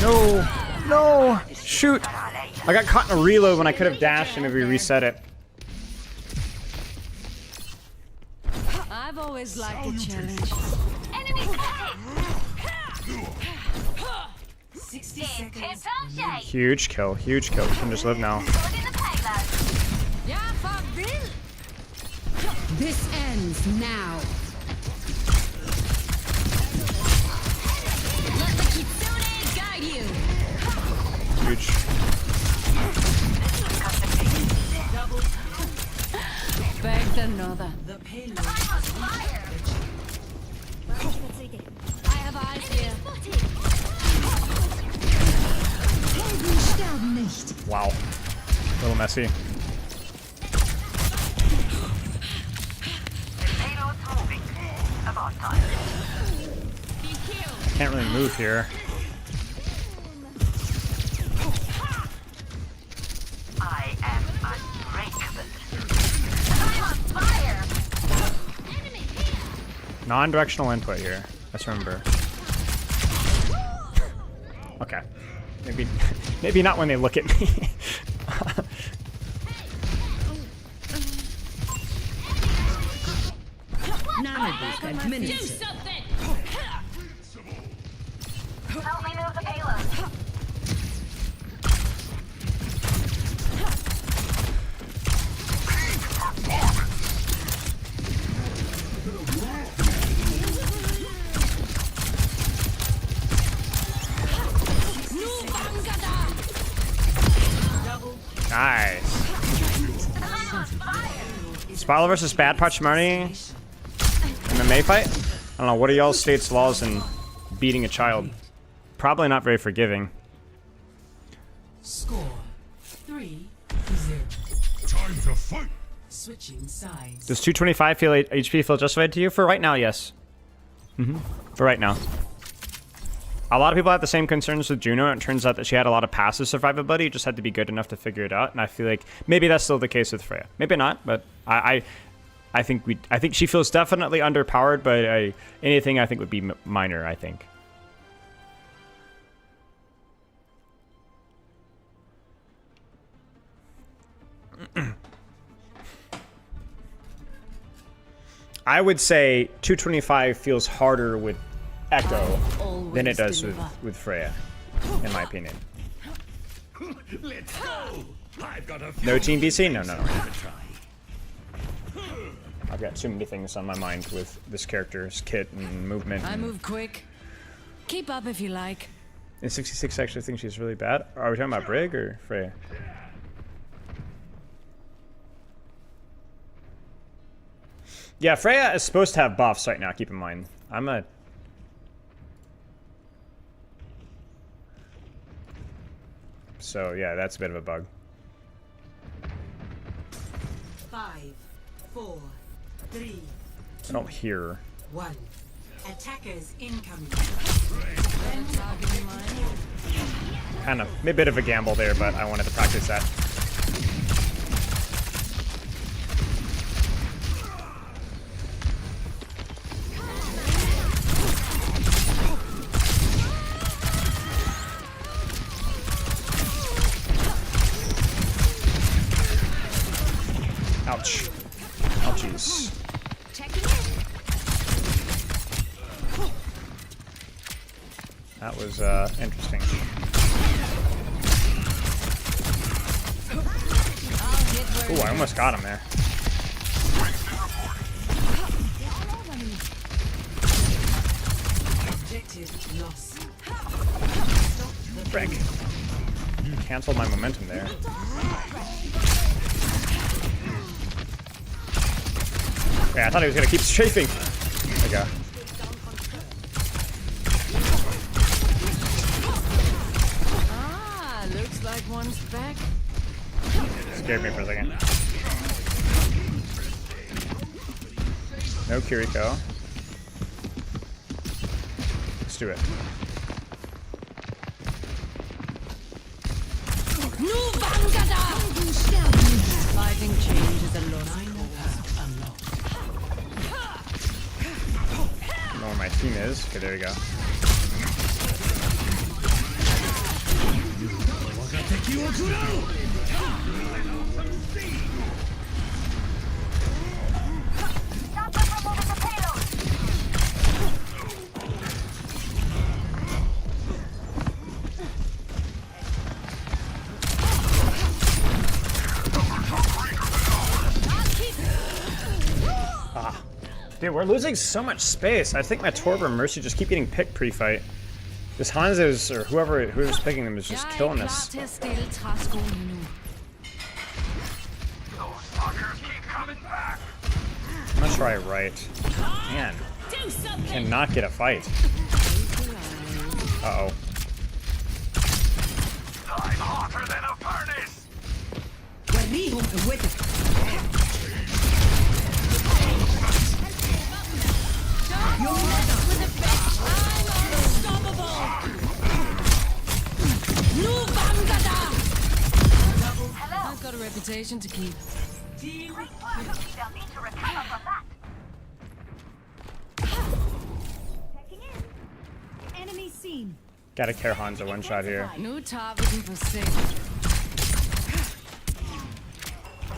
No, no, shoot. I got caught in a reload when I could have dashed and maybe reset it. I've always liked a challenge. Enemy spotted! 60 seconds. Huge kill, huge kill. We can just live now. Yeah, fuck this. This ends now. Let the kitsune guide you. Huge. Begged another. The payload. I have eyes here. Wow. A little messy. Payload's moving. About time. Can't really move here. I am unbreakable. I'm on fire! Non-directional input here. Let's remember. Okay. Maybe not when they look at me. Nanoboost administered. Help me move the payload. Nice. Spilo versus Bad Pachmarni MMA fight? I don't know, what are y'all's state's laws in beating a child? Probably not very forgiving. Score 3-0. Time to fight. Switching sides. Does 225 HP feel justified to you? For right now, yes. For right now. A lot of people have the same concerns with Juno, and it turns out that she had a lot of passive survivability. You just had to be good enough to figure it out, and I feel like maybe that's still the case with Freya. Maybe not, but I think she feels definitely underpowered, but anything I think would be minor, I think. I would say 225 feels harder with Echo than it does with Freya, in my opinion. Let's go. I've got a No Team BC? No. I've got too many things on my mind with this character's kit and movement. I move quick. Keep up if you like. And 66 actually thinks she's really bad. Are we talking about Brig or Freya? Yeah, Freya is supposed to have buffs right now, keep in mind. So yeah, that's a bit of a bug. 5, 4, 3, I don't hear. 1. Attackers incoming. Kind of a bit of a gamble there, but I wanted to practice that. Ouch. Ouchies. That was interesting. Ooh, I almost got him there. Objective lost. Frick. Canceled my momentum there. Yeah, I thought he was gonna keep strafing. There we go. Ah, looks like one's back. Scared me for a second. No Kiriko. Let's do it. Fighting change is a is. Okay, there we go. Dude, we're losing so much space. I think my Torb and Mercy just keep getting picked pre-fight. This Hanzo's, or whoever's picking them, is just killing us. I'm gonna try right. Man, cannot get a fight. Uh-oh. I'm hotter than a furnace. I've got a reputation to keep. Enemy seen. Gotta care Hanzo one shot here. No top isn't for sale.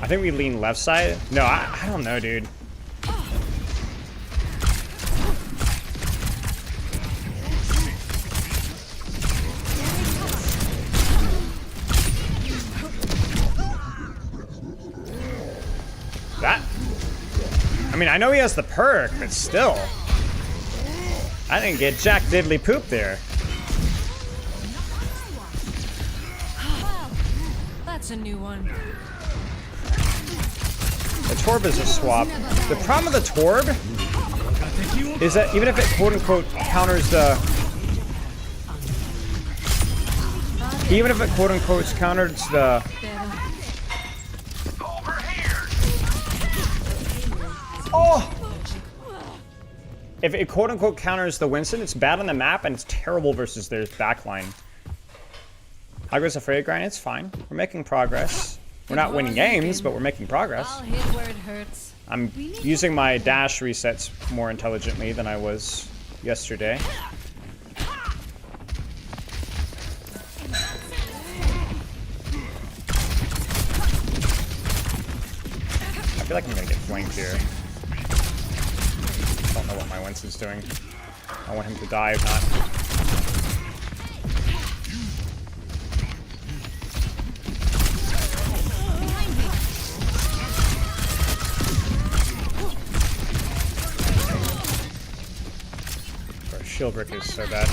I think we lean left side. No, I don't know, dude. That, I mean, I know he has the perk, but still. I didn't get jack diddly poop there. Well, that's a new one. The Torb is a swap. The problem with the Torb is that even if it quote-unquote counters the... Even if it quote-unquote counters the... Oh! If it quote-unquote counters the Winston, it's bad on the map and it's terrible versus their backline. How goes the Freya grind? It's fine. We're making progress. We're not winning games, but we're making progress. I'll hit where it hurts. I'm using my dash resets more intelligently than I was yesterday. I feel like I'm gonna get flanked here. Don't know what my Winston's doing. I want him to die if not. Shield brick is so bad.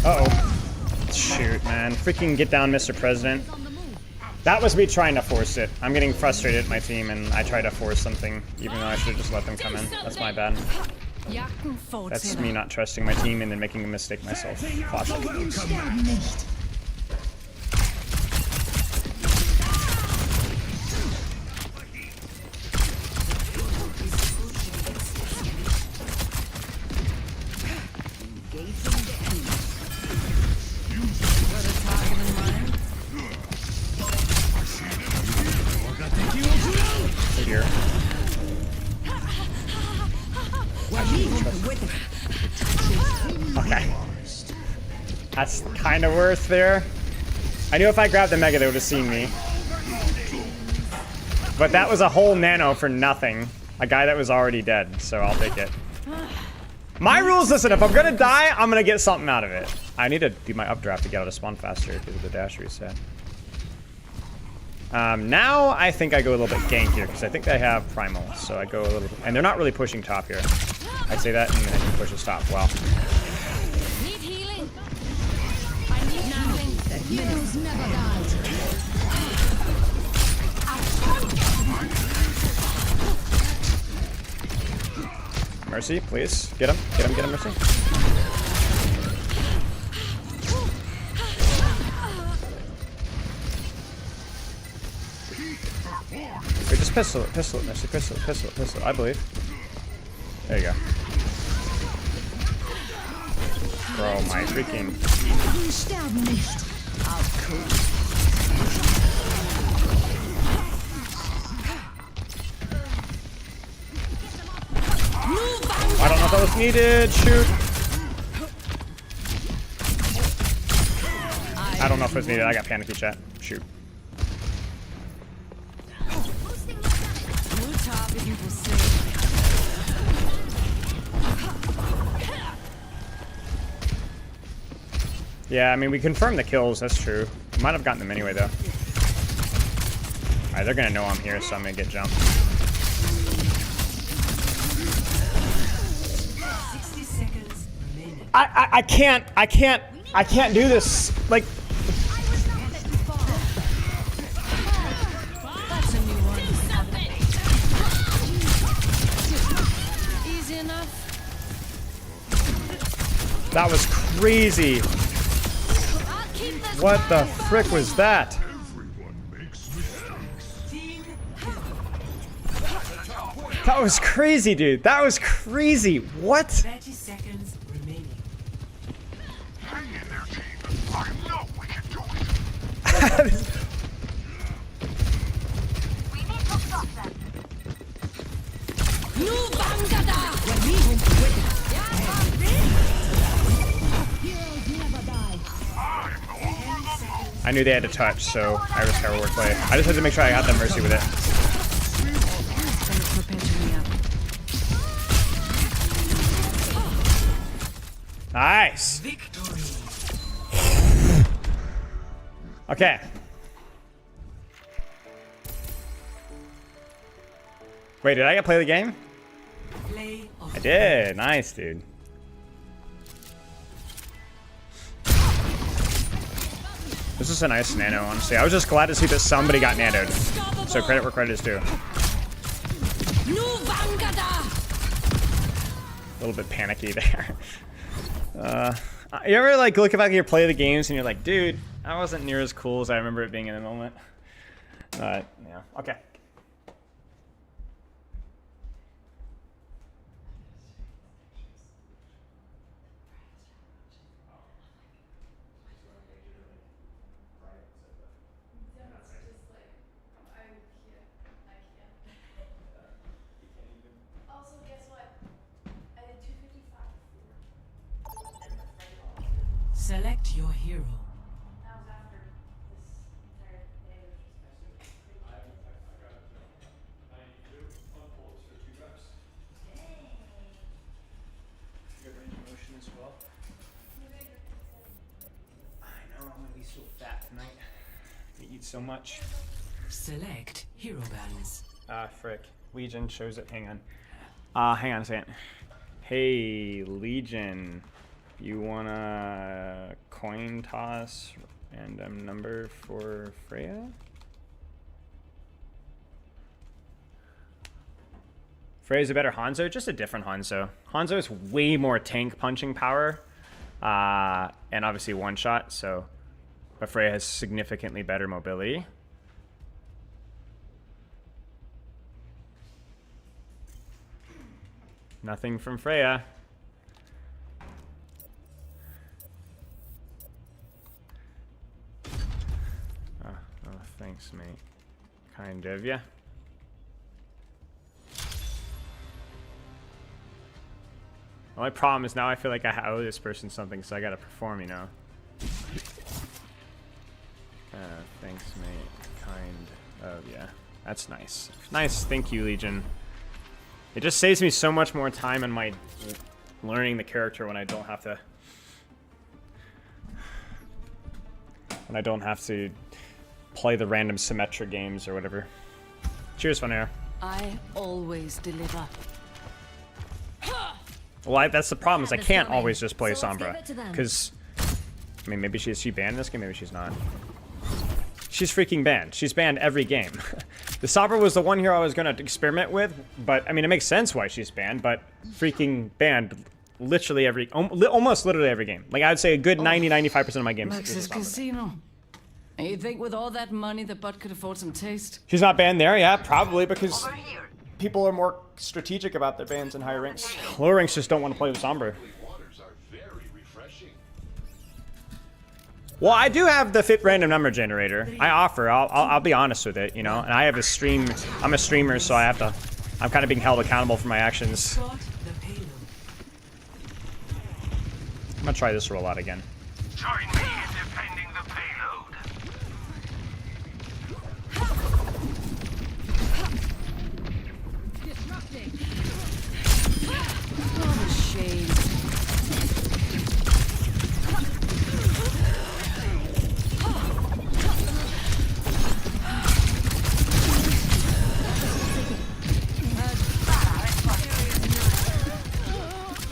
Uh-oh. Shoot, man. Freaking get down, Mr. President. That was me trying to force it. I'm getting frustrated at my team, and I try to force something, even though I should have just let them come in. That's my bad. That's me not trusting my team and then making a mistake myself. Caution. Here. Okay. That's kind of worth there. I knew if I grabbed the Mega, they would have seen me. But that was a whole nano for nothing. A guy that was already dead, so I'll take it. My rules, listen, if I'm gonna die, I'm gonna get something out of it. I need to do my updraft to get out of spawn faster because of the dash reset. Now I think I go a little bit gank here because I think they have primal, so I go a little, and they're not really pushing top here. I say that, and then I can push this top. Wow. Need healing. I need healing. Heroes never die. Mercy, please get him, get him, get him, Mercy. Wait, just pistol it, Mercy, pistol it, I believe. There you go. Bro, my freaking... I don't know Not that was needed. Shoot. I don't know if it was needed. I got panicky, chat. Shoot. Yeah, I mean, we confirmed the kills. That's true. We might have gotten them anyway, though. Alright, they're gonna know I'm here, so I'm gonna get jumped. 60 seconds remaining. I can't do this. Like, That's a new one. Easy enough. that was crazy. I'll keep this What the going. frick was that? That was crazy, dude. That was crazy. What? 30 seconds remaining. Hang in there, team. I know we can do it. We need to stop them. Nu Vangada! I knew they had to touch, so Iris Tower wordplay. I just had to make sure I got that mercy with it. Nice. Okay. Wait, did I get play the game? Play of I did. Nice, dude. This is a nice nano, honestly. I was just glad to see that somebody got nanoed. So credit where credit is due. Nu Vangada! A little bit panicky there. You ever like look back at your play of the games and you're like, dude, I wasn't near as cool as I remember it being in the moment. Yeah. Okay. Select your hero. I know, I'm gonna be so fat tonight. I eat so much. Select hero balance. Frick. Legion shows it. Hang on. Hang on a second. Hey, Legion. You wanna coin toss random number for Freya? Freya's a better Hanzo, just a different Hanzo. Hanzo is way more tank punching power, and obviously one shot. So, but Freya has significantly better mobility. Nothing from Freya. Oh, thanks, mate. Kind of, yeah. The only problem is now I feel like I owe this person something, so I gotta perform, you know. Thanks, mate. Kind of, yeah. That's nice. Nice, thank you, Legion. It just saves me so much more time in my learning the character when I don't have to... When I don't have to play the random Symmetra games or whatever. Cheers, Fun Air. I always deliver. Well, that's the problem, is I This can't coming. always just play So let's Sombra. give it to them. Because, I mean, maybe is she banned in this game? Maybe she's not. She's freaking banned. She's banned every game. The Sombra was the one hero I was going to experiment with, but, I mean, it makes sense why she's banned, but freaking banned literally every, almost literally every game. Like, I would say a good 90-95% of my games. Max's Casino. And you think with all that money the bot could afford some taste? She's not banned there, yeah, probably, because people are more strategic about their bans in higher ranks. Lower ranks just don't want to play with Sombra. Well, I do have the fit random number generator. I offer. I'll be honest with it, you know. And I have a stream. I'm a streamer, so I have to. I'm kind of being held accountable for my actions. I'm gonna try this rollout again. Join me in defending the payload. Disrupting. What a shame.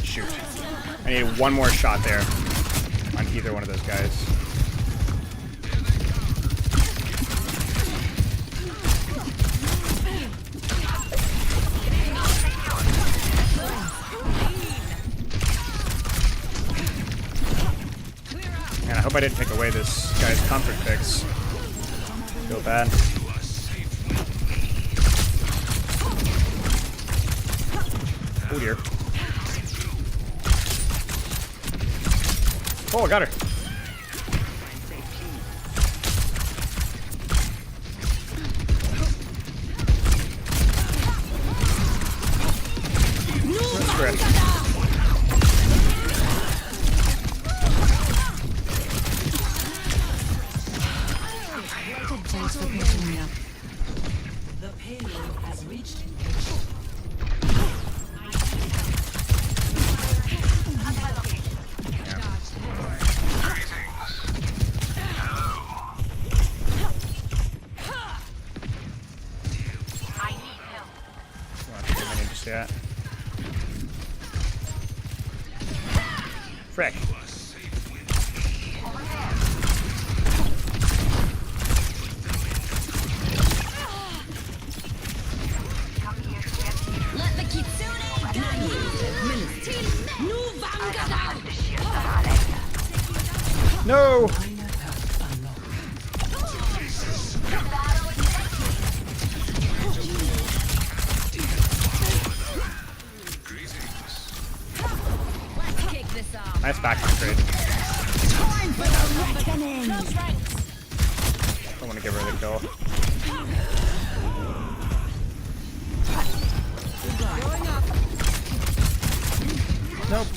Shoot. I need one more shot there on either one of those guys. Man, I hope I didn't take away this guy's comfort fix. Feel bad. Oh dear. Oh, I got her. That's correct. Thanks for picking me up. The payload has reached Yeah. Frick. Let the kitsune No! Nice backline trade. Don't want to give her the kill. Nope.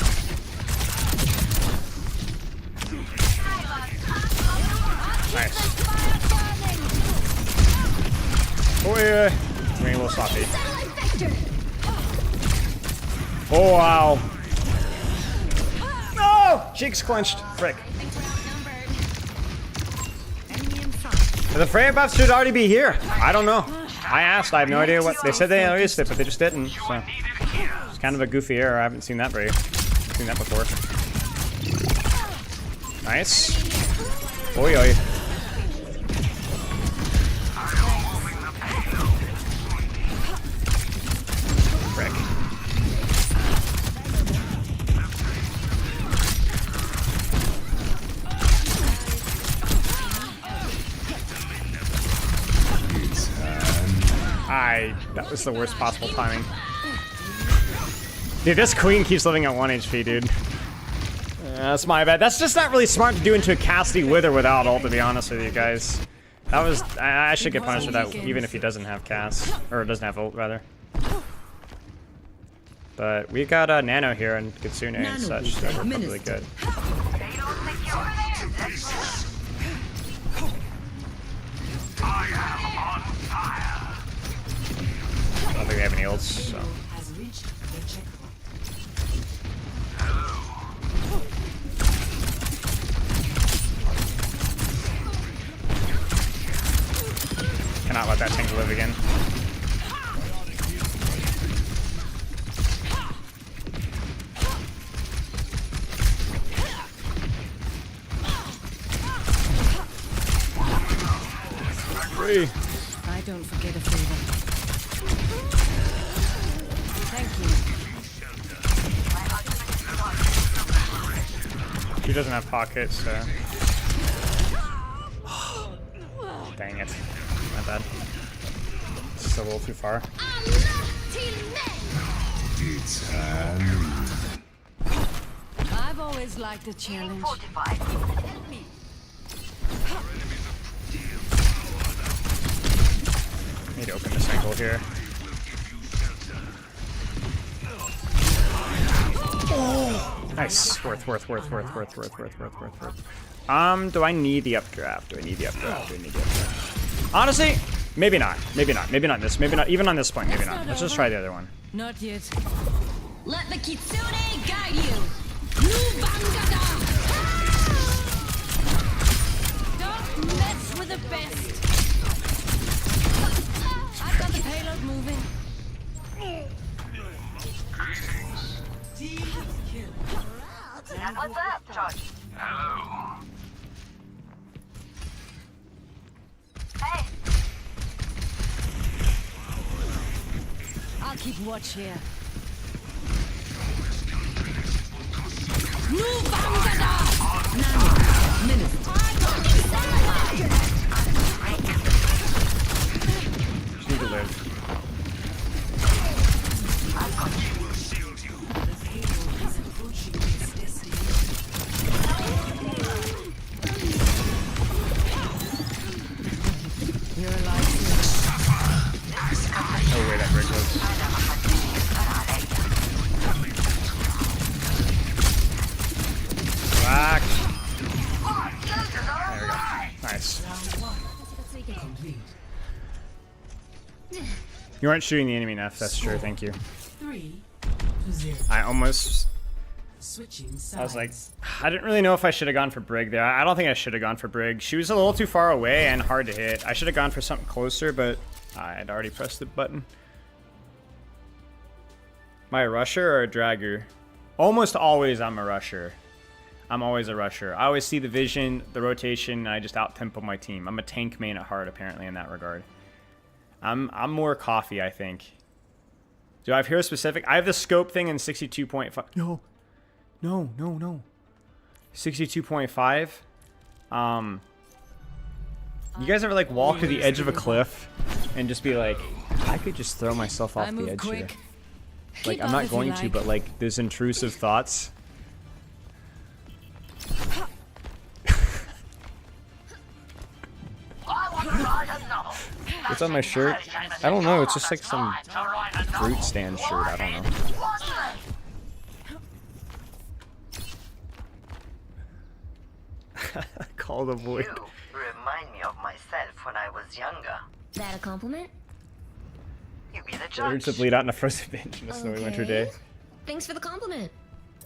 Nice. Oh yeah. Getting a little sloppy. Oh wow. Cheeks clenched. Frick. The Freya buffs should already be here. I don't know. I asked. I have no idea what they said. They released it, but they just didn't. So it's kind of a goofy error. I haven't seen that before. Nice. Oi oi. Frick. That was the worst possible timing. Dude, this queen keeps living at 1 HP, dude. That's my bad. That's just not really smart to do into a Cassidy with or without ult, to be honest with you guys. That was... I should get punished for that even if he doesn't have cast. Or doesn't have ult, rather. But we got Nano here and Kitsune and such, so we're probably good. I am on fire. I don't think they have any ults, so... Cannot let that tank live again. Free. I don't forget a favor. Thank you. She doesn't have pockets, so... Dang it. My bad. It's a little too far. I've always liked a challenge. Need to open this angle here. Oh. Nice. Worth. Do I need the updraft? Honestly, maybe not. Maybe not in this. Maybe not even on this point. Maybe not. Let's just try the other one. Not yet. Let the Kitsune guide you. Nubangada! Don't mess with the best. I've got the payload moving. And what's up, George? Hello. Hey, I'll keep watch here. Nubangada! Just need to live. Oh wait, that break was. Black. There we go. Nice. You aren't shooting the enemy enough. That's true. Thank you. 3-0. I almost. Switching sides. I was like, I didn't really know if I should have gone for Brig there. I don't think I should have gone for Brig. She was a little too far away and hard to hit. I should have gone for something closer, but I had already pressed the button. Am I a rusher or a dragger? Almost always I'm a rusher. I'm always a rusher. I always see the vision, the rotation, and I just out-tempo my team. I'm a tank main at heart, apparently, in that regard. I'm more coffee, I think. Do I have hero specific? I have the scope thing in 62.5. No. 62.5. You guys ever like walk to the edge of a cliff and just be like, I could just throw myself off the edge here. Like, I'm not going to, but like these intrusive thoughts. What's on my shirt? I don't know. It's just like some fruit stand shirt. I don't know. Call the void. you remind me of myself when I was younger. That a compliment? You be the The urge to judge. bleed out in a frozen bench in a snowy winter day. Thanks for the compliment.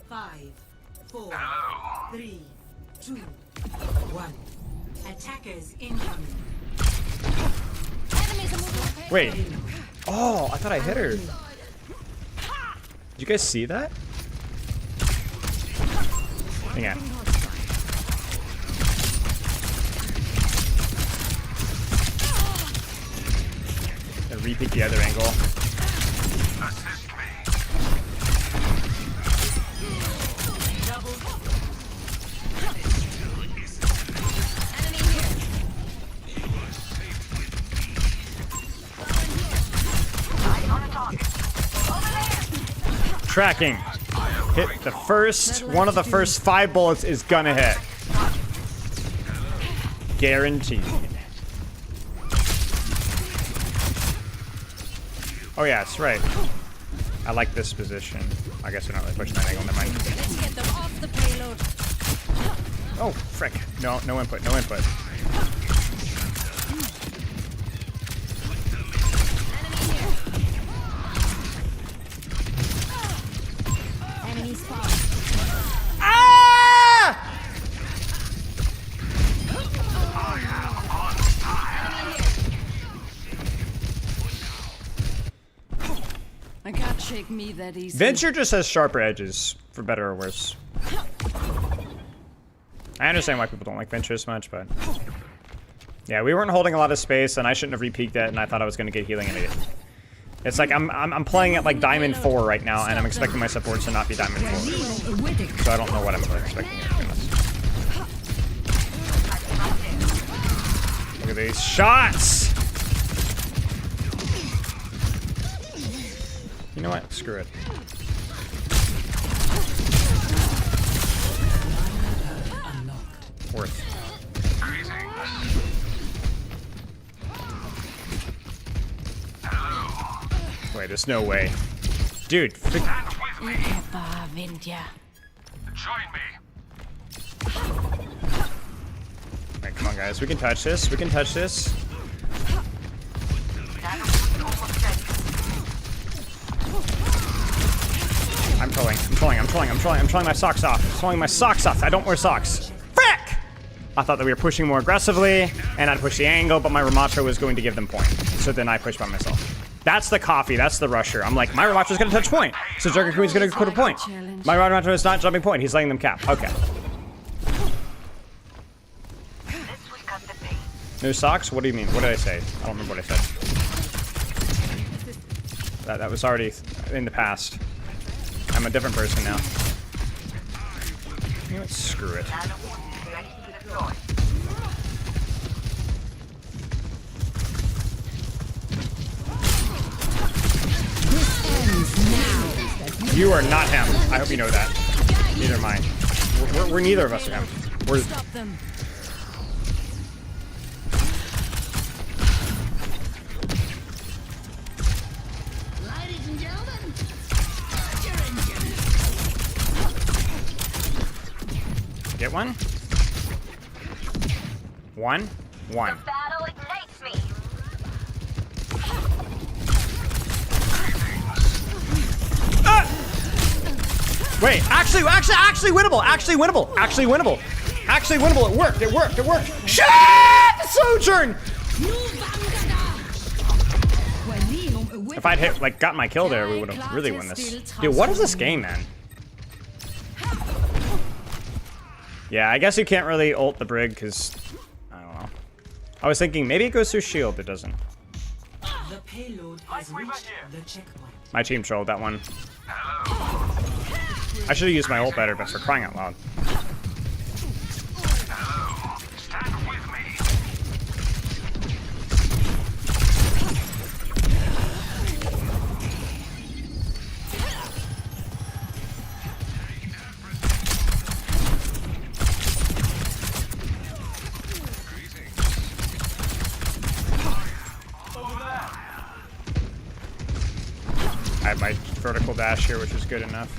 5, 4, 3, 2, 1. Attackers incoming. Enemies are moving. Wait. Oh, I thought I hit her. Did you guys see that? Hang on. Gotta repeat the other angle. Tracking. Hit the first, one of the first 5 bullets is gonna hit. Guaranteed. Oh yeah, that's right. I like this position. I guess we're not really pushing that angle, never mind. Let's get them off the payload. Oh, frick. No input, no input. Enemy spotted. Ah! I can't shake me that easy. Venture just has sharper edges, for better or worse. I understand why people don't like Venture as much, but... Yeah, we weren't holding a lot of space, and I shouldn't have re-peeked it, and I thought I was going to get healing, and I didn't. It's like I'm playing at like Diamond 4 right now, and I'm expecting my supports to not be Diamond 4. So I don't know what I'm really expecting. Look at these shots! You know what? Screw it. Worth. Wait, there's no way. Dude, Alright, come on, guys. We can touch this. We can touch this. I'm trolling my socks off. I'm trolling my socks off. I don't wear socks. Frick! I thought that we were pushing more aggressively, and I'd push the angle, but my Ramacho was going to give them point. So then I pushed by myself. That's the coffee. That's the rusher. I'm like, my Ramacho's going to touch point. So Junker Queen's going to put a point. My Ramacho is not jumping point. He's letting them cap. Okay. No socks? What do you mean? What did I say? I don't remember what I said. That was already in the past. I'm a different person now. You know what? Screw it. You are not him. I hope you know that. Neither am I. We're neither of us are him. We're... Stop them. Ladies and gentlemen, Get one? One? One. Battle ignites me. Wait, actually winnable. Actually winnable. It worked. Shit! The Sojourn! If I'd hit, like, got my kill there, we would have really won this. Dude, what is this game, man? Yeah, I guess you can't really ult the brig, because... I don't know. I was thinking, maybe it goes through shield. It doesn't. The payload has reached the checkpoint. My team trolled that one. I should have used my ult better, but for crying out loud. I have my vertical dash here, which is good enough.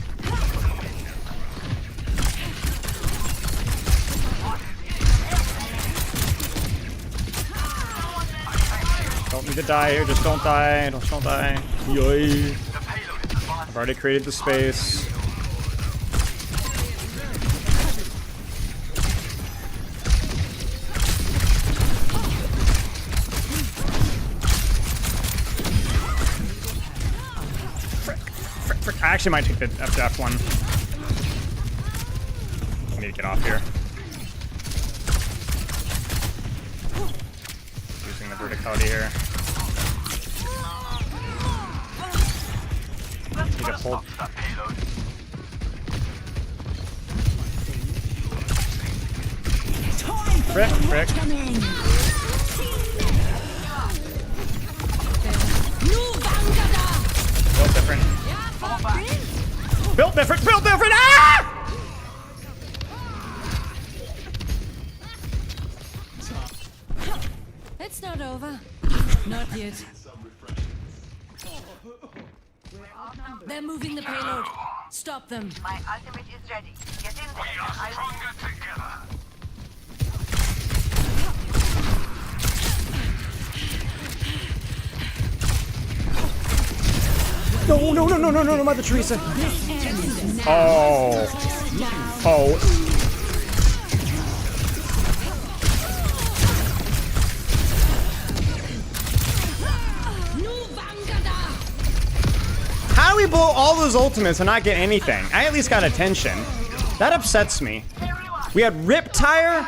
Don't need to die here, just don't die. Don't die. Yay. I've already created the space. Frick. I actually might take the F one. I need to get off here. Using the verticality here. Need to hold. Frick. Built different. Built different! Ah! It's not over. Not yet. They're moving the payload. Stop them. My ultimate is ready. Get in there. We are stronger together. No, Mother Teresa. Oh. How do we blow all those ultimates and not get anything? I at least got attention. That upsets me. We had Riptire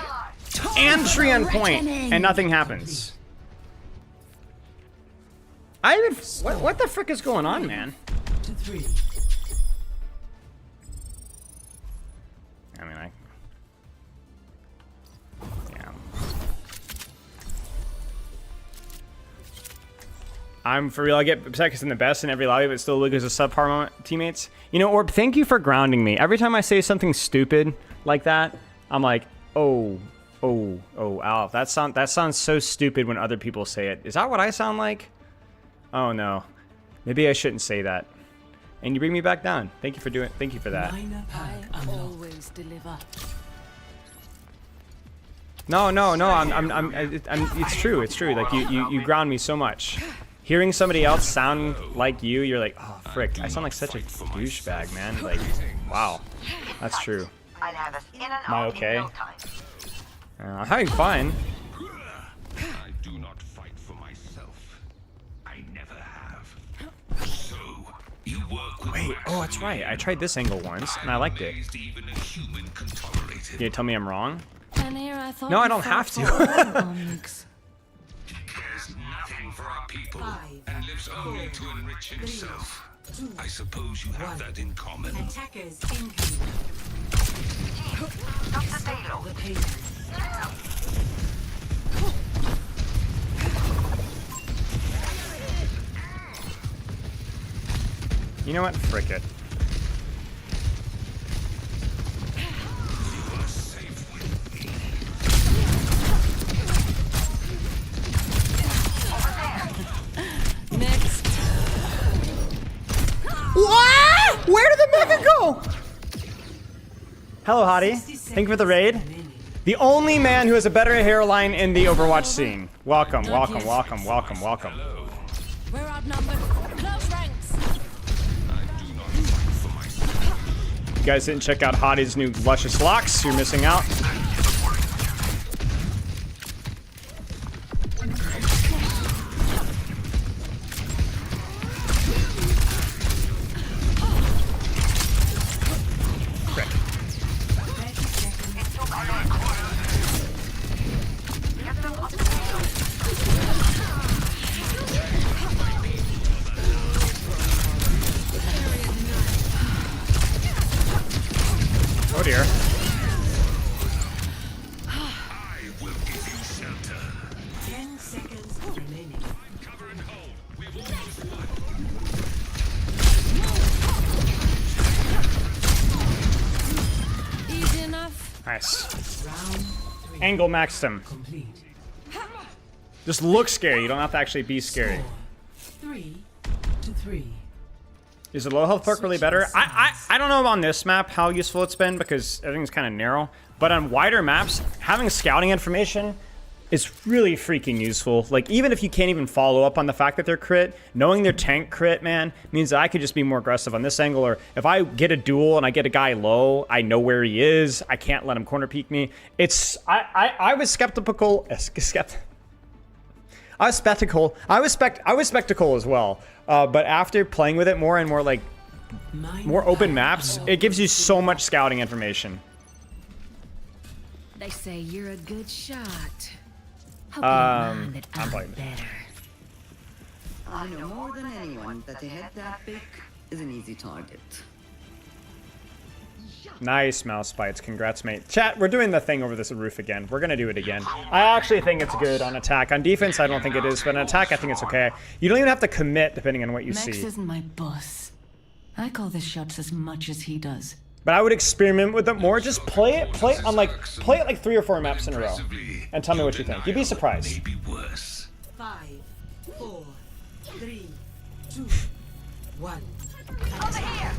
and Tree on point, and nothing happens. What the frick is going on, man? I mean, yeah. I'm for real. I get seconds in the best in every lobby, but still look as a subpar moment, teammates. You know, Orb, thank you for grounding me. Every time I say something stupid like that, I'm like, oh, ow. That sounds so stupid when other people say it. Is that what I sound like? Oh no. Maybe I shouldn't say that. and you bring me back down. Thank you for doing. Thank you for that. I always deliver. No. It's true. It's true. Like you ground me so much. Hearing somebody else sound like you're like, oh frick, I sound like such a douchebag, man. Like, wow, that's true. I'll have us in and Am I out okay? in no time. I'm having fun. I do not fight for myself. I never have. So, you work with Wait, oh, that's right. I tried this angle once, and I liked it. even a human can tolerate it. Can you tell me I'm wrong? And here I thought No, I you don't fought have for to. Onyx. He cares nothing for our people and lives only to enrich himself. I suppose you have that in common. Attackers incoming. Stop the payload. You know what? Frick it. Next. What? Where did the mega go? Hello, Hottie. Thank you for the raid. The only man who has a better hairline in the Overwatch scene. Welcome, welcome, welcome, welcome, welcome. We're outnumbered. Close ranks. You guys didn't check out Hottie's new luscious locks, you're missing out. Frick. Oh dear. I will give you shelter. 10 seconds remaining. Cover and hold. We've almost won. Easy enough. Nice. Round 3 Angle maxed him. complete. Just look scary, you don't have to actually be scary. 3-3. Is the low health perk really better? I don't know on this map how useful it's been because everything's kind of narrow. But on wider maps, having scouting information is really freaking useful. Like, even if you can't even follow up on the fact that they're crit, knowing their tank crit, man, means that I could just be more aggressive on this angle. Or if I get a duel and I get a guy low, I know where he is. I can't let him corner peek me. It's... I was skeptical... I was spectacle as well. But after playing with it more and more, like, more open maps, it gives you so much scouting information. They say you're a good shot. Hope I'm you don't mind that I'm probably- better. I know more than anyone that a head that big is an easy target. Nice mouse bites. Congrats, mate. Chat, we're doing the thing over this roof again. We're going to do it again. I actually think it's good on attack. On defense, I don't think it is, but on attack, I think it's okay. You don't even have to commit depending on what you Max see. isn't my boss. I call the shots as much as he does. But I would experiment with it more. Just play it like 3 or 4 maps in a row. And tell me what you think. You'd be surprised. Maybe worse. 5, 4, 3, 2, 1. Over here.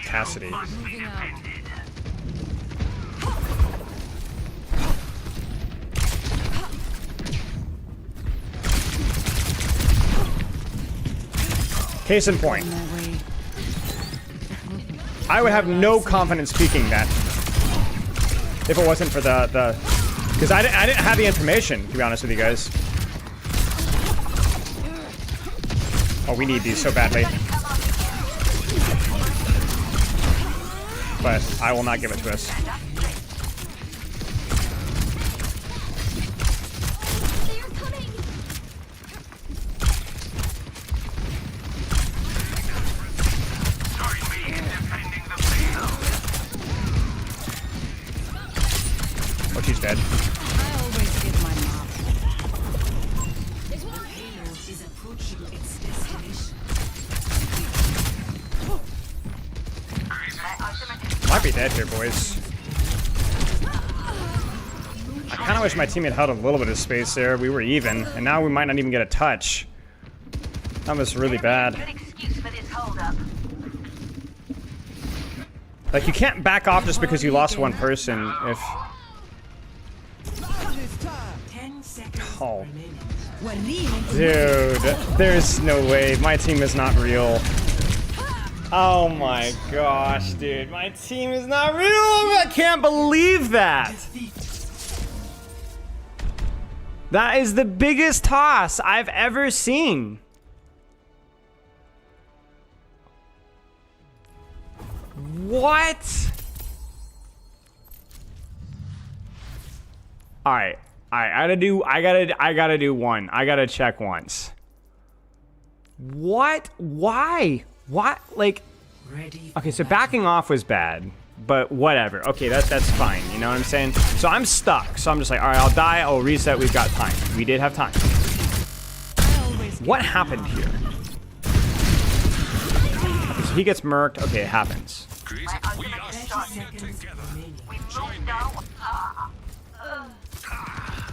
Cassidy. Moving out. Case in point. I would have no confidence speaking that if it wasn't for the because I didn't have the information, to be honest with you guys. Oh, we need these so badly. But I will not give it to us. Oh, she's dead. I always get my mom. The payload is approaching its destination. Might be dead here, boys. I kind of wish my team had held a little bit of space there. We were even, and now we might not even get a touch. That was really bad. Good excuse for this holdup. Like, you can't back off just because you lost one person if... 10 seconds Oh. remaining. Dude, there's no way. My team is not real. Oh my gosh, dude. My team is not real. I can't believe that. That is the biggest toss I've ever seen. What? All right. I gotta do one. I gotta check once. What? Why? What? Like, okay, so backing off was bad, but whatever. Okay, that's fine. You know what I'm saying? So I'm stuck. So I'm just like, all right, I'll die. I'll reset. We've got time. We did have time. What happened here? Okay, so he gets murked. Okay, it happens. We are stronger together. Join me.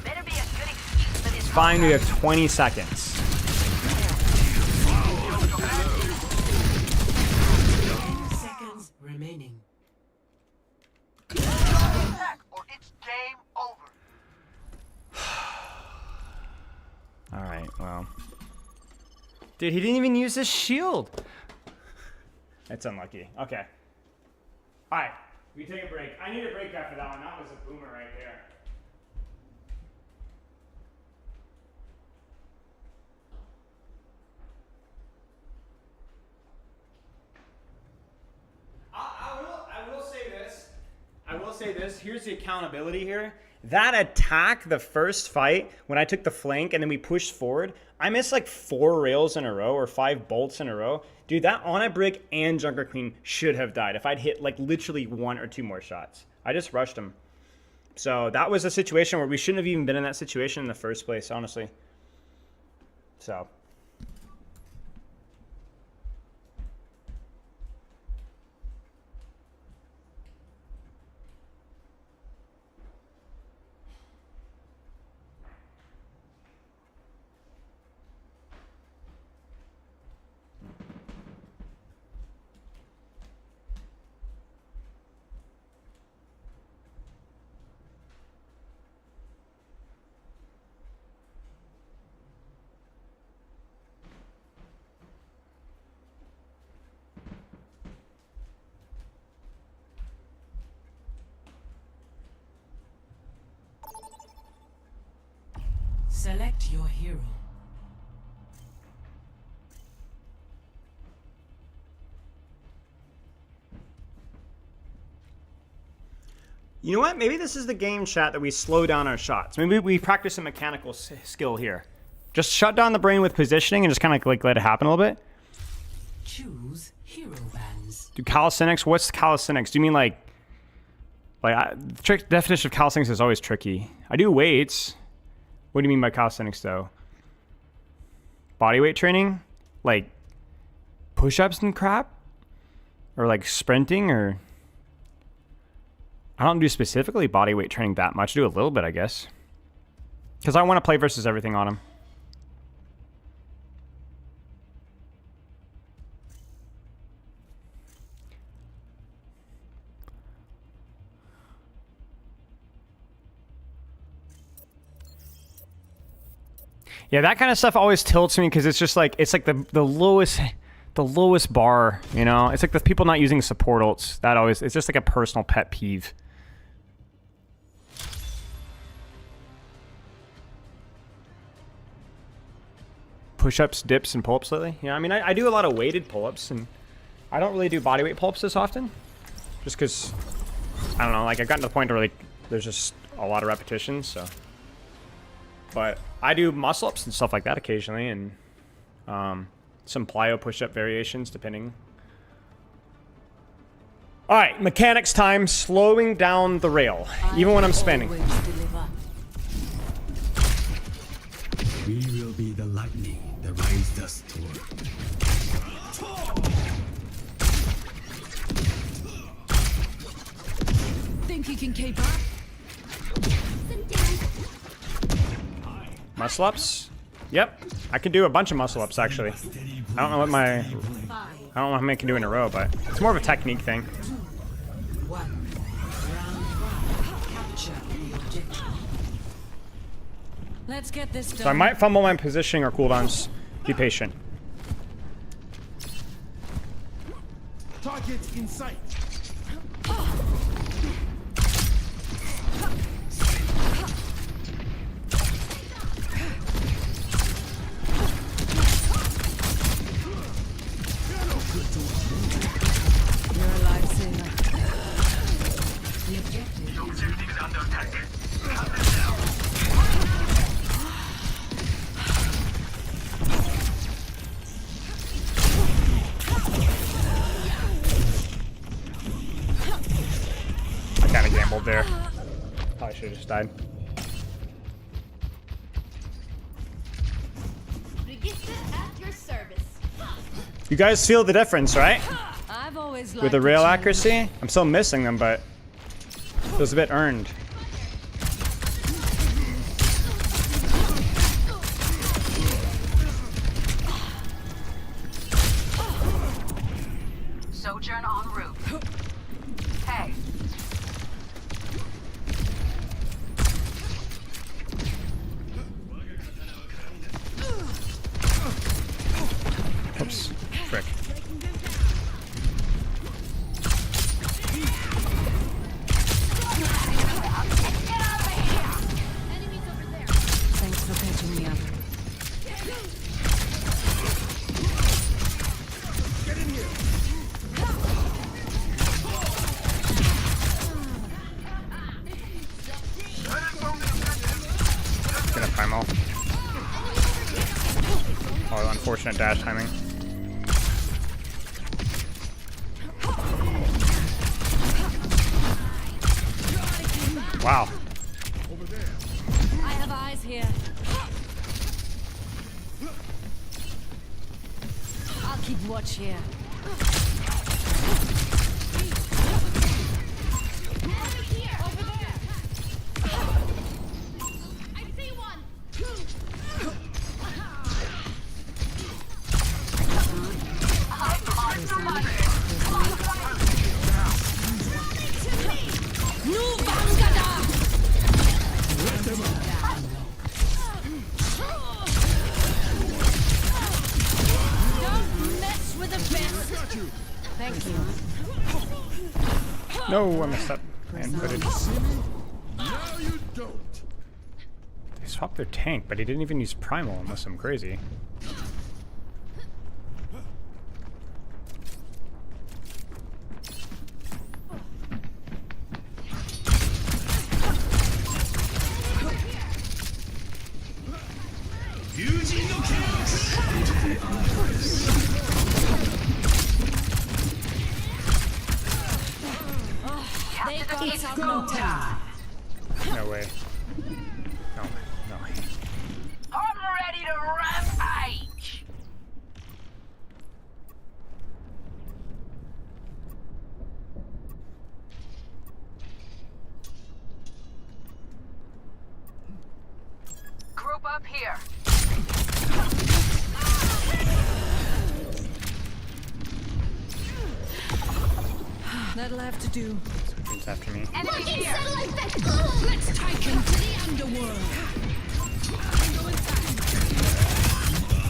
Better be a good excuse for this. Fine, we have 20 seconds. 10 seconds remaining. Or it's game over. Alright, well. Dude, he didn't even use his shield. That's unlucky. Okay. Alright, we take a break. I need a break after that one. That was a boomer right there. I will say this. Here's the accountability here. That attack, the first fight, when I took the flank and then we pushed forward, I missed like 4 rails in a row or 5 bolts in a row. Dude, that Ana Brick and Junker Queen should have died if I'd hit like literally 1 or 2 more shots. I just rushed them. So that was a situation where we shouldn't have even been in that situation in the first place, honestly. So... Select your hero. You know what? Maybe this is the game, chat, that we slow down our shots. Maybe we practice a mechanical skill here. Just shut down the brain with positioning and just kind of like let it happen a little bit. Choose hero bands. Do calisthenics? What's calisthenics? Do you mean like the definition of calisthenics is always tricky. I do weights. What do you mean by calisthenics, though? Bodyweight training? Like push-ups and crap? Or like sprinting? Or I don't do specifically bodyweight training that much. I do a little bit, I guess. Because I want to play versus everything on him. Yeah, that kind of stuff always tilts me because it's just like the lowest bar, you know? It's like the people not using support ults. That always, it's just like a personal pet peeve. Push-ups, dips, and pull-ups lately. Yeah, I mean, I do a lot of weighted pull-ups, and I don't really do bodyweight pull-ups this often. Just because, I don't know, like I've gotten to the point where like there's just a lot of repetitions, so. But I do muscle-ups and stuff like that occasionally, and some plyo push-up variations, depending. All right, mechanics time. Slowing down the rail, even when I'm spinning. We will be the lightning that raised us toward. Think you can keep up? Muscle ups, Yep, I can do a bunch of muscle ups actually. I don't know what my, I don't know how many I can do in a row, but it's more of a technique thing. Let's get this done. So I might fumble my positioning or cooldowns. Be patient. Target in sight. You're a lifesaver. The objective is under attack. I kind of gambled there. Probably should have just died. Register at your service. You guys feel the difference, right? I've always With the liked real challenge. accuracy? I'm still missing them, but it was a bit earned. Sojourn en route. Hey. Oops. Frick. Thanks for catching me up. Gonna primal. Oh, unfortunate dash timing. Wow. I have eyes here. I'll keep watch here. Over there. I see one. Don't mess with the best. Thank you. No, I messed up. Inputted. Now you don't. They swapped their tank, but he didn't even use primal unless I'm crazy. They got It's us go no time. No way. No, no. I'm ready to rampage. Group up here. That'll have to do. It's after me. Enemy here. Let's take him to the underworld.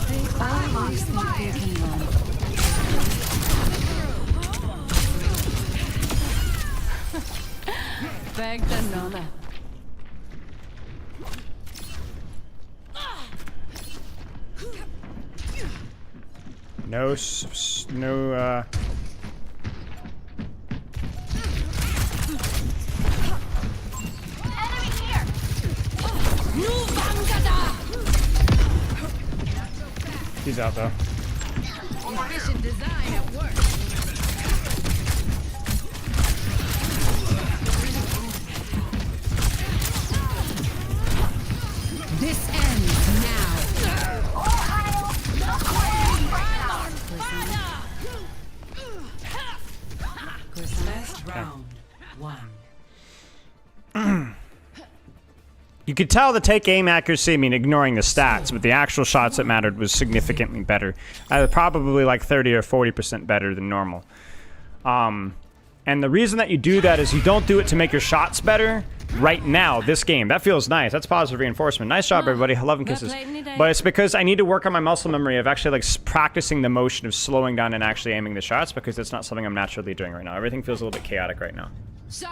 They always think they can run. Beg the Nona. No, no, Enemy here. he's out though. Efficient design at work. This ends now. Last round. One. You could tell the take aim accuracy, I mean, ignoring the stats, but the actual shots that mattered was significantly better. Probably like 30 or 40% better than normal. And the reason that you do that is you don't do it to make your shots better right now, this game. That feels nice. That's positive reinforcement. Nice job, everybody. Love and kisses. But it's because I need to work on my muscle memory of actually like practicing the motion of slowing down and actually aiming the shots, because it's not something I'm naturally doing right now. Everything feels a little bit chaotic right now. So,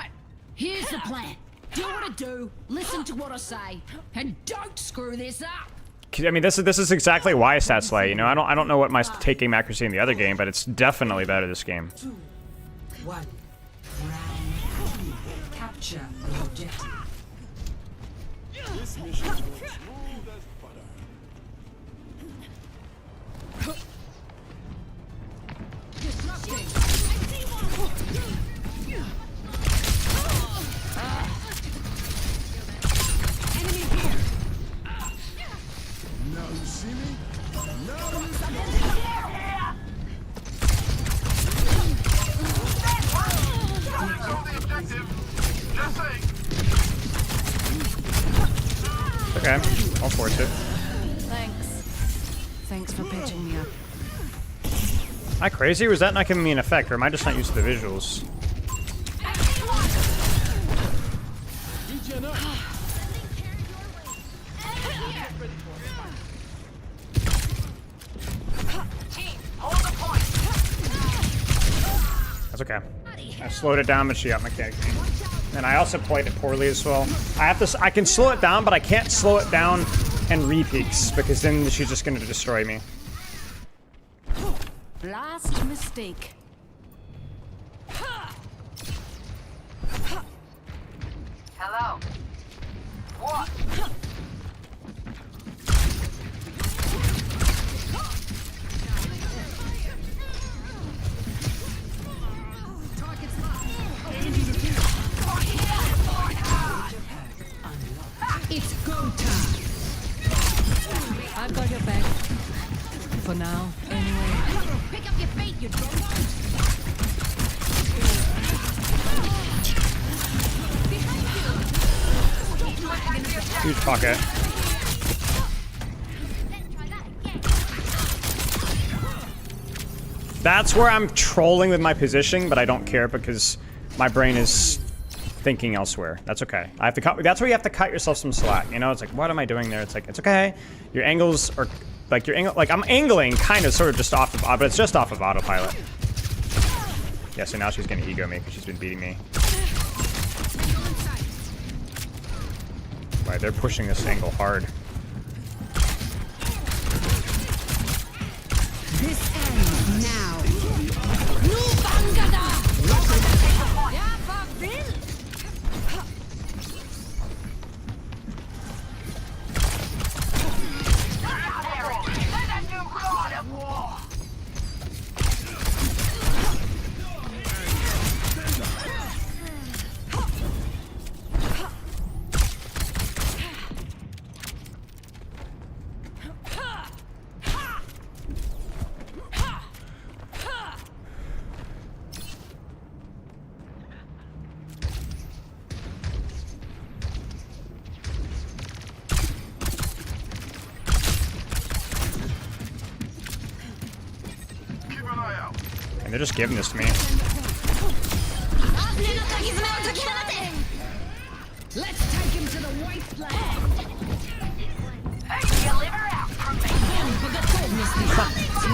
here's the plan. Do what I do, listen to what I say, and don't screw this up. I mean, this is exactly why I stat slay. You know, I don't know what my take aim accuracy in the other game, but it's definitely better this game. 2, 1. Round 2. Capture the objective. This mission goes smooth as butter. Now you see me? Now you see me? Okay, I'll force it. Thanks. Thanks for pitching me up. Am I crazy, or was that not giving me an effect, or am I just not used to the visuals? That's okay. I slowed it down, but she got mechanically. And I also played it poorly as well. I can slow it down, but I can't slow it down and repeats, because then she's just gonna destroy me. Last mistake. Hello. What? It's go time. I've got your back. For now, anyway. Pick up your feet, you drone. Huge pocket. That's where I'm trolling with my positioning, but I don't care because my brain is thinking elsewhere. That's okay. I have to cut. That's where you have to cut yourself some slack. You know, it's like, what am I doing there? It's like, it's okay. Your angles are like I'm angling kind of sort of just off of, but it's just off of autopilot. Yeah. So now she's gonna ego me because she's been beating me. Right, they're pushing this angle hard. This ends now. And they're just giving this to me. Let's take him to the wasteland. Hey, deliver out from me.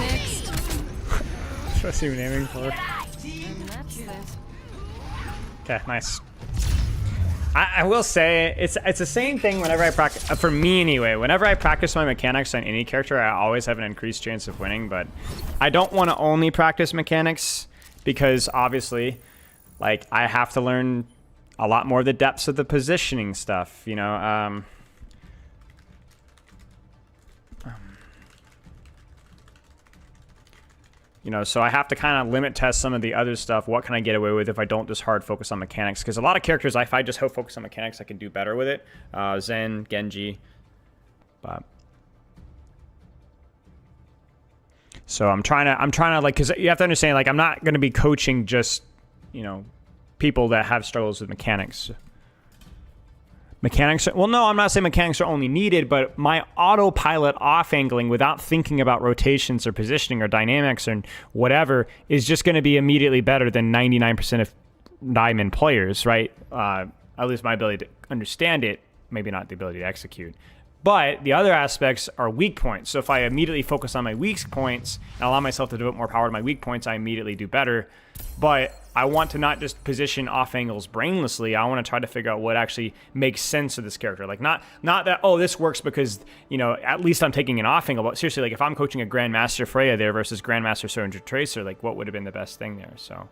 Next. What was even aiming for? And that's it. Okay, nice. I will say it's the same thing whenever I practice. For me anyway, whenever I practice my mechanics on any character, I always have an increased chance of winning. But I don't want to only practice mechanics because obviously, like, I have to learn a lot more of the depths of the positioning stuff. You know. You know, so I have to kind of limit test some of the other stuff. What can I get away with if I don't just hard focus on mechanics? Because a lot of characters, if I just focus on mechanics, I can do better with it. Zen, Genji. But so I'm trying to like, because you have to understand, like, I'm not going to be coaching just, you know, people that have struggles with mechanics. Mechanics are, well, no, I'm not saying mechanics are only needed, but my autopilot off-angling without thinking about rotations or positioning or dynamics or whatever is just going to be immediately better than 99% of diamond players, right? At least my ability to understand it, maybe not the ability to execute. But the other aspects are weak points. So if I immediately focus on my weak points and allow myself to devote more power to my weak points, I immediately do better. But I want to not just position off angles brainlessly. I want to try to figure out what actually makes sense of this character. Like not that, oh, this works because, you know, at least I'm taking an off angle. But seriously, like if I'm coaching a Grandmaster Freya there versus Grandmaster Sojourner Tracer, like what would have been the best thing there? So.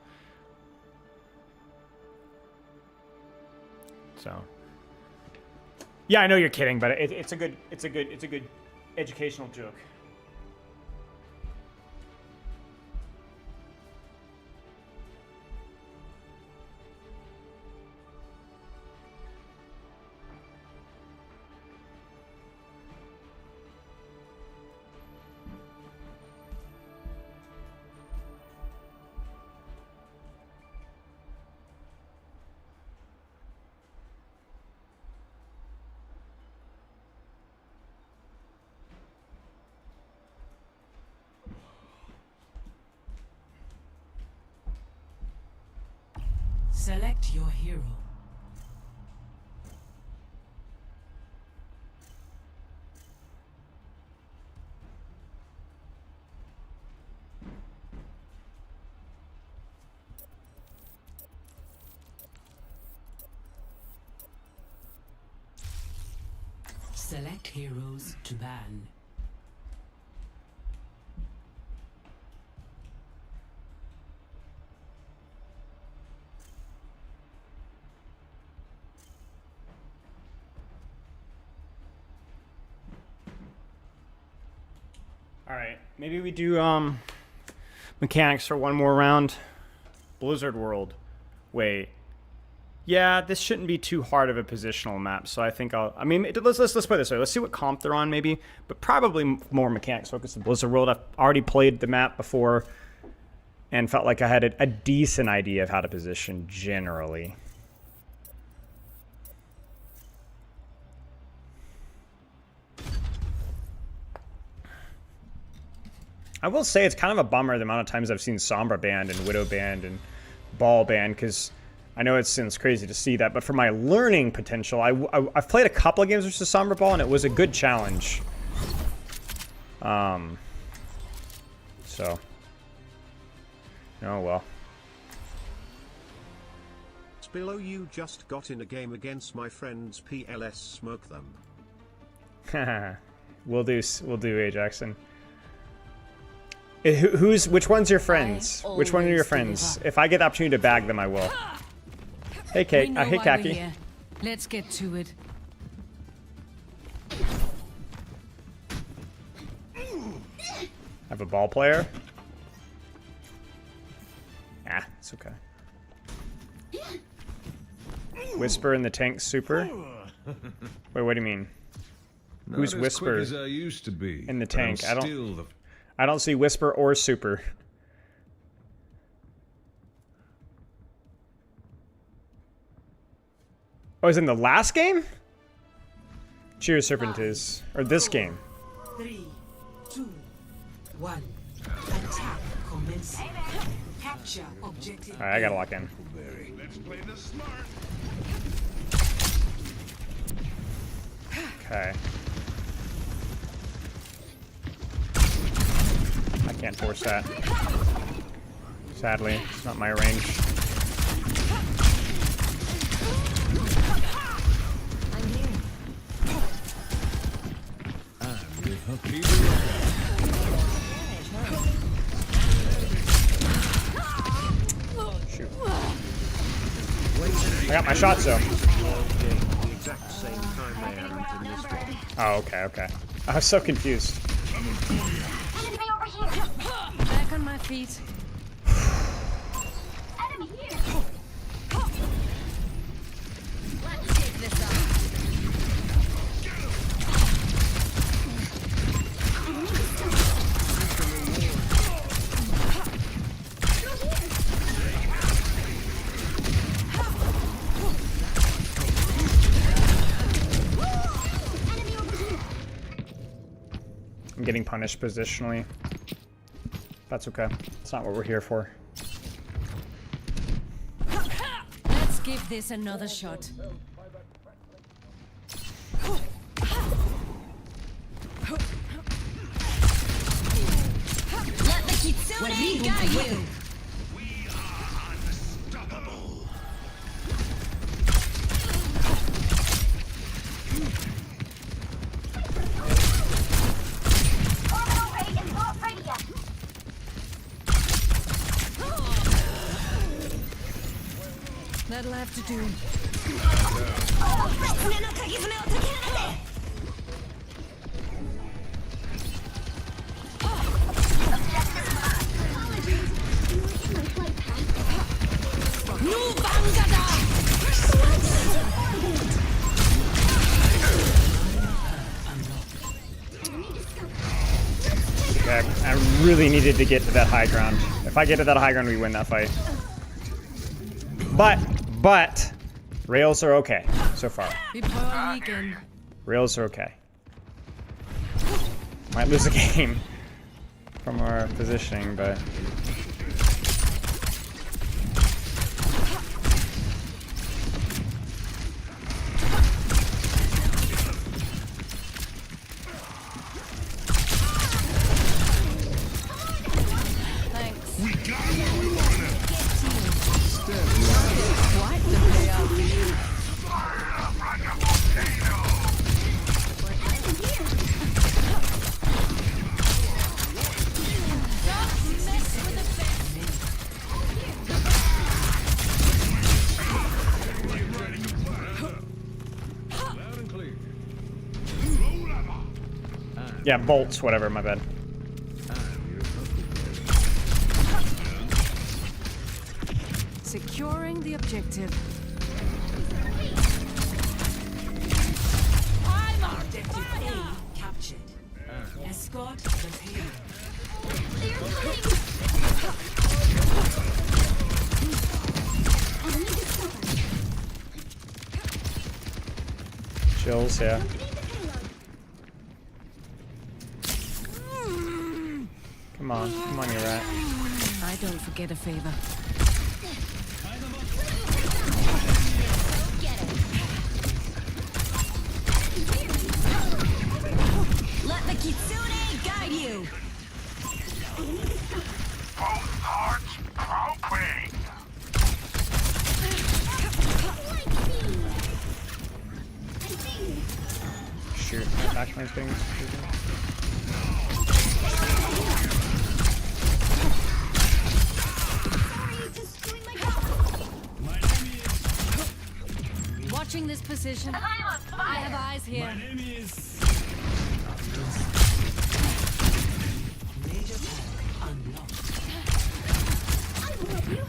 Yeah, I know you're kidding, but it's a good educational joke. Select your hero. Select heroes to ban. Alright, maybe we do mechanics for one more round. Blizzard World. Wait. Yeah, this shouldn't be too hard of a positional map, so I think let's put it this way. Let's see what comp they're on maybe, but probably more mechanics focused than Blizzard World. I've already played the map before and felt like I had a decent idea of how to position generally. I will say it's kind of a bummer the amount of times I've seen Sombra banned and Widow banned and Ball banned, because I know it sounds crazy to see that, but for my learning potential, I've played a couple of games versus Sombra Ball, and it was a good challenge. So, oh well. Spillo, you just got in a game against my friends PLS, smoke them. We'll do Ajaxon. Which one's your friends? Which one are your friends? If I get the opportunity to bag them, I will. Hey, Kate. Hey, Kaki. Let's get to it. I have a ball player. Ah, it's okay. Whisper in the tank super. Wait, what do you mean? Not Who's as Whisper quick as I used to be, in the but I'm tank? still I don't see Whisper or Super. Oh, is it in the last game? Cheers, Serpentiz. Or this game. 3, 2, 1. Attack commencing. Capture objective. Alright, I gotta lock in. Let's play this smart. Okay. I can't force that. Sadly, it's not my range. Shoot. I got my shots though. Oh, okay. I was so confused. Back on my feet. Enemy here. Let's take this up. getting punished positionally. That's okay. It's not what we're here for. Let's give this another shot. Let the Kitsune guide you! We are unstoppable. Orbital ray is not ready yet. That'll have to do. Okay, I really needed to get to that high ground. If I get to that high ground, we win that fight. But rails are okay so far. Rails are okay. Might lose a game from our positioning, but yeah, bolts, whatever, my bad. Securing the objective. Objective A captured. Escort the payload. Chills, yeah. Come on, you rat. I don't forget a favor. Let the Kitsune guide you! Both hearts probing. Shoot, my backline's being Watching this position. I have eyes here. Major pack unlocked. I will help you.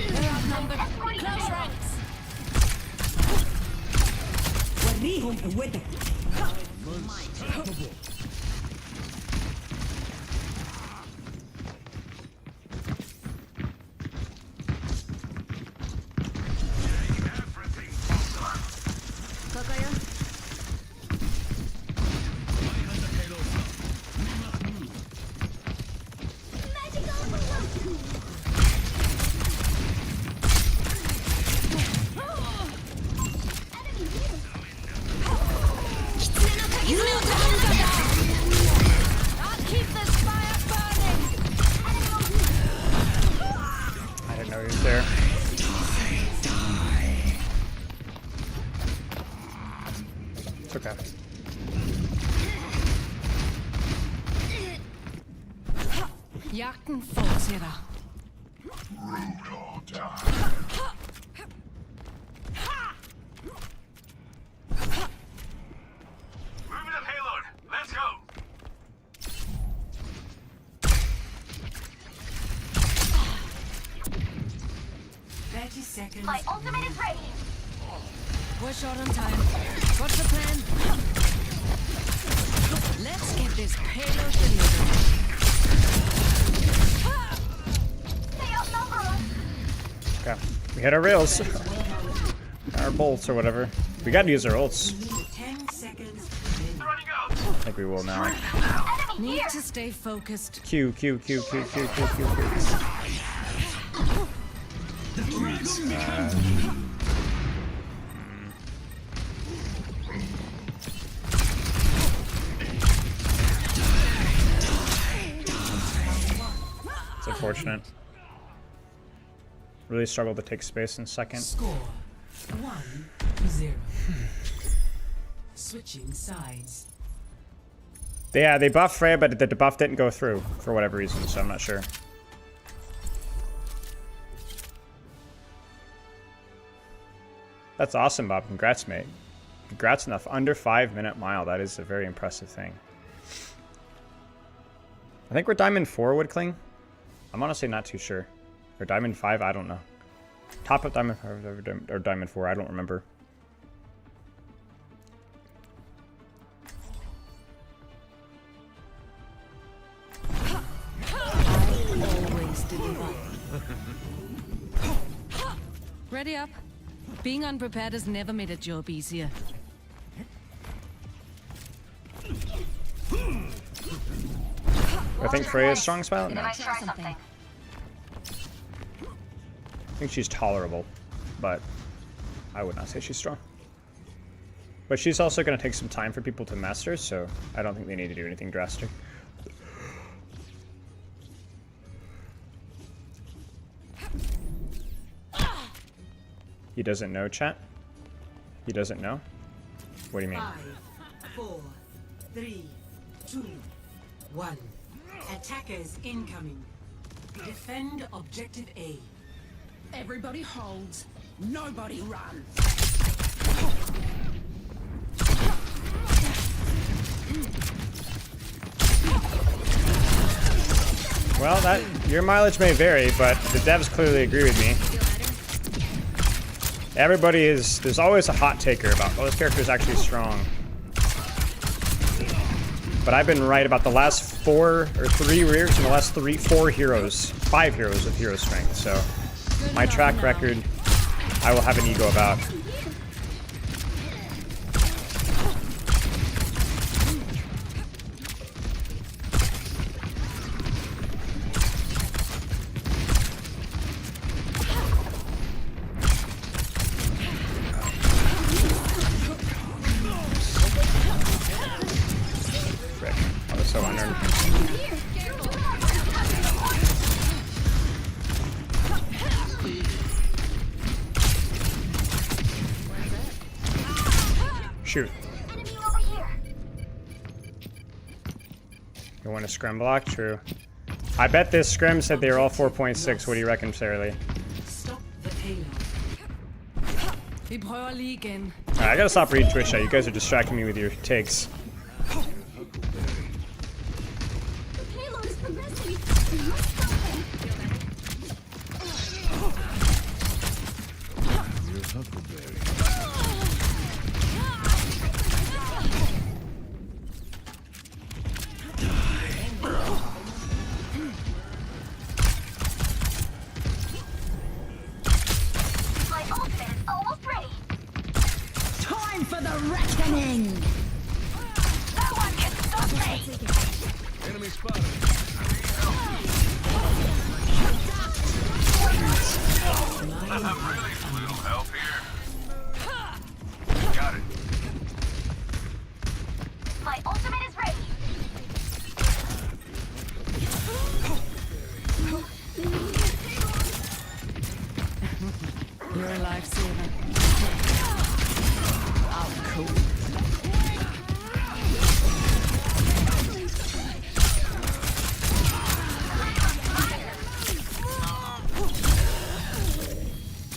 They're outnumbered. Close ranks. I'll keep this fire burning. I didn't know he was there. It's okay. Jakten fortsætter. Moving the payload. Let's go. Seconds. My ultimate is ready. We're short on time. What's the plan? Let's get this payload delivered. Okay. We hit our rails. Our bolts or whatever. We gotta use our ults. 10 seconds. I think we will now. Need to stay focused. Q. It's unfortunate. Really struggled to take space in second. Score 1-0. Switching sides. Yeah, they buffed Freya, but the debuff didn't go through for whatever reason, so I'm not sure. That's awesome, Bob. Congrats, mate. Congrats on the under 5-minute mile. That is a very impressive thing. I think we're Diamond 4, Woodkling. I'm honestly not too sure. Or Diamond 5, I don't know. Top of Diamond 5 or Diamond 4, I don't remember. Ready up. Being unprepared has never made a job easier. I think Freya's strong spell? No. I think she's tolerable, but I would not say she's strong. But she's also going to take some time for people to master, so I don't think they need to do anything drastic. He doesn't know, chat? He doesn't know? What do you mean? 5, 4, 3, 2, 1. Attackers incoming. Defend objective A. Everybody holds. Nobody runs. Well, your mileage may vary, but the devs clearly agree with me. There's always a hot taker about, oh, this character is actually strong. But I've been right about the last 4 or 3 rears and the last 5 heroes with hero strength. So my track record, I will have an ego about. So unearned. Shoot. You want a scrim block? True. I bet this scrim said they were all 4.6. What do you reckon, Sarah? Stop the payload. Alright, I gotta stop reading Twitch chat. You guys are distracting me with your takes.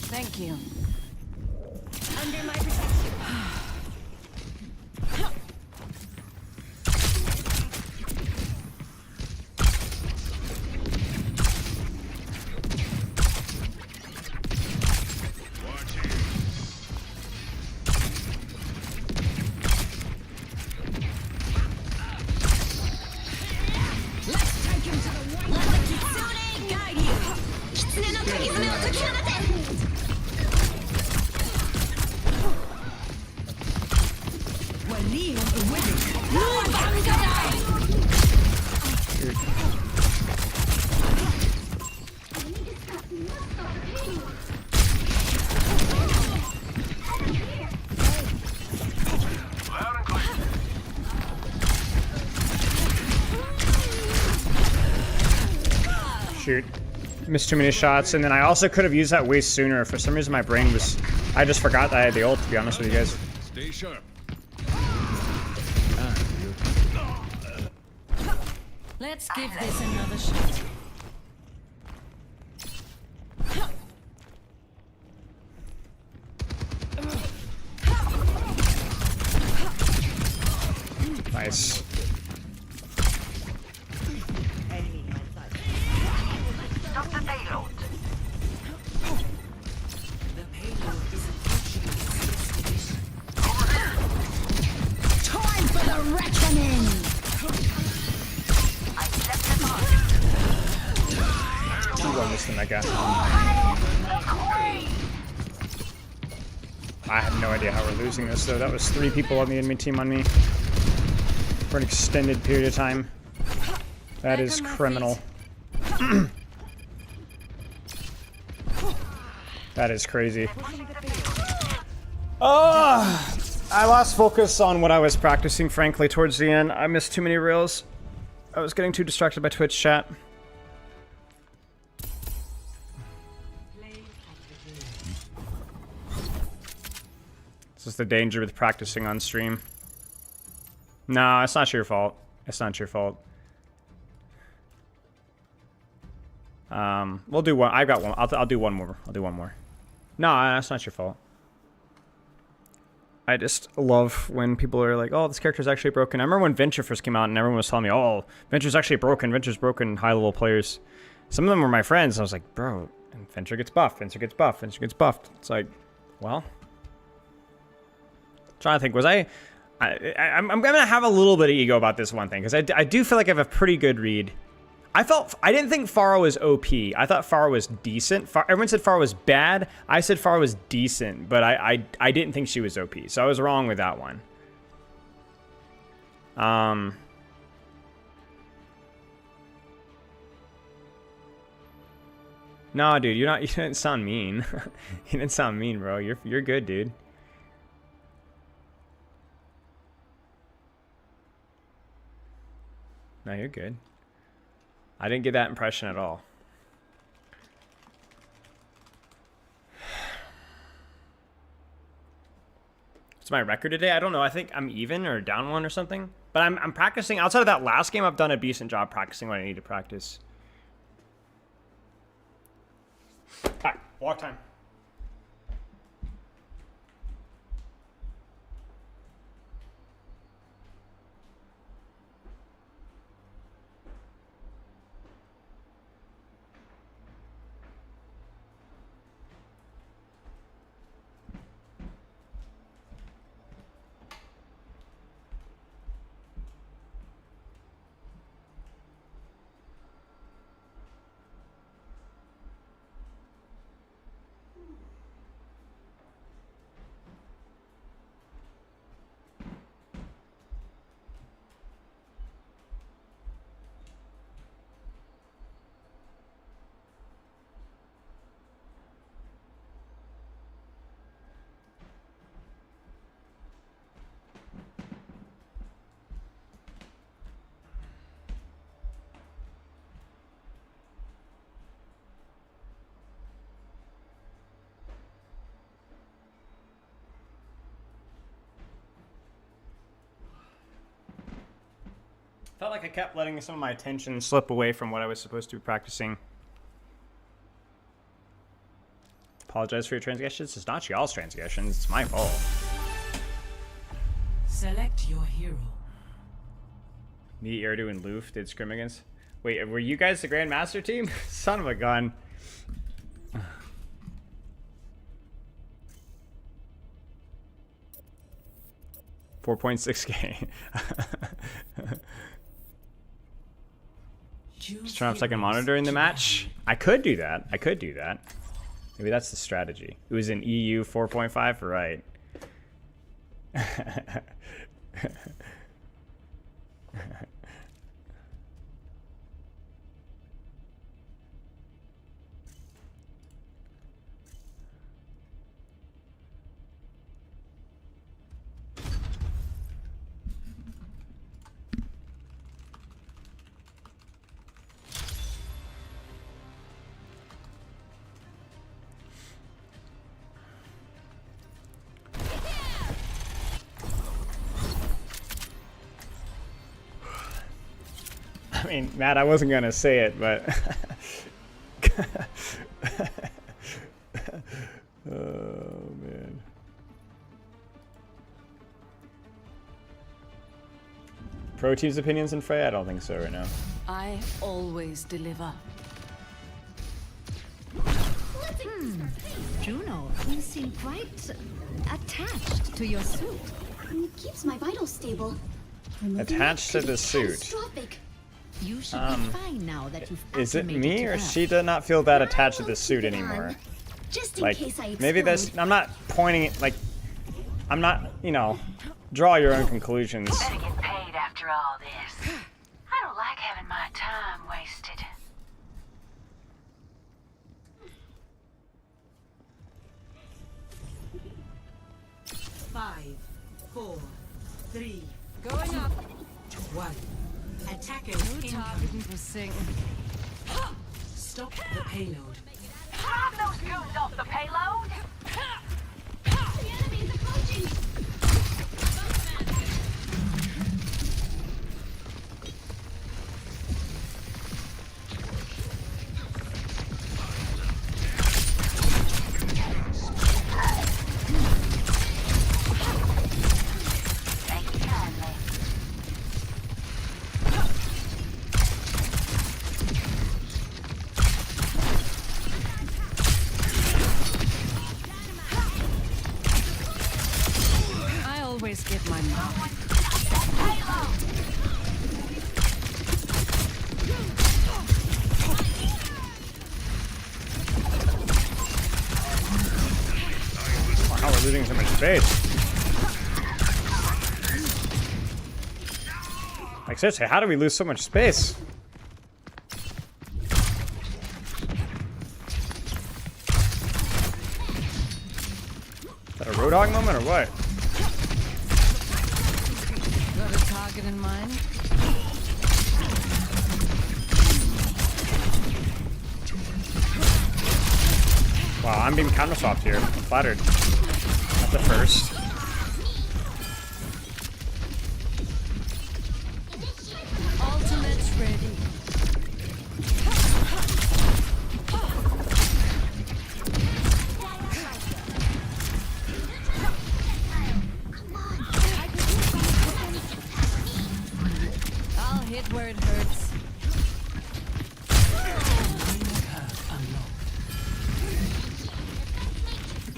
Thank you. Under my protection. Let's take him to the one. Let the Kitsune guide you. Shoot. Missed too many shots, and then I also could have used that way sooner. For some reason my brain was... I just forgot that I had the ult, to be honest with you guys. Stay sharp. Let's give this another shot. Nice. Stop the payload. The payload is approaching its destination. Time for the reckoning! I set them on. You go missing that guy. I have no idea how we're losing this though. That was 3 people on the enemy team on me for an extended period of time. That is criminal. That is crazy. Oh, I lost focus on what I was practicing, frankly, towards the end. I missed too many reels. I was getting too distracted by Twitch chat. This is the danger with practicing on stream. No, it's not your fault. It's not your fault. We'll do one. I've got one. I'll do one more. I'll do one more. No, that's not your fault. I just love when people are like, oh, this character's actually broken. I remember when Venture first came out and everyone was telling me, oh, Venture's actually broken. Venture's broken, high-level players. Some of them were my friends. I was like, bro, and Venture gets buffed. Venture gets buffed. Venture gets buffed. It's like, well... Trying to think, was I'm gonna have a little bit of ego about this one thing, because I do feel like I have a pretty good read. I didn't think Pharah was OP. I thought Pharah was decent. Everyone said Pharah was bad. I said Pharah was decent, but I didn't think she was OP, so I was wrong with that one. No, dude, you didn't sound mean. You didn't sound mean, bro. You're good, dude. No, you're good. I didn't get that impression at all. What's my record today? I don't know. I think I'm even or down 1 or something. But I'm practicing. Outside of that last game, I've done a decent job practicing what I need to practice. Alright, walk time. Felt like I kept letting some of my attention slip away from what I was supposed to be practicing. Apologize for your transgressions. It's not y'all's transgressions. It's my fault. Select your hero. Me, Erdu, and Loof did scrim against. Wait, were you guys the Grandmaster team? Son of a gun. $4.6K. Just turn off second monitor during the match. I could do that. I could do that. Maybe that's the strategy. It was in EU 4.5, right? I mean, Matt, I wasn't gonna say it, but oh man. Pro team's opinions in Frey? I don't think so right now. I always deliver. Juno, you seem quite attached to your suit. It keeps my vitals stable. Attached to the suit. Catastrophic. You should be fine now that you've Is it acclimated me to or Earth. she does not feel that attached to the suit anymore? Just in Like, case I maybe explode. this, I'm not pointing it, like, I'm not, you know, draw your own conclusions. Better get paid after all this. I don't like having my time wasted. Five, 4, 3, Going up. 1. Attackers No incoming. targeting for sing. Stop the payload. Drive those goons off the payload! The enemy's approaching. Thank you kindly. I always get my mark. Wow, we're losing so much space. Like, seriously, how do we lose so much space? Is that a road dog moment or what? Got a target in mind? Wow, I'm being counter swapped here. I'm flattered. Not the first. Ultimate's ready. I'll hit where it hurts.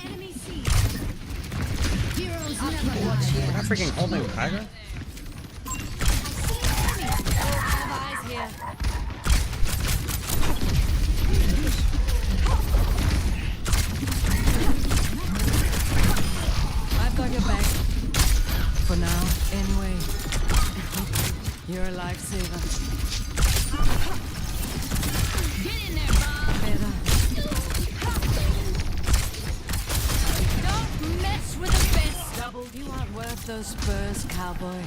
Enemy seen. Heroes never watch Am I here. freaking holding Tiger? Have eyes here. I've got your back. For now, anyway. You're a lifesaver. Get in there, Bob. Better. Don't mess with the best. Double. You aren't worth those spurs, cowboy.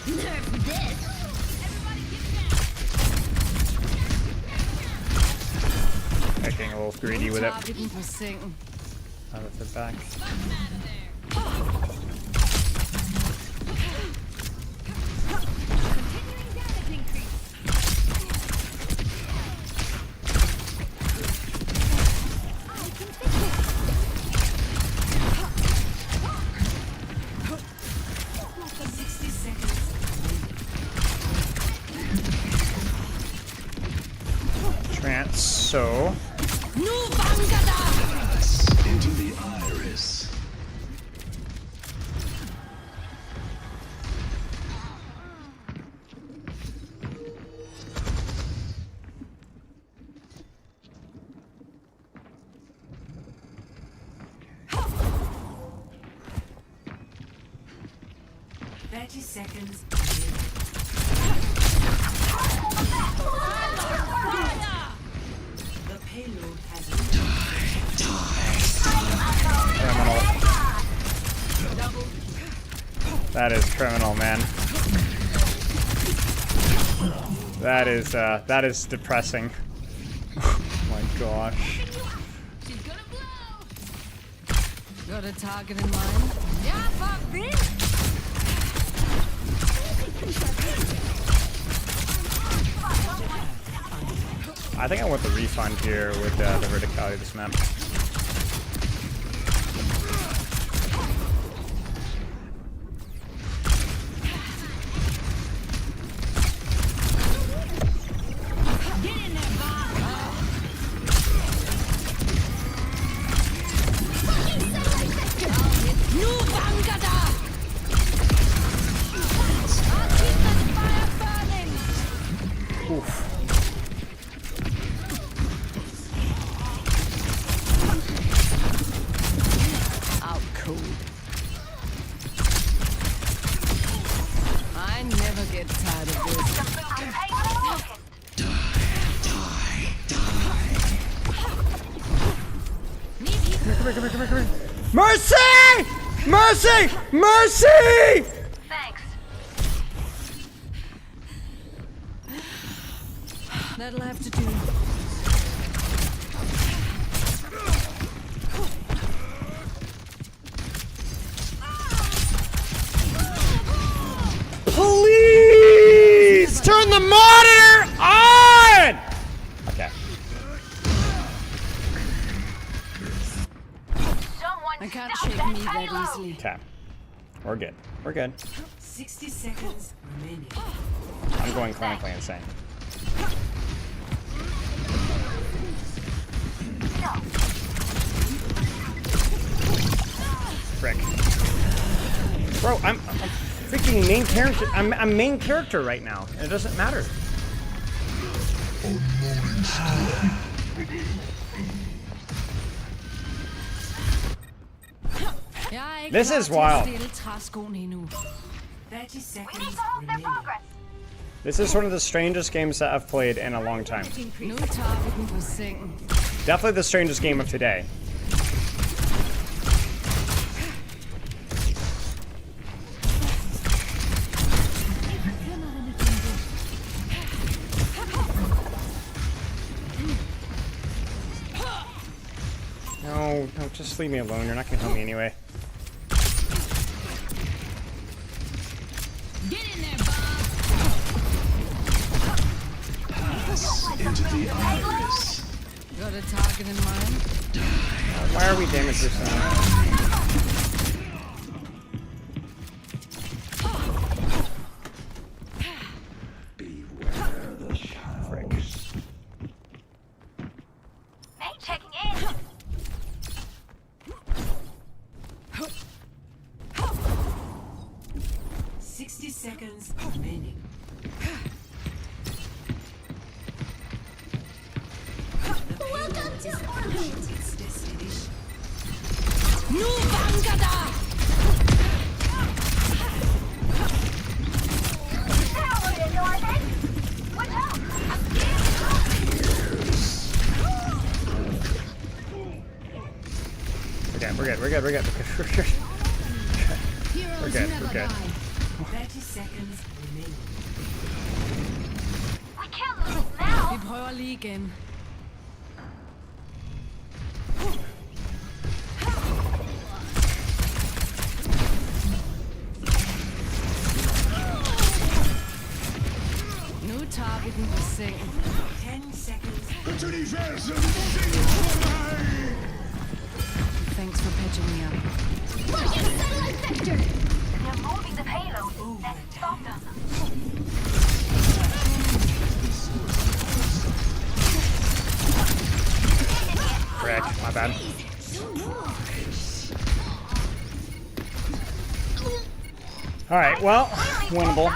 Nerf this. Getting a little greedy with it. Targeting for sing. Out of the back. Trance, so Into the iris. 30 seconds. The payload has Criminal. That is criminal, man. That is depressing. Oh my gosh. Got a target in mind? Yeah, fuck this! I think I want the refund here with the verticality of this map. I never get tired of this. Come here. Mercy! Mercy! Mercy! Thanks. That'll have to do. Please turn the monitor on! Okay. I can't shake me that easily. Okay. We're good. We're good. 60 seconds remaining. I'm going clinically insane. Frick. Bro, I'm freaking main character. I'm main character right now. It doesn't matter. This is wild. 30 seconds remaining. This is one of the strangest games that I've played in a long time. Definitely the strangest game of today. No, just leave me alone. You're not gonna help me anyway. Into the iris. Got a target in mind? Why are we damaged this time? Beware the shadows. Main checking in. Seconds remaining. Welcome to orbit. Its destination. Nu Vangada! We're good. We're good. We're good. 30 seconds remaining. We can't lose now. Vi prøver lige igen. Nu targeten på sengen. 10 seconds. Thanks for patching me up. Look, it's satellite vector. They're moving the payload. Let's stop them. Frick, my bad. Alright, well, winnable.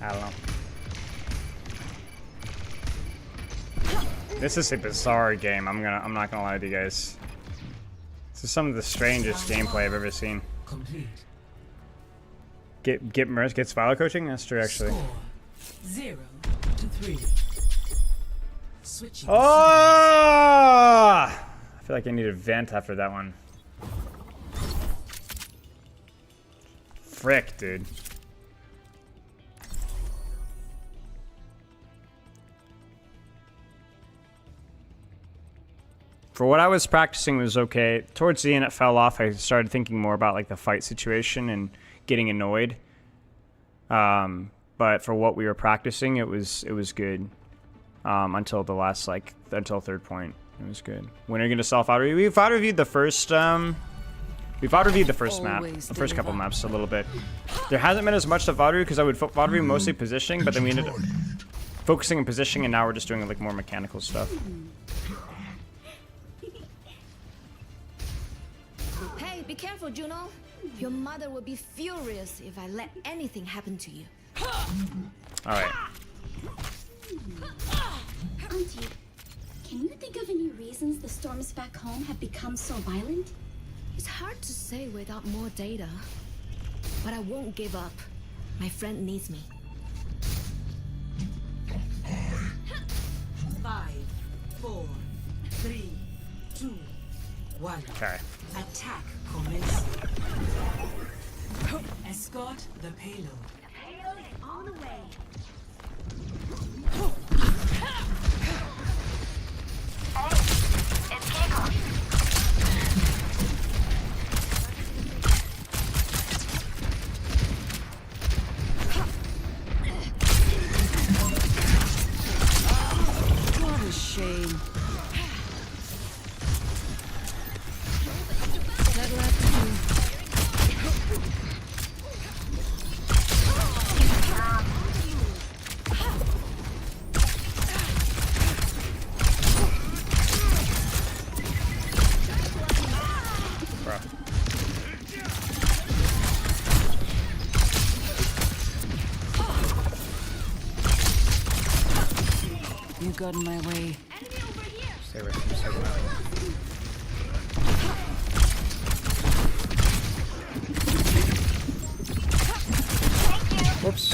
I don't know. This is a bizarre game. I'm not gonna lie to you guys. This is some of the strangest gameplay I've ever seen. Complete. Get Merce gets Viola coaching. That's true, actually. Score 0-3. Switching. Oh! I feel like I need a vent after that one. Frick, dude. For what I was practicing was okay. Towards the end it fell off. I started thinking more about like the fight situation and getting annoyed. But for what we were practicing, it was good. Until the last until third point. It was good. When are you gonna self-auto review? We've auto-reviewed the first we've auto-reviewed the first map. The first couple maps a little bit. There hasn't been as much of auto-review because I would auto-review mostly positioning, but then we ended up focusing on positioning and now we're just doing like more mechanical stuff. Hey, be careful, Juno. Your mother would be furious if I let anything happen to you. Alright. Auntie, can you think of any reasons the storms back home have become so violent? It's hard to say without more data. But I won't give up. My friend needs me. 5, 4, 3, 2, 1. Okay. Attack commence. Escort the payload. The payload is on the way. Hey, it's kickoff. What a shame. That left you got in my way. Stay away from the second map. Whoops.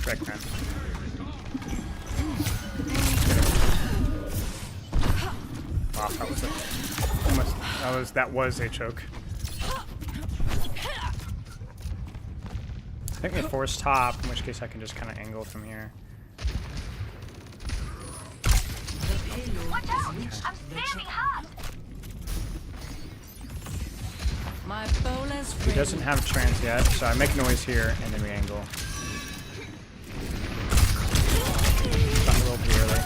Wreck, man. Wow, that was it. That was a choke. I think we force top, in which case I can just kind of angle from here. Watch out! I'm standing hot! My bolas He doesn't have trans yet, so I make noise here and then we angle. Got a little too early.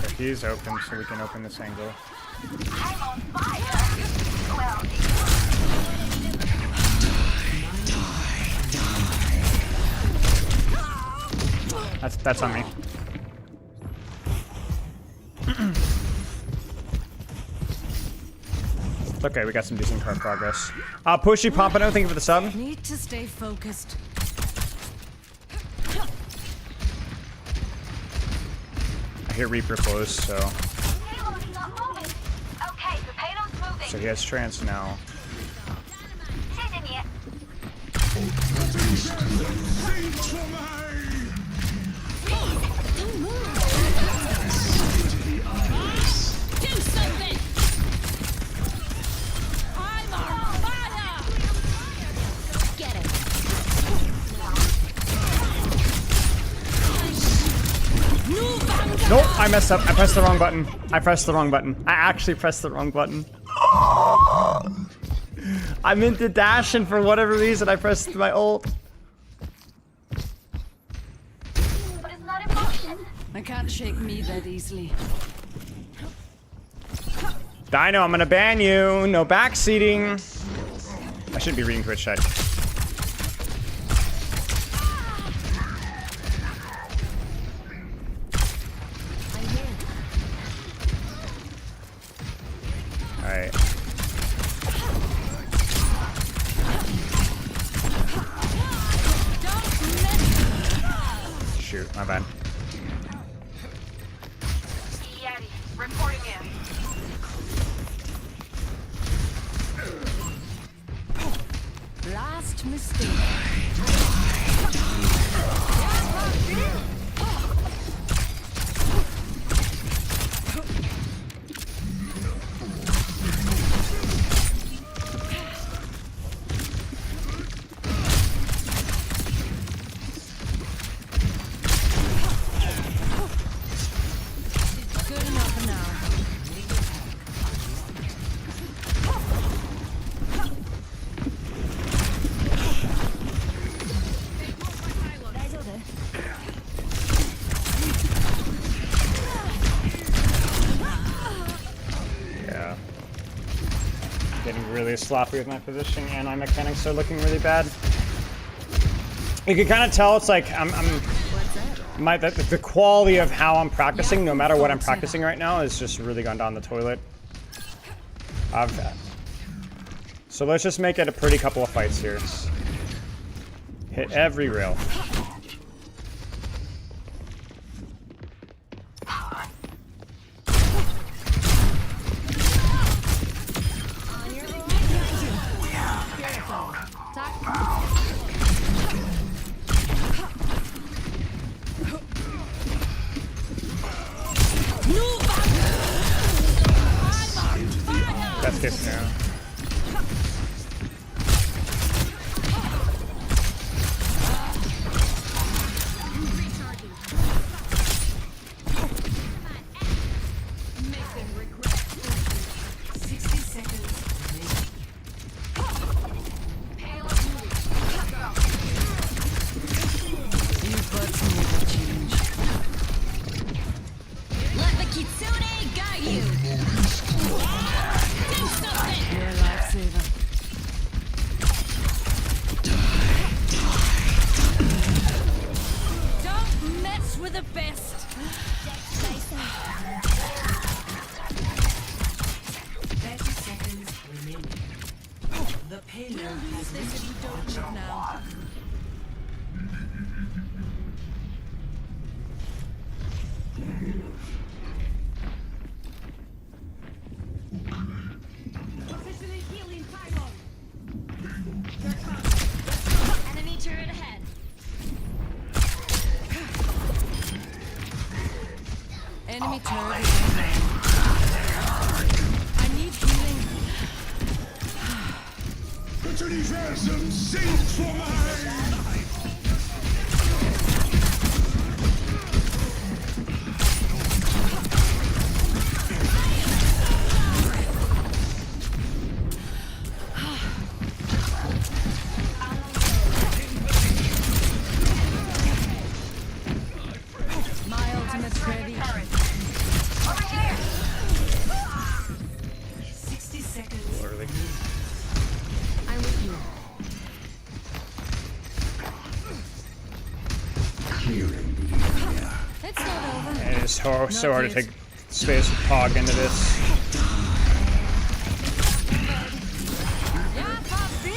So he's open, so we can open this angle. I'm on fire! Well, That's on me. Okay, we got some decent card progress. Pushy Pompano, thank you for the sub. Need to stay focused. I hear Reaper close, so. payload's not moving. Okay, the payload's moving. So he has trance now. Sitting yet. Don't move! Do something! I'm on fire! Get it. Nope, I messed up. I pressed the wrong button. I actually pressed the wrong button. I meant to dash, and for whatever reason, I pressed my ult. But it's not in motion. I can't shake me that easily. Dino, I'm gonna ban you. No backseating. I should be reading Twitch chat. Alright. shoot, my bad. Yeti, reporting in. Last mistake. Good enough now. Yeah. Getting really sloppy with my positioning, and my mechanics are looking really bad. You can kind of tell it's like the quality of how I'm practicing, no matter what I'm practicing right now, is just really gone down the toilet. So let's just make it a pretty couple of fights here. Hit every rail. That's good now. Let the Kitsune guide you. Do something. You're a lifesaver. Don't mess with the best. 30 seconds remaining. The payload has reached Don't look now. Enemy turret ahead. Enemy turret is online. I need healing. Brittany's ransom sings for mine! My ultimate's ready. Over here. 60 seconds. Literally. I'm with you. Clearing the area. It's not over. And it's so hard to take space with Pog into this. Yeah, Pop Bill.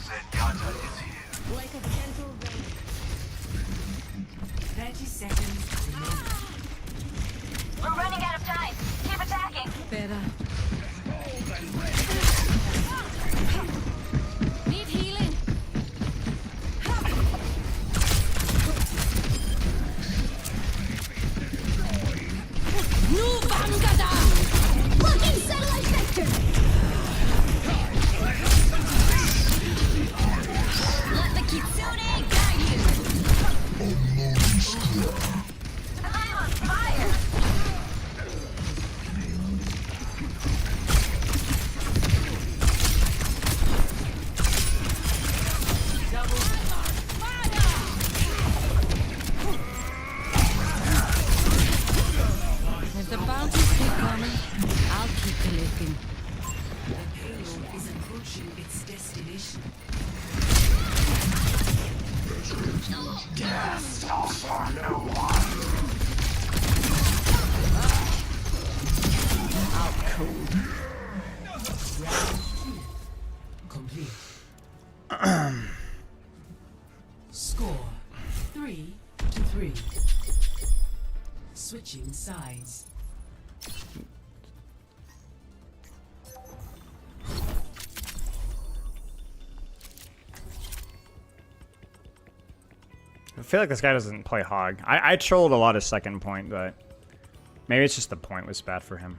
Zenyatta is here. Like a gentle rain. 30 seconds remaining. We're running out of time. Keep attacking. Better. Need healing. complete. Score 3-3. Switching sides. I feel like this guy doesn't play hog. I trolled a lot of second point, but maybe it's just the point was bad for him.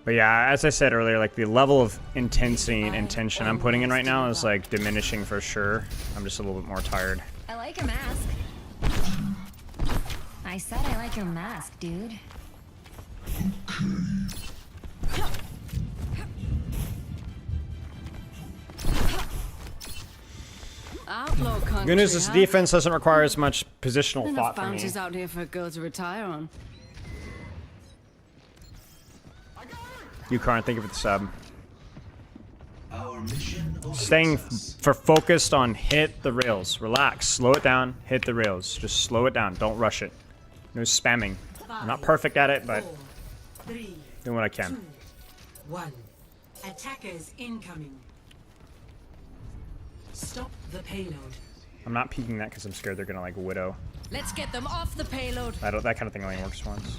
But yeah, as I said earlier, like the level of intensity and intention I'm putting in right now is like diminishing for sure. I'm just a little bit more tired. I like your mask. I said I like your mask, dude. Outlaw country, Good news is huh? defense doesn't require as much positional Enough thought from me. bounties out here for a girl to retire on. You can't think of it, sub. Our mission Staying for focused on hit the rails. Relax, slow it down, hit the rails. Just slow it down, don't rush it. No spamming. I'm not perfect at it, but doing what I can. 2, 1. Attackers incoming. Stop the payload. I'm not peeking that because I'm scared they're gonna like widow. Let's get them off the payload. That kind of thing only works once.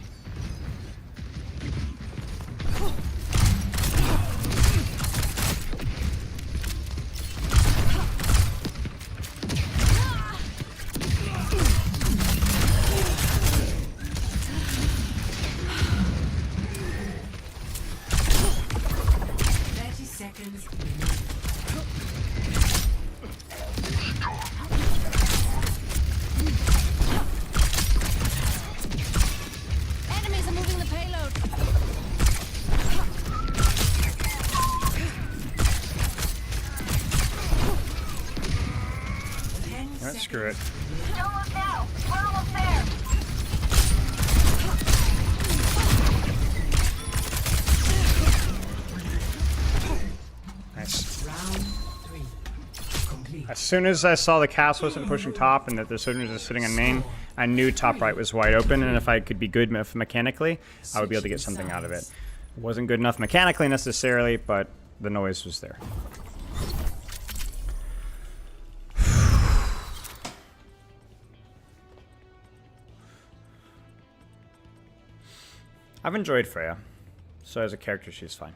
Enemies are moving the payload. Alright, screw it. Don't look now. We're almost there. Nice. Round 3. Complete. As soon as I saw the cast wasn't pushing top and that the soldiers were sitting on main, I knew top right was wide open, and if I could be good mechanically, I would be able to get something out of it. It wasn't good enough mechanically necessarily, but the noise was there. I've enjoyed Freya, so as a character she's fine.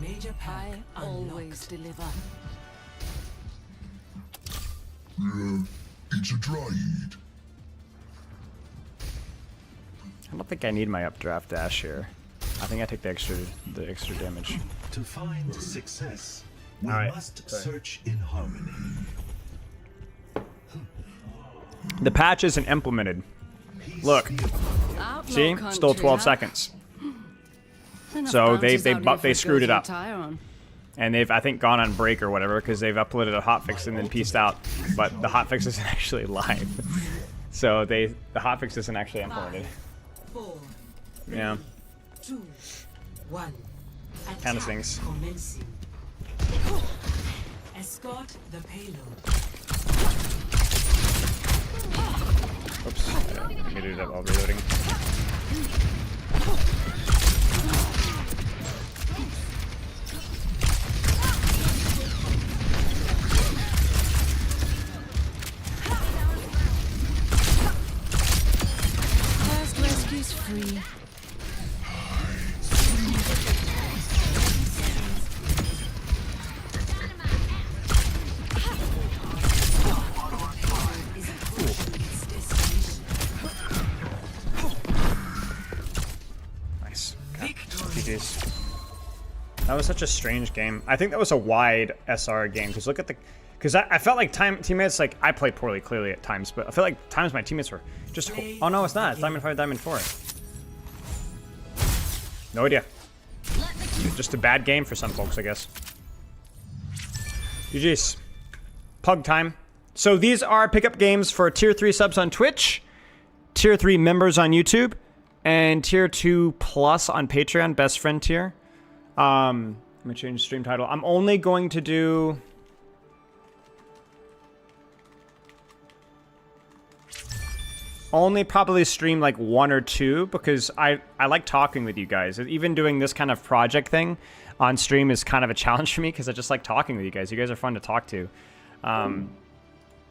Major pack I always deliver. It's a droid. I don't think I need my updraft dash here. I think I take the extra damage. To find success, we Alright, must sorry. search in harmony. The patch isn't implemented. Look, Outlaw see, country, still 12 huh? seconds. Enough So they bounties out here for they a screwed girl it to up, retire on. and they've I think gone on break or whatever because they've uploaded a hotfix and then pieced out. But the hotfix isn't actually live, so the hotfix isn't actually implemented. 4, Yeah, 2, 1. kind of things. Commencing. Escort the payload. Oops, I muted it while reloading. First rescue's free. Nice. Okay. GG's. That was such a strange game. I think that was a wide SR game because look at the. Because I felt like teammates, like, I played poorly clearly at times, but I feel like times my teammates were just. Oh no, it's not. It's Diamond 5, Diamond 4. No idea. Just a bad game for some folks, I guess. GG's. Pug time. So these are pickup games for Tier 3 subs on Twitch, Tier 3 members on YouTube, and tier 2 plus on Patreon, best friend tier. I'm gonna change the stream title. I'm only going to do only probably stream like 1 or 2 because I like talking with you guys. Even doing this kind of project thing on stream is kind of a challenge for me because I just like talking with you guys. You guys are fun to talk to.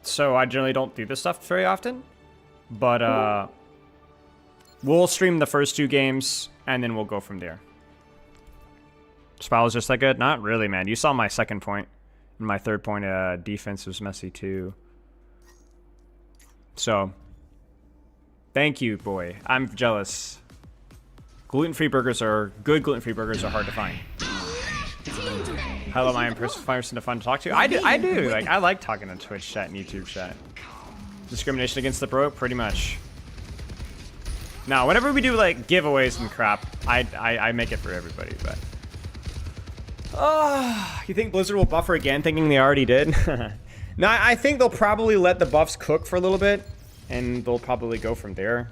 So I generally don't do this stuff very often. But we'll stream the first 2 games and then we'll go from there. Spell was just that good? Not really, man. You saw my second point. And my third point defense was messy too. So thank you, boy. I'm jealous. Gluten-free burgers are good. Gluten-free burgers are hard to find. Hello, my person to fun to talk to. I do. Like I like talking to Twitch chat and YouTube chat. Discrimination against the broke, pretty much. Now, whenever we do like giveaways and crap, I make it for everybody. But you think Blizzard will buffer again, thinking they already did? No, I think they'll probably let the buffs cook for a little bit. And they'll probably go from there.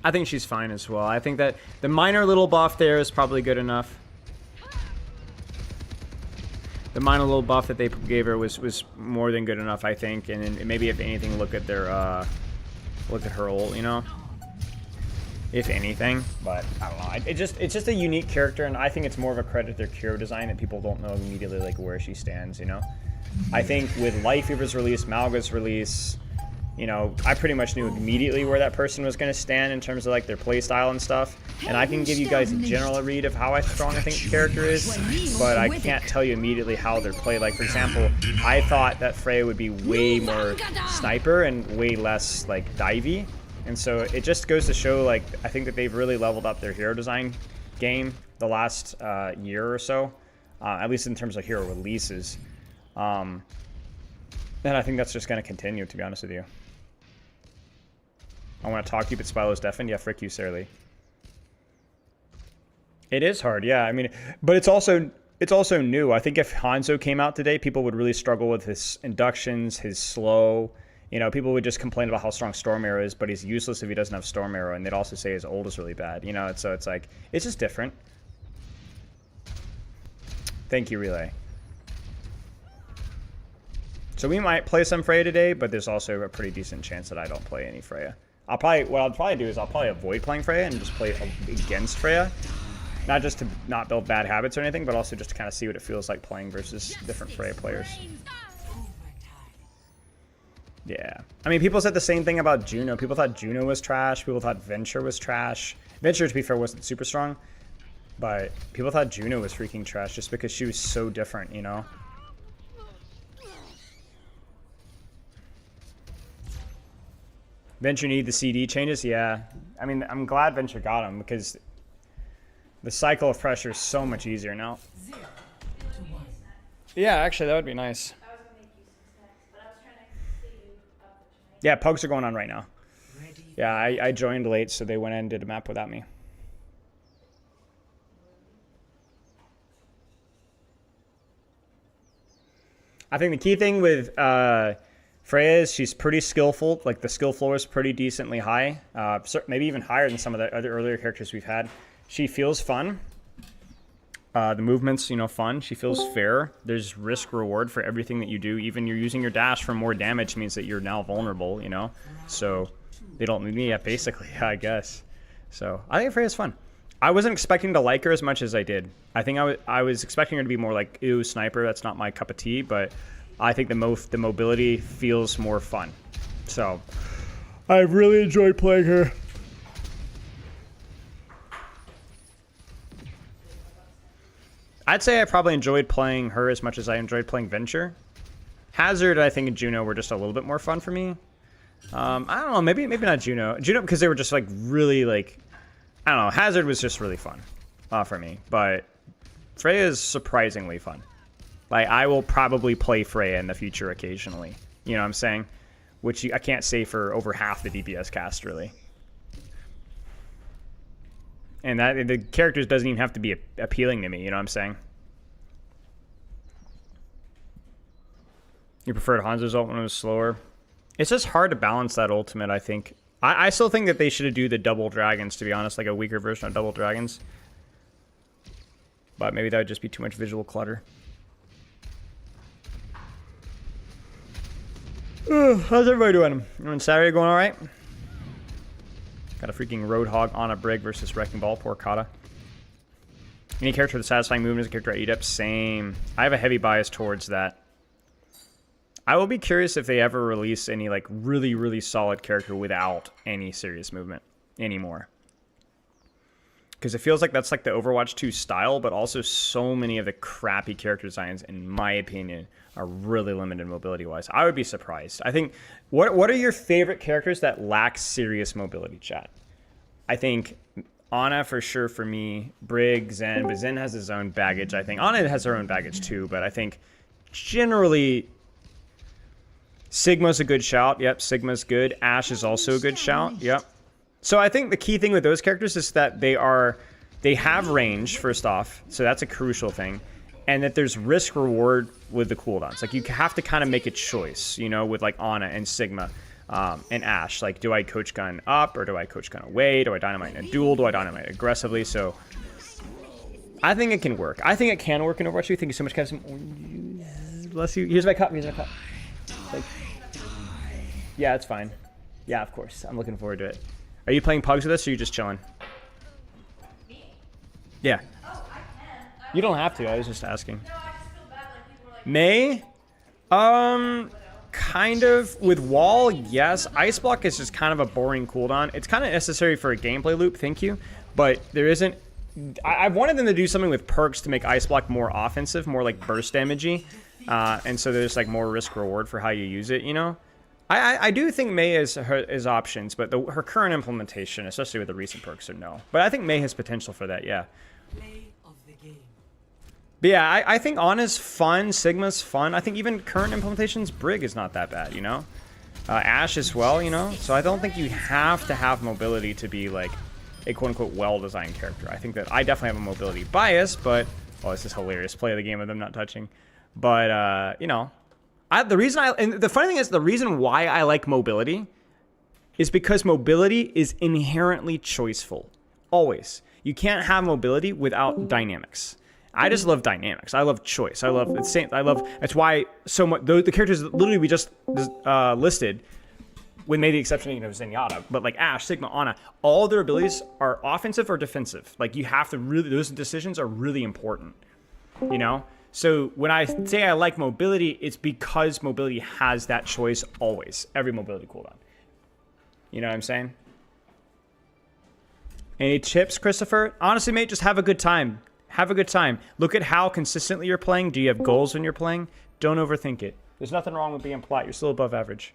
I think she's fine as well. I think that the minor little buff there is probably good enough. The minor little buff that they gave her was more than good enough, I think. And then maybe if anything, look at their look at her ult, you know. If anything, but I don't know. It's just a unique character, and I think it's more of a credit to their hero design that people don't know immediately like where she stands. You know, I think with Lifeweaver's release, Malga's release, you know, I pretty much knew immediately where that person was going to stand in terms of like their play style and stuff. And I can give you guys a general read of how strong I think the character is, but I can't tell you immediately how they're played. Like for example, I thought that Freya would be way more sniper and way less like divey. And so it just goes to show, like, I think that they've really leveled up their hero design game the last year or so, at least in terms of hero releases. And I think that's just going to continue, to be honest with you. I want to talk to you, but Spylo's deafened. Yeah, frick you, Sarah Lee. It is hard, yeah. I mean, but it's also new. I think if Hanzo came out today, people would really struggle with his inductions, his slow. You know, people would just complain about how strong Storm Arrow is, but he's useless if he doesn't have Storm Arrow, and they'd also say his ult is really bad. You know, so it's like, it's just different. Thank you, Relay. So we might play some Freya today, but there's also a pretty decent chance that I don't play any Freya. What I'll probably do is I'll probably avoid playing Freya and just play against Freya. Not just to not build bad habits or anything, but also just to kind of see what it feels like playing versus different Freya players. Yeah. I mean, people said the same thing about Juno. People thought Juno was trash. People thought Venture was trash. Venture, to be fair, wasn't super strong. But people thought Juno was freaking trash just because she was so different, you know? Venture need the CD changes? Yeah. I mean, I'm glad Venture got them because the cycle of pressure is so much easier now. Yeah, actually, that would be nice. Yeah, pugs are going on right now. Yeah, I joined late, so they went in and did a map without me. I think the key thing with Freya is she's pretty skillful. Like, the skill floor is pretty decently high. Maybe even higher than some of the other earlier characters we've had. She feels fun. The movement's, you know, fun. She feels fair. There's risk reward for everything that you do. Even you're using your dash for more damage means that you're now vulnerable, you know? So they don't need me yet, basically, I guess. So I think Freya's fun. I wasn't expecting to like her as much as I did. I think I was expecting her to be more like, ew, sniper, that's not my cup of tea, but I think the mobility feels more fun. So I really enjoyed playing her. I'd say I probably enjoyed playing her as much as I enjoyed playing Venture. Hazard, I think, and Juno were just a little bit more fun for me. I don't know, maybe not Juno. Juno, because they were just like really like, I don't know. Hazard was just really fun for me, but Freya is surprisingly fun. Like, I will probably play Freya in the future occasionally. You know what I'm saying? Which I can't say for over half the DPS cast, really. And that the characters doesn't even have to be appealing to me, you know what I'm saying? You preferred Hanzo's ult when it was slower. It's just hard to balance that ultimate, I think. I still think that they should do the double dragons, to be honest, like a weaker version of double dragons. But maybe that would just be too much visual clutter. How's everybody doing? On Saturday going alright? Got a freaking Roadhog on a Brig versus Wrecking Ball. Poor Kata. Any character with a satisfying movement is a character I eat up. Same. I have a heavy bias towards that. I will be curious if they ever release any like really, really solid character without any serious movement anymore. Because it feels like that's like the Overwatch 2 style, but also so many of the crappy character designs, in my opinion, are really limited mobility-wise. I would be surprised. I think, what are your favorite characters that lack serious mobility, chat? I think Ana for sure for me, Brig, Zen, but Zen has his own baggage, I think. Ana has her own baggage too, but I think generally Sigma's a good shout. Yep, Sigma's good. Ashe is also a good shout. Yep. So I think the key thing with those characters is that they have range, first off, so that's a crucial thing, and that there's risk reward with the cooldowns. Like you have to kind of make a choice, you know, with like Ana and Sigma and Ashe. Like, do I coach gun up or do I coach gun away? Do I dynamite in a duel? Do I dynamite aggressively? So I think it can work. I think it can work in Overwatch 2. Thank you so much, Kevin. Bless you. Here's my cup. Here's my cup. Like, yeah, it's fine. Yeah, of course. I'm looking forward to it. Are you playing Pugs with us or are you just chilling? Yeah. You don't have to. I was just asking. May? Kind of. With Wall, yes. Ice Block is just kind of a boring cooldown. It's kind of necessary for a gameplay loop, thank you. But there isn't... I've wanted them to do something with perks to make Ice Block more offensive, more like burst damagey. And so there's like more risk reward for how you use it, you know? I do think May is options, but her current implementation, especially with the recent perks, are no. But I think May has potential for that, yeah. But yeah, I think Ana's fun, Sigma's fun. I think even current implementations, Brig is not that bad, you know? Ashe as well, you know? So I don't think you have to have mobility to be like a quote-unquote well-designed character. I think that I definitely have a mobility bias, but... Oh, this is hilarious. Play the game with them not touching. But, you know... and the funny thing is, the reason why I like mobility is because mobility is inherently choiceful. Always. You can't have mobility without dynamics. I just love dynamics. I love choice. I love it's same. I love that's why so much the characters that literally we just listed, with maybe the exception of Zenyatta, but like Ashe, Sigma, Ana, all their abilities are offensive or defensive. Like you have to really, those decisions are really important. You know. So when I say I like mobility, it's because mobility has that choice always. Every mobility cooldown. You know what I'm saying? Any tips, Christopher? Honestly, mate, just have a good time. Have a good time. Look at how consistently you're playing. Do you have goals when you're playing? Don't overthink it. There's nothing wrong with being polite. You're still above average.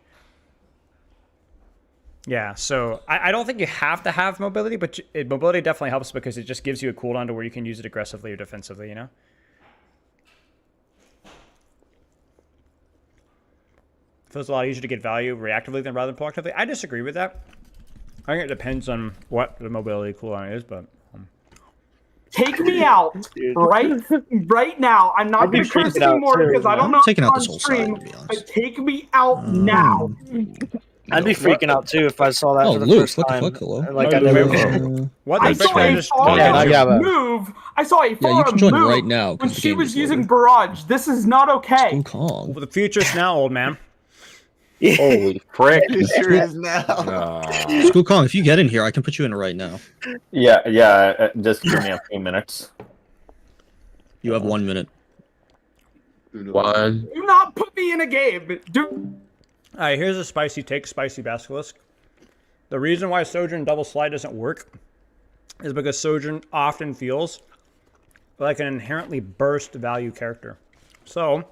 Yeah, so I don't think you have to have mobility, but mobility definitely helps because it just gives you a cooldown to where you can use it aggressively or defensively, you know? Feels a lot easier to get value reactively than rather than proactively. I disagree with that. I think it depends on what the mobility cooldown is, but... Take me out right now. I'm not going to curse anymore because I don't know taking if out on this whole stream, side, to be honest. but take me out now. I'd be freaking out too if I saw that for the first time. What the fuck? Hello? Like I never. I saw a Farah move. I saw a Farah move right now when she was using barrage. This is not okay. Well, the future's now, old man. Holy frick! It sure is now. School Kong, if you get in here, I can put you in right now. Yeah. Just give me a few minutes. You have 1 minute. One. Do not put me in a game. All right, here's a spicy take, spicy basilisk. The reason why Sojourn double slide doesn't work is because Sojourn often feels like an inherently burst value character. So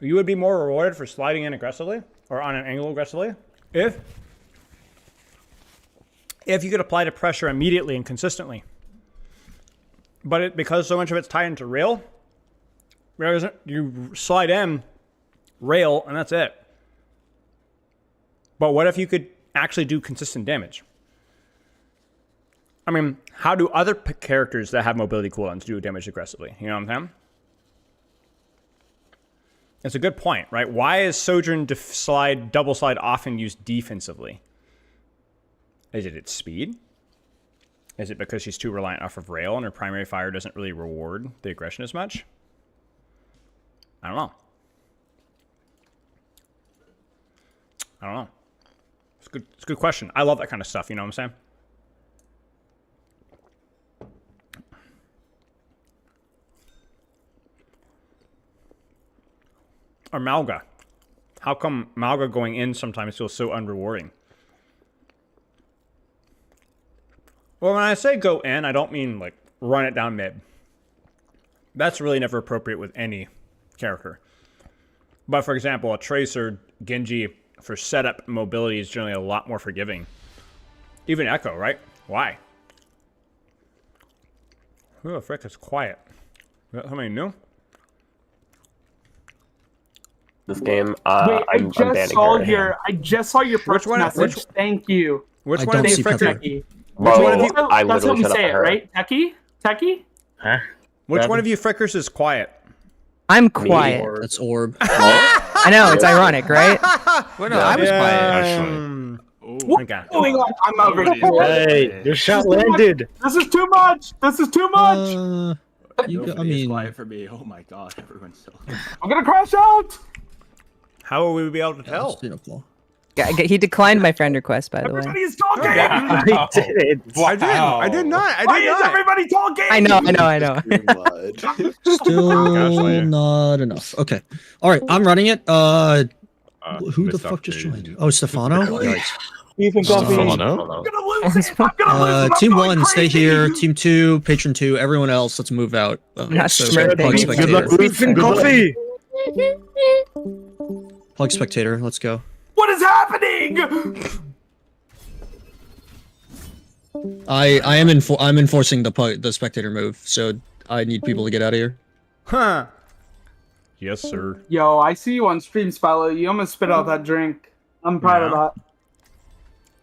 you would be more rewarded for sliding in aggressively or on an angle aggressively if you could apply the pressure immediately and consistently. But because so much of it's tied into rail, you slide in, rail, and that's it. But what if you could actually do consistent damage? I mean, how do other characters that have mobility cooldowns do damage aggressively? You know what I'm saying? It's a good point, right? Why is Sojourn double slide often used defensively? Is it its speed? Is it because she's too reliant off of rail and her primary fire doesn't really reward the aggression as much? I don't know. It's a good question. I love that kind of stuff, you know what I'm saying? Or Malga. How come Malga going in sometimes feels so unrewarding? Well, when I say go in, I don't mean like run it down mid. That's really never appropriate with any character. But for example, a Tracer, Genji, for setup mobility is generally a lot more forgiving. Even Echo, right? Why? Who the frick is quiet? Is that somebody new? This game, Wait, I'm banning her. I just saw your first message. Thank you. Which one of you frickers? That's how we say it, right? Techie? Huh? Which one of you frickers is quiet? I'm quiet. That's Orb. I know, it's ironic, right? Well, no, I was quiet. Actually. What's going on? I'm over here. Hey, your shot landed. This is too much. This is too much. I mean, quiet for me. Oh my god, everyone's so. I'm gonna crash out. How will we be able to tell? Yeah, he declined my friend request, by the way. Everybody's talking. I did not. Why is everybody talking? I know. Still not enough. Okay. All right, I'm running it. Who the fuck just joined? Oh, Stefano. Team 1, stay here. Team 2, Patron 2. Everyone else, let's move out. Good luck, Ethan Coffee. Plug spectator. Let's go. What is happening? I'm enforcing the spectator move, so I need people to get out of here. Huh. Yes, sir. Yo, I see you on stream, Spilo. You almost spit out that drink. I'm proud of that.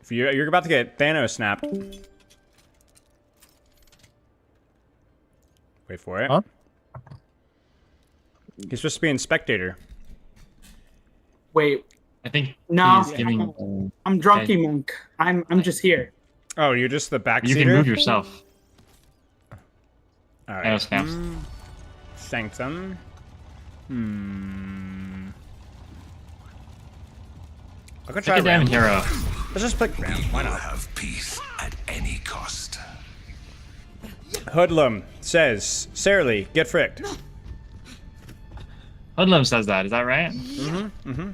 If you're about to get Thanos snapped. Wait for it. Huh? He's supposed to be in spectator. Wait. I think no. he's giving. I'm drunky monk. I'm just here. Oh, you're just the backseater? You can move yourself. All right. Thanos snaps. Sanctum. I'll go try Ram. Hero. Let's just pick Ram. Why not? Have peace at any cost. Hoodlum says, Sarely, get fricked. Hoodlum says that. Is that right? Mm-hmm. Mm-hmm.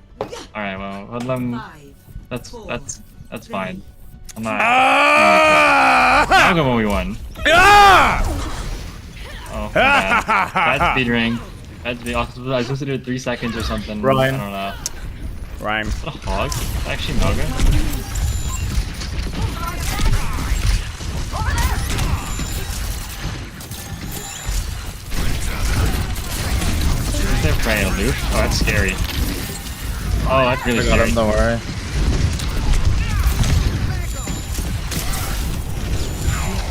All right. Well, Hoodlum. That's fine. I'm not. I'll go when we won. Oh, bad speed ring. I was supposed to do it 3 seconds or something. Ryan. I don't know. Rhyme. Is that a hog? Is that actually Moga? Is there Freya Aloof? Oh, that's scary. Oh, that's really scary. Don't worry.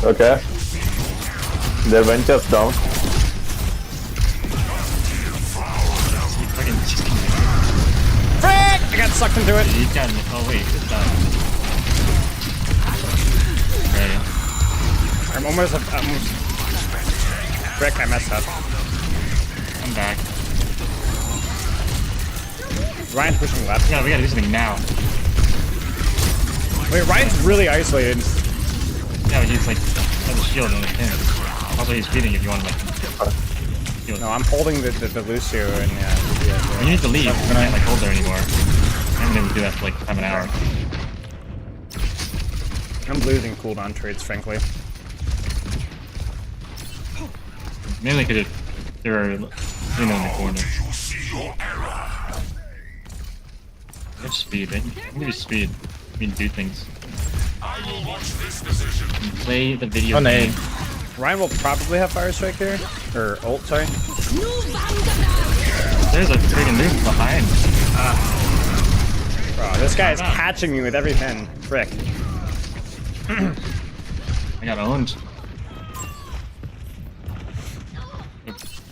Okay. The Venture's down. Frick! I got sucked into it. He's got. Oh wait, it's done. Okay. I'm almost. Frick! I messed up. I'm back. Ryan's pushing left. Yeah, we gotta do something now. Wait, Ryan's really isolated. Yeah, but he's like has a shield and a pin. Also, he's beating if you want to like. No, I'm holding the Lucio and yeah. You need to leave. You can't like hold there anymore. I haven't been able to do that for like half an hour. I'm losing cooldown trades, frankly. Maybe they could have. They were, in the corner. They have speed. They can give you speed. You can do things. You can play the video game. Ryan will probably have Fire Strike there. Or ult, sorry. There's a freaking loop behind. Bro, this guy is catching me with everything. Frick. I got owned.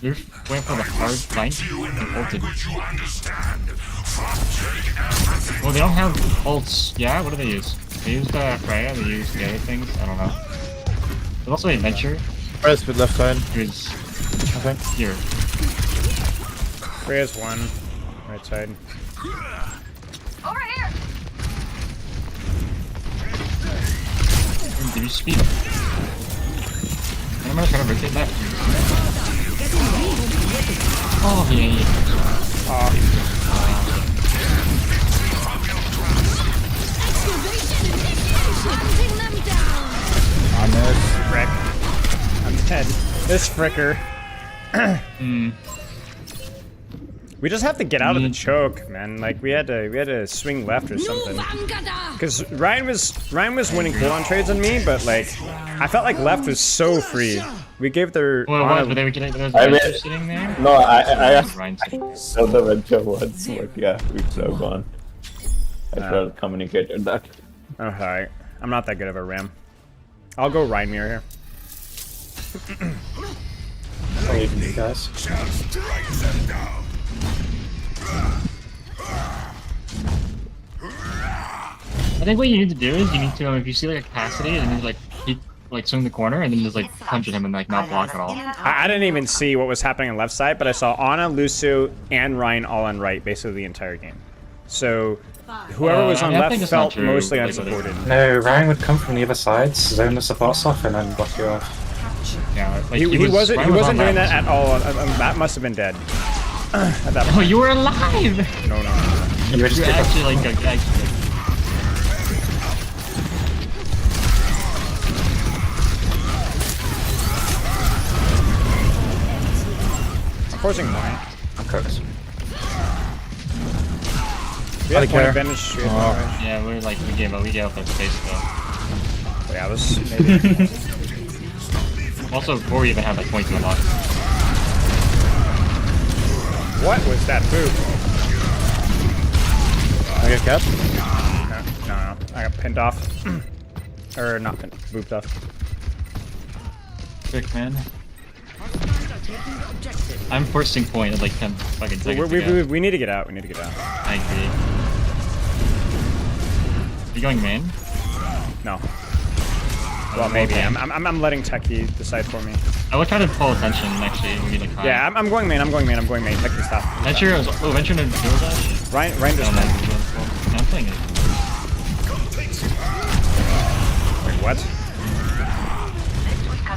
You're waiting for the hard flank and ulted. Well, they don't have ults. Yeah, what do they use? They use the Freya, they use the other things. I don't know. There's also a Adventure. Freya's with left side. Who's I think. here. Freya's one. Right side. Over here. Did you speed? I'm gonna try to rotate that. Oh, yeah. On this frick. I'm dead. This fricker. We just have to get out of the choke, man. Like we had to swing left or something. Because Ryan was winning cooldown trades on me, but like I felt like left was so free. We gave their. Well, what? But they were getting those sitting there. No, I saw the venture once, but yeah, we should have gone. I should have communicated that. Okay, I'm not that good of a ram. I'll go Ryan mirror here. I'll leave you guys. I think what you need to do is you need to, if you see like a capacity and then like keep like swing the corner and then just like punch at him and like not block at all. I didn't even see what was happening on left side, but I saw Ana, Lucio, and Ryan all on right basically the entire game. So whoever was on left felt mostly unsupported. No, Ryan would come from the other side, zone the supports off, and then block you off. Yeah, like he wasn't doing that at all. That must have been dead. At that point. Oh, you were alive! No. You were just actually like I'm forcing mine. I'm cooked. We have point advantage. Yeah, we gave up that space though. Yeah, this maybe. Also, before we even have that point to unlock. What was that move? I get capped? No. I got pinned off. Or not pinned, booped off. Quick, man. I'm forcing point at like 10 fucking seconds. We need to get out. We need to get out. I agree. You going main? No. Well, maybe. I'm letting Techie decide for me. I would try to pull attention actually. We need like high. Yeah, I'm going main. Techie, stop. Venture is Venture to do that. Ryan just. I'm playing it. Wait, what? I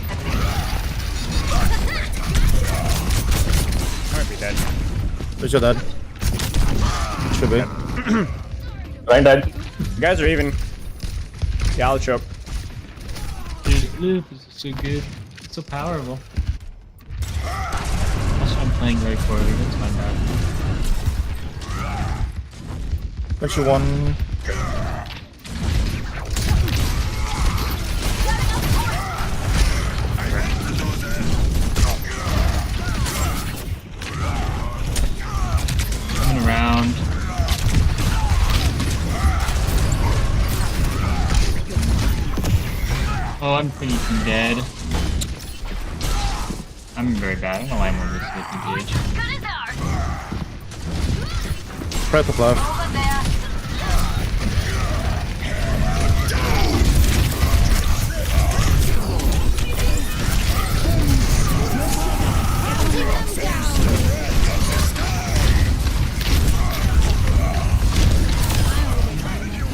might be dead. Who's your dad? Should be. Ryan dead. You guys are even. Yeah, I'll choke. Dude, Loop is so good. It's so powerful. Also, I'm playing very poorly. That's my bad. Venture one. Coming around. Oh, I'm pretty dead. I'm very bad. I don't know why I'm on this engage. Prep up left.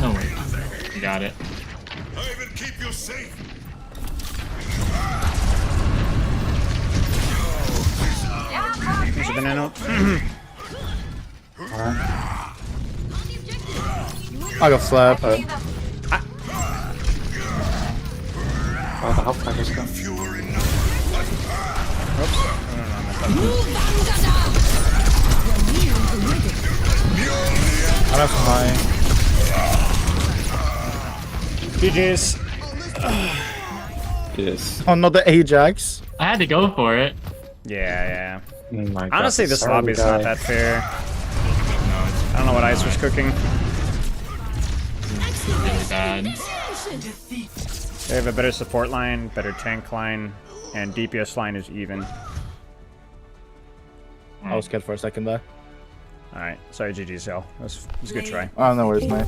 No way. You got it. I will keep you safe. There's a banana. I got slapped. Oh, the health pack is gone. I have some high. GG's. Yes. Oh, not the Ajax. I had to go for it. Yeah. Oh my God, Honestly, this sorry, lobby is not that fair. I don't know what Ice was cooking. Really bad. They have a better support line, better tank line, and DPS line is even. I was scared for a second there. Alright, sorry GG Cell. That was a good try. Oh, no worries, mate.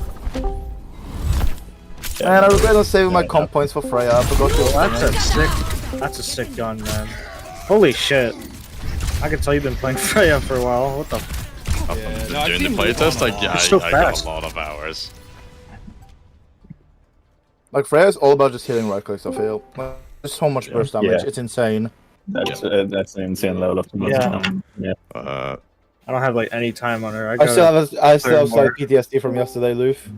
Man, I regret not saving my comp points for Freya. I forgot to. That's a sick gun, man. Holy shit. I can tell you've been playing Freya for a while. What the During the playtest, like, yeah, I got a lot of hours. Like, Freya's all about just hitting right clicks, I feel. Like, there's so much burst damage, it's insane. That's an insane level of Yeah. I don't have like any time on her. I still have slight PTSD from yesterday, Loof.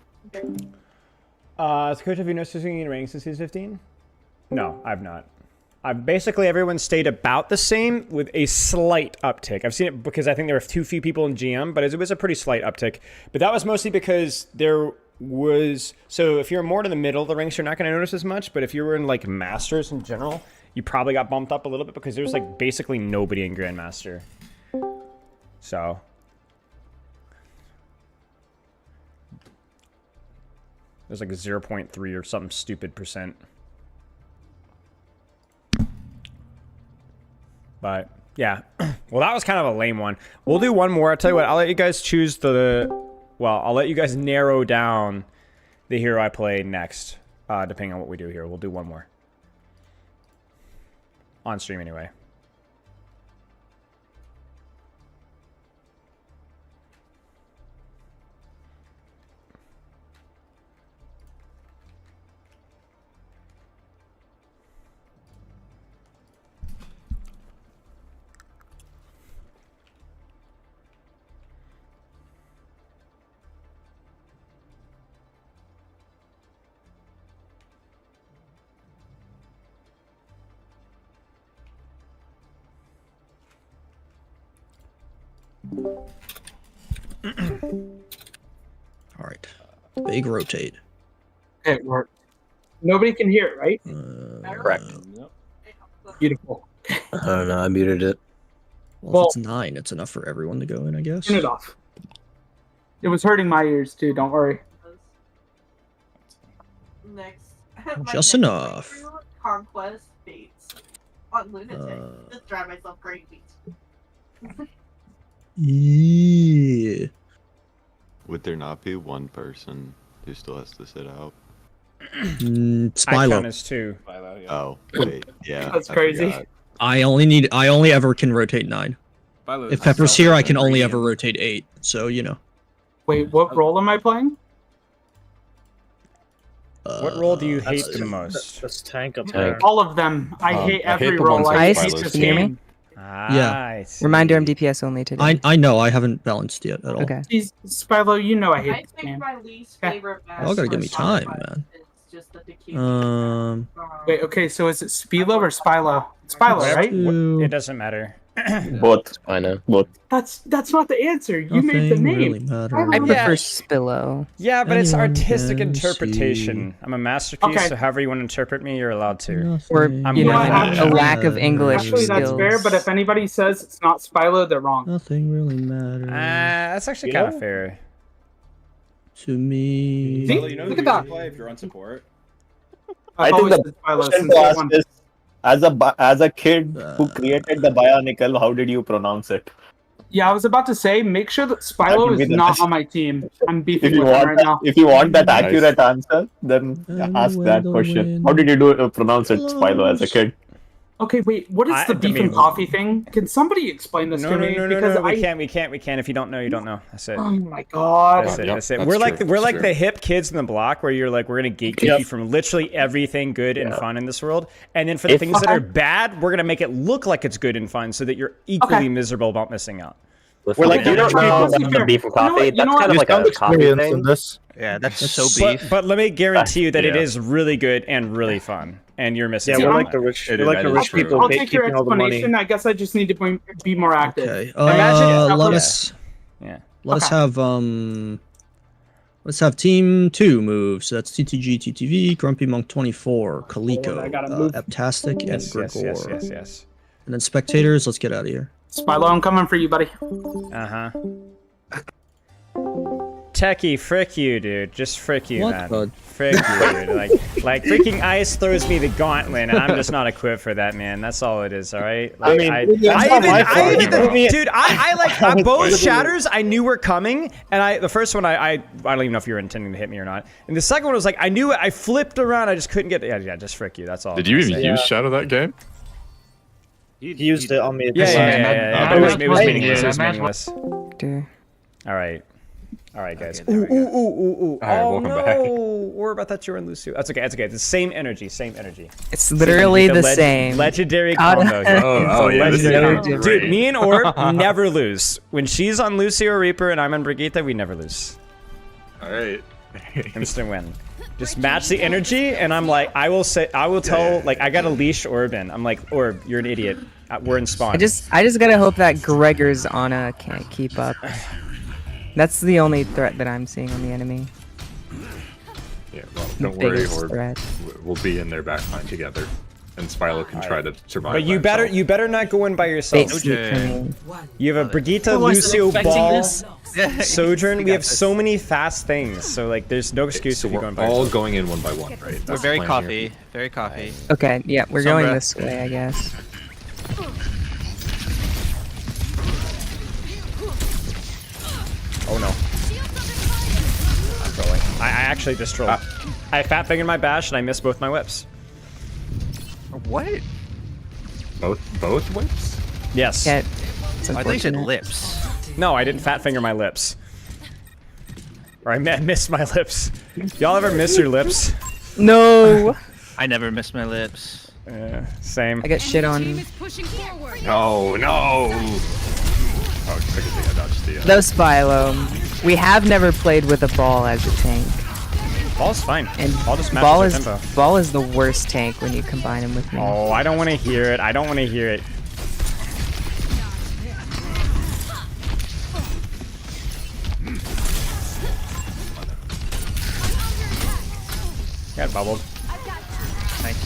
So Coach, have you noticed in ranks since season 15? No, I've not. Basically, everyone stayed about the same with a slight uptick. I've seen it because I think there were too few people in GM, but it was a pretty slight uptick. But that was mostly because there was... So if you're more to the middle of the ranks, you're not going to notice as much. But if you were in like Masters in general, you probably got bumped up a little bit because there's like basically nobody in Grandmaster. So... There's like a 0.3 or something stupid percent. But, yeah. Well, that was kind of a lame one. We'll do one more. I'll tell you what. I'll let you guys choose the... Well, I'll let you guys narrow down the hero I play next. Depending on what we do here. We'll do one more. On stream, anyway. All right. Big rotate. It worked. Nobody can hear it, right? Correct. Beautiful. I don't know. I muted it. Well, if it's 9, it's enough for everyone to go in, I guess. Turn it off. It was hurting my ears too. Don't worry. Next. Just enough. Conquest Fates on Lunatic. Just drive myself crazy. Yeah. Would there not be one person who still has to sit out? Spylo. Is 2. Oh, wait, yeah. That's crazy. Forgot. I only ever can rotate 9. If Pepper's here, I can only ever rotate 8. So, you know. Wait, what role am I playing? What role do you hate the most? This tank up there. All of them. I hate every role. I hate this Can you hear me? game. Yeah. Reminder, I'm DPS only today. I know, I haven't balanced yet at all. Okay. Jeez, Spylo, you know I hate I this think game. my least favorite Y'all gotta give me time, man. Wait, okay, so is it Spilo or Spylo? It's Spylo, right? It doesn't matter. Both. I know. Both. That's not the answer. You made the name. Really matters. I prefer Spillo. Yeah, but it's Anyone artistic can interpretation. see. I'm a masterpiece, Okay. so however you want to interpret me, you're allowed to. Or, I'm you know, limited. a lack of English Actually, that's skills. fair, but if anybody says it's not Spylo, they're wrong. Nothing really matters That's actually kind of fair. to me. See? You know Look who at that. you play if you're on support? I think always the said Spylo question since to day ask one. is, as a kid who created the Bionicle, how did you pronounce it? Yeah, I was about to say, make sure that Spylo would be is the not best. on my team. I'm If beefing you with him want right now. if you want that Nice. accurate answer, then ask that question. How did you pronounce it, Spylo, as a kid? Okay, wait, what is the beef and coffee thing? Can somebody explain this No, to no, me? no, no, Because no, we I... can't. If you don't know, you don't know. That's it. Oh my god. That's it. Yep, That's it. that's We're like true, we're that's like true. the hip kids in the block where you're like we're gonna gatekeep you from literally everything good and fun in this world, and then for the things that are bad, we're gonna make it look like it's good and fun, so that you're equally miserable about missing out. We're like, you don't know the beef and coffee. That's kind of like a coffee thing. This. Yeah, that's so But, beef. but let me guarantee you that it Yeah. is really good and really fun, and you're missing Yeah, out we're on like the that. rich. It We're is- like that the is rich true. people I'll take your keeping all the money. explanation. I guess I just need to be more active. Okay. Imagine- Let yeah. us Yeah. let's have team 2 move. So that's TTG, TTV, Grumpy Monk 24, Kaliko, I gotta move. Eptastic, and Yes, yes, Grigor. yes, yes, yes. And then spectators, let's get out of here. Spylo, I'm coming for you, buddy. Uh huh. Techie, frick you, dude. Just frick you, What man. the- Frick you, dude. Like freaking ice throws me the gauntlet, and I'm just not equipped for that, man. That's all it is, all right? Like, dude, I like both shatters. I knew were coming, and the first one I don't even know if you were intending to hit me or not. And the second one was like I knew it. I flipped around. I just couldn't get. Yeah, just frick you. That's all. Did you even use Shadow that game? He used it on me. Yeah. It was meaningless. It was meaningless. Dude. All right, guys. All right, welcome back. Or about that you were in Lucio. That's okay. That's okay. The same energy. It's literally the same. Legendary combo. Yeah, this is Dude, great. me and Orb never lose. When she's on Lucio or Reaper and I'm on Brigitte, we never lose. All right. Instant win. Just match the energy, and I'm like, I will tell, like, I got a leash Orb in. I'm like, Orb, you're an idiot. We're in spawn. I just gotta hope that Gregor's Ana can't keep up. That's the only threat that I'm seeing on the enemy. Yeah, well, don't worry, biggest Orb. threat. We'll be in their backline together, and Spylo can try to survive. But you by himself. better not go in by yourself. You have a Brigitte, Lucio, Ball, Sojourn. We have so many fast things, so like, there's no excuse So if you go we're in by all yourself. going in one by one, right? We're That's very the plan coffee. here. Very coffee. Okay, yeah, we're Sombra. going this way, I guess. Oh no. I'm trolling. I actually just trolled. I fat fingered my bash and I missed both my whips. What? Both whips? Yes. Yeah, I think you said lips. No, I didn't fat finger my lips. Or I missed my lips. Y'all ever miss your lips? No. I never miss my lips. Same. I got shit on. No. Oh, I think I dodged the. Though Spylo, we have never played with a ball as a tank. Ball's fine. And Ball just matches our tempo. Ball is the worst tank when you combine him with me. Oh, I don't want to hear it. I don't want to hear it. Got bubbled. Nice.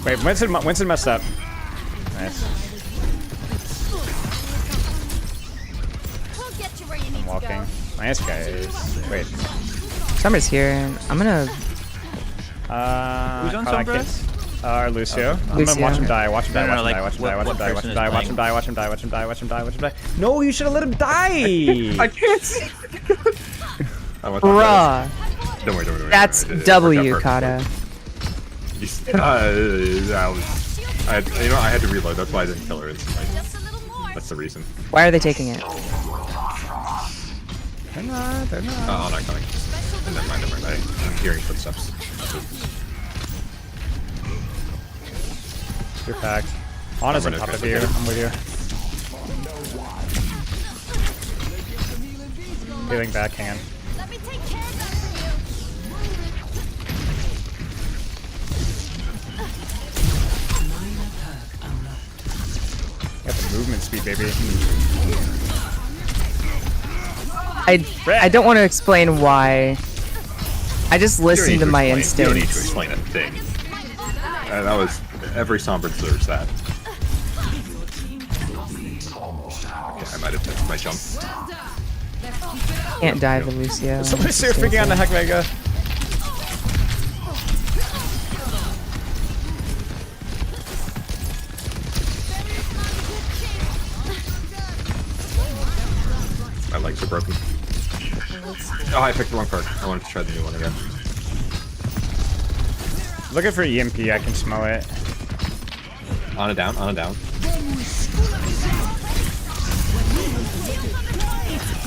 Wait, Winston messed up. Nice. I'm walking. Nice, guys. Wait. Summer's here. I'm gonna. Who's on Sombra? Lucio. I'm gonna watch him die. Watch him die. Watch him die. Watch him die. Watch him die. Watch him die. Watch him die. Watch him die. Watch him die. Watch him die. No, you should have let him die. I can't see. Bruh. Don't worry. That's W, Kata. I had to reload. That's why I didn't kill her instantly. That's the reason. Why are they taking it? They're not. Oh, not coming. Never mind. I'm hearing footsteps. You're packed. Ana's on top of you. I'm with you. Healing backhand. Got the movement speed, baby. I don't want to explain why. I just listened to my instincts. You don't need to explain a thing. That was every Sombra deserves that. Okay, I might have missed my jump. Can't dive with Lucio. Somebody's here freaking on the Heck Mega. My legs are broken. Oh, I picked the wrong card. I wanted to try the new one again. Looking for EMP, I can smell it. On a down.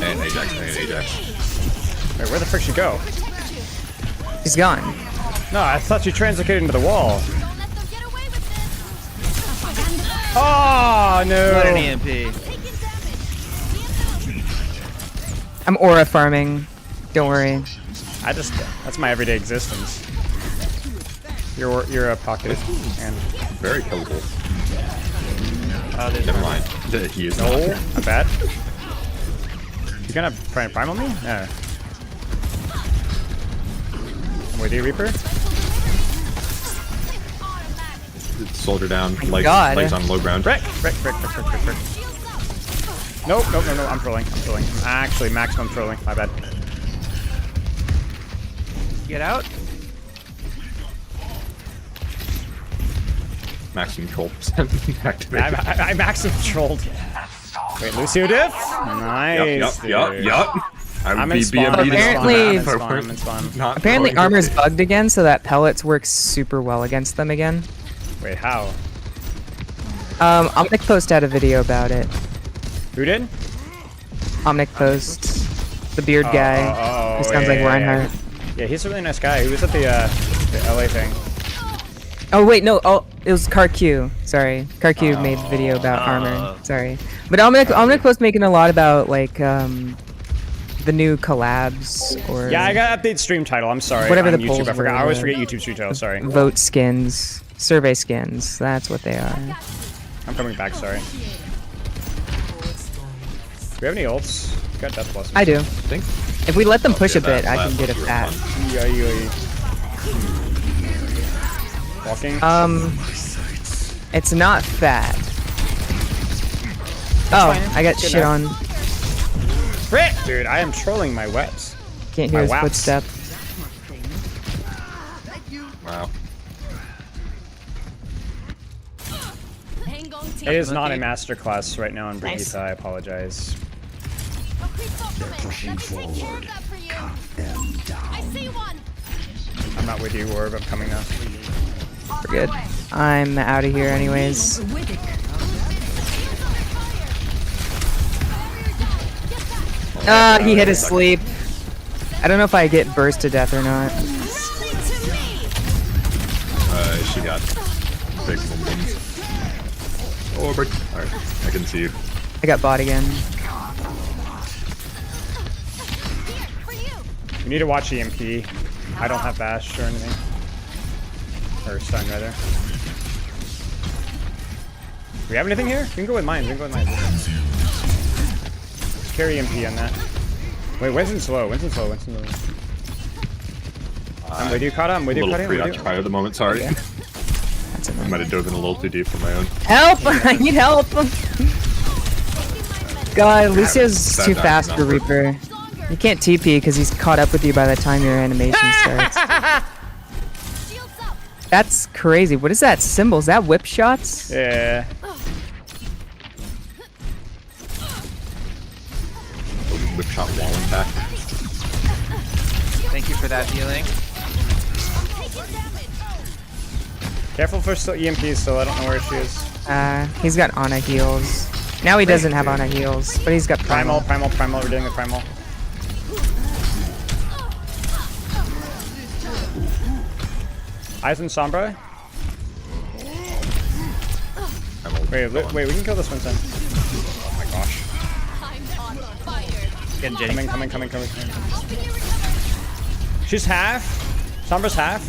And Ajax. Wait, where the frick she go? He's gone. No, I thought she translocated into the wall. Oh, no. What an EMP. I'm aura farming. Don't worry. That's my everyday existence. You're a pocket and very killable. Never mind. He is not bad. You gonna try and primal me? No. I'm with you, Reaper. Soldier down, God. legs on low ground. Frick. Nope, nope, no, no, I'm trolling. I'm trolling. I'm actually maximum trolling. My bad. Get out. Maximum troll percent activated. I maximum trolled. Wait, Lucio diff? Nice. Yup. I'm in spawn. Apparently armor's bugged again, so that pellets works super well against them again. Wait, how? Omnic Post had a video about it. Who did? Omnic Post. The beard guy. Who sounds like Reinhardt. Yeah, he's a really nice guy. He was at the LA thing. Oh wait, no. Oh, it was CarQ. Sorry, CarQ made a video about armor. Sorry, but Omnic Post making a lot about like the new collabs or. Yeah, I got update stream title. I'm sorry. Whatever the YouTube. polls I forgot. were, I always forget YouTube stream title. Sorry. Vote skins, survey skins. That's what they are. I'm coming back. Sorry. Do we have any ults? We got death blossoms. I do. Think. If we let them push a bit, I can get a fat. Walking. It's not fat. Oh, I got shit on. Frick! Dude, I am trolling my webs. Can't hear his footstep. Wow. It is not a masterclass right now in Brigitte. I apologize. I'm not with you, Orb. I'm coming now. We're good. I'm out of here anyways. He hit his sleep. I don't know if I get burst to death or not. She got big moments. Oh, but alright, I can see you. I got bot again. You need to watch EMP. I don't have bash or anything. Or stun rather. Do we have anything here? We can go with mines. We can go with mines. Carry EMP on that. Wait, Winston's slow. Winston's slow. Winston's slow. I'm with you, Kata. I'm with you, Kata. A little preoccupied at the moment. Sorry. Okay. I might have dove in a little too deep for my own. Help! I need help! God, Lucio's too fast for Reaper. You can't TP because he's caught up with you by the time your animation starts. That's crazy. What is that symbol? Is that whip shots? Yeah. Whip shot wall attack. Thank you for that healing. Careful for EMP still. I don't know where she is. He's got Ana heals. Now he doesn't have Ana heals, but he's got Primal. Primal. We're doing the Primal. Eyes and Sombra. Wait, we can kill this one then. Oh my gosh. Coming. She's half. Sombra's half.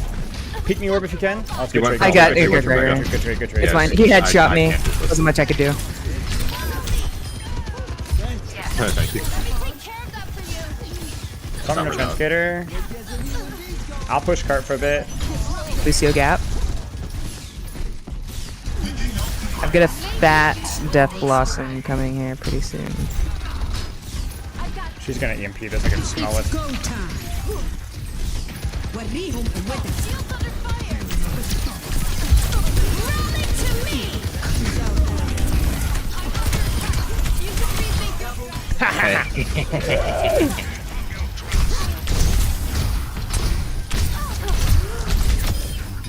Peek me orb if you can. Oh, good trade. I got it. Good trade. It's fine. He headshot me. Wasn't much I could do. Thank you. Sombra Transcater. I'll push cart for a bit. Lucio gap. I've got a fat Death Blossom coming here pretty soon. She's gonna EMP this, I can smell it.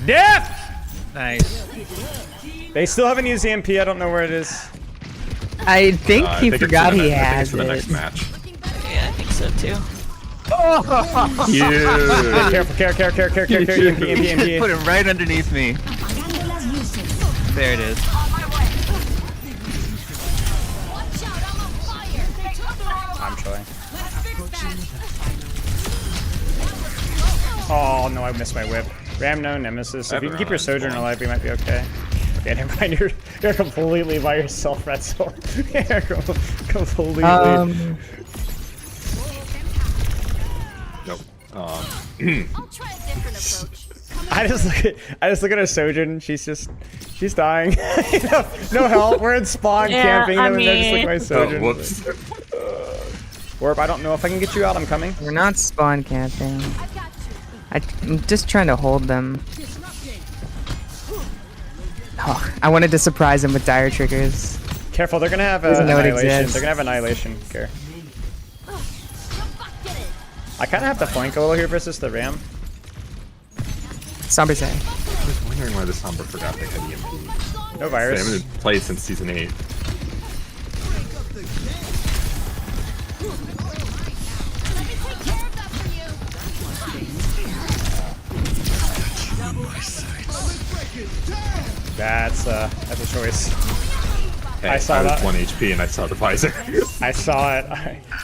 Death! Nice. They still haven't used the MP. I don't know where it is. I think he forgot he has for the it. next match. Yeah, I think so too. Yeah. Careful. EMP. Put him right underneath me. There it is. I'm chilling. Oh no, I missed my whip. Ram no nemesis. If you can keep your Sojourner alive, we might be okay. Okay, never mind. You're completely by yourself, Retzel. You're completely. Nope. I'll try a different approach. Come I just look at a Sojourn. She's dying. No help. We're in spawn camping. And then I just look at my Sojourn. whoops. Warp, I don't know if I can get you out. I'm coming. We're not spawn camping. I'm just trying to hold them. Oh, I wanted to surprise them with dire triggers. Careful, they're gonna have annihilation. They're gonna have annihilation. Care. I kind of have to flank a little here versus the Ram. Somber say. I was wondering why the Somber forgot they had EMP. No virus. They haven't played since season 8. That's a choice. Hey, I saw was that. 1 HP and I saw the visor. I saw it.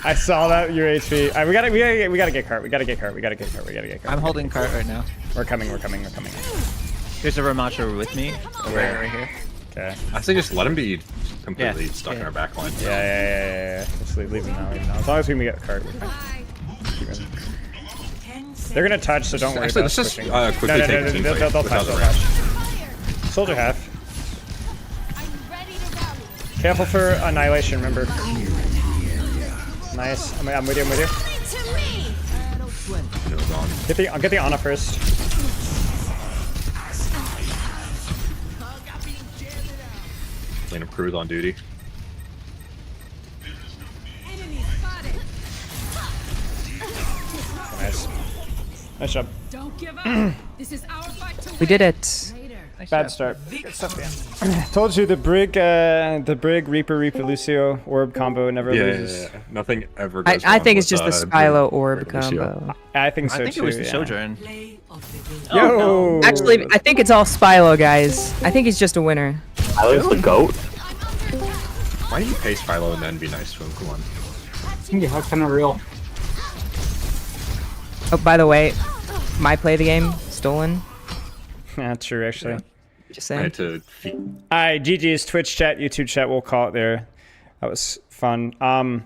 I saw that your HP. We gotta get cart. We gotta get cart. I'm holding cart right now. We're coming. There's a Ramacho with me. Right here. Okay. I say just let him be completely stuck in our back line. Yeah. Just leave him now. As long as we can get cart. They're gonna touch, so don't worry Actually, about let's just pushing. quickly take the team fight They'll without touch. the Soldier half. Careful for annihilation, remember. Nice. I'm with you. I'll get the Ana first. Lane of Cruz on duty. Nice. Nice job. Don't give up. This is our fight to We did it. Bad start. Good stuff, man. Told you the Brig Reaper Lucio orb combo never loses. Yeah. Nothing ever goes I wrong think it's with, just the Brig Spylo orb Reaper Lucio. combo. I think so too. I think it was the Sojourn. Yo! Actually, I think it's all Spylo, guys. I think he's just a winner. I was the GOAT. Why do you pay Spylo and then be nice to him? Come on. Yeah, kind of real. Oh, by the way, my play of the game stolen. Yeah, true, actually. Just I saying. had to Alright, GG's Twitch chat, YouTube chat, we'll call it there. That was fun. I'm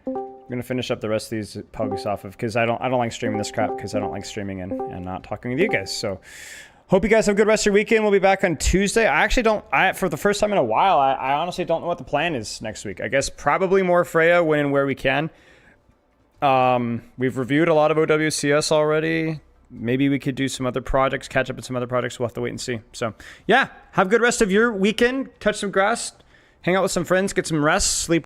gonna finish up the rest of these pogs off of because I don't like streaming this crap because I don't like streaming and not talking with you guys. So hope you guys have a good rest of your weekend. We'll be back on Tuesday. I actually don't for the first time in a while, I honestly don't know what the plan is next week. I guess probably more Freya when and where we can. We've reviewed a lot of OWCS already. Maybe we could do some other projects, catch up on some other projects. We'll have to wait and see. So, yeah, have a good rest of your weekend. Touch some grass, hang out with some friends, get some rest, sleep.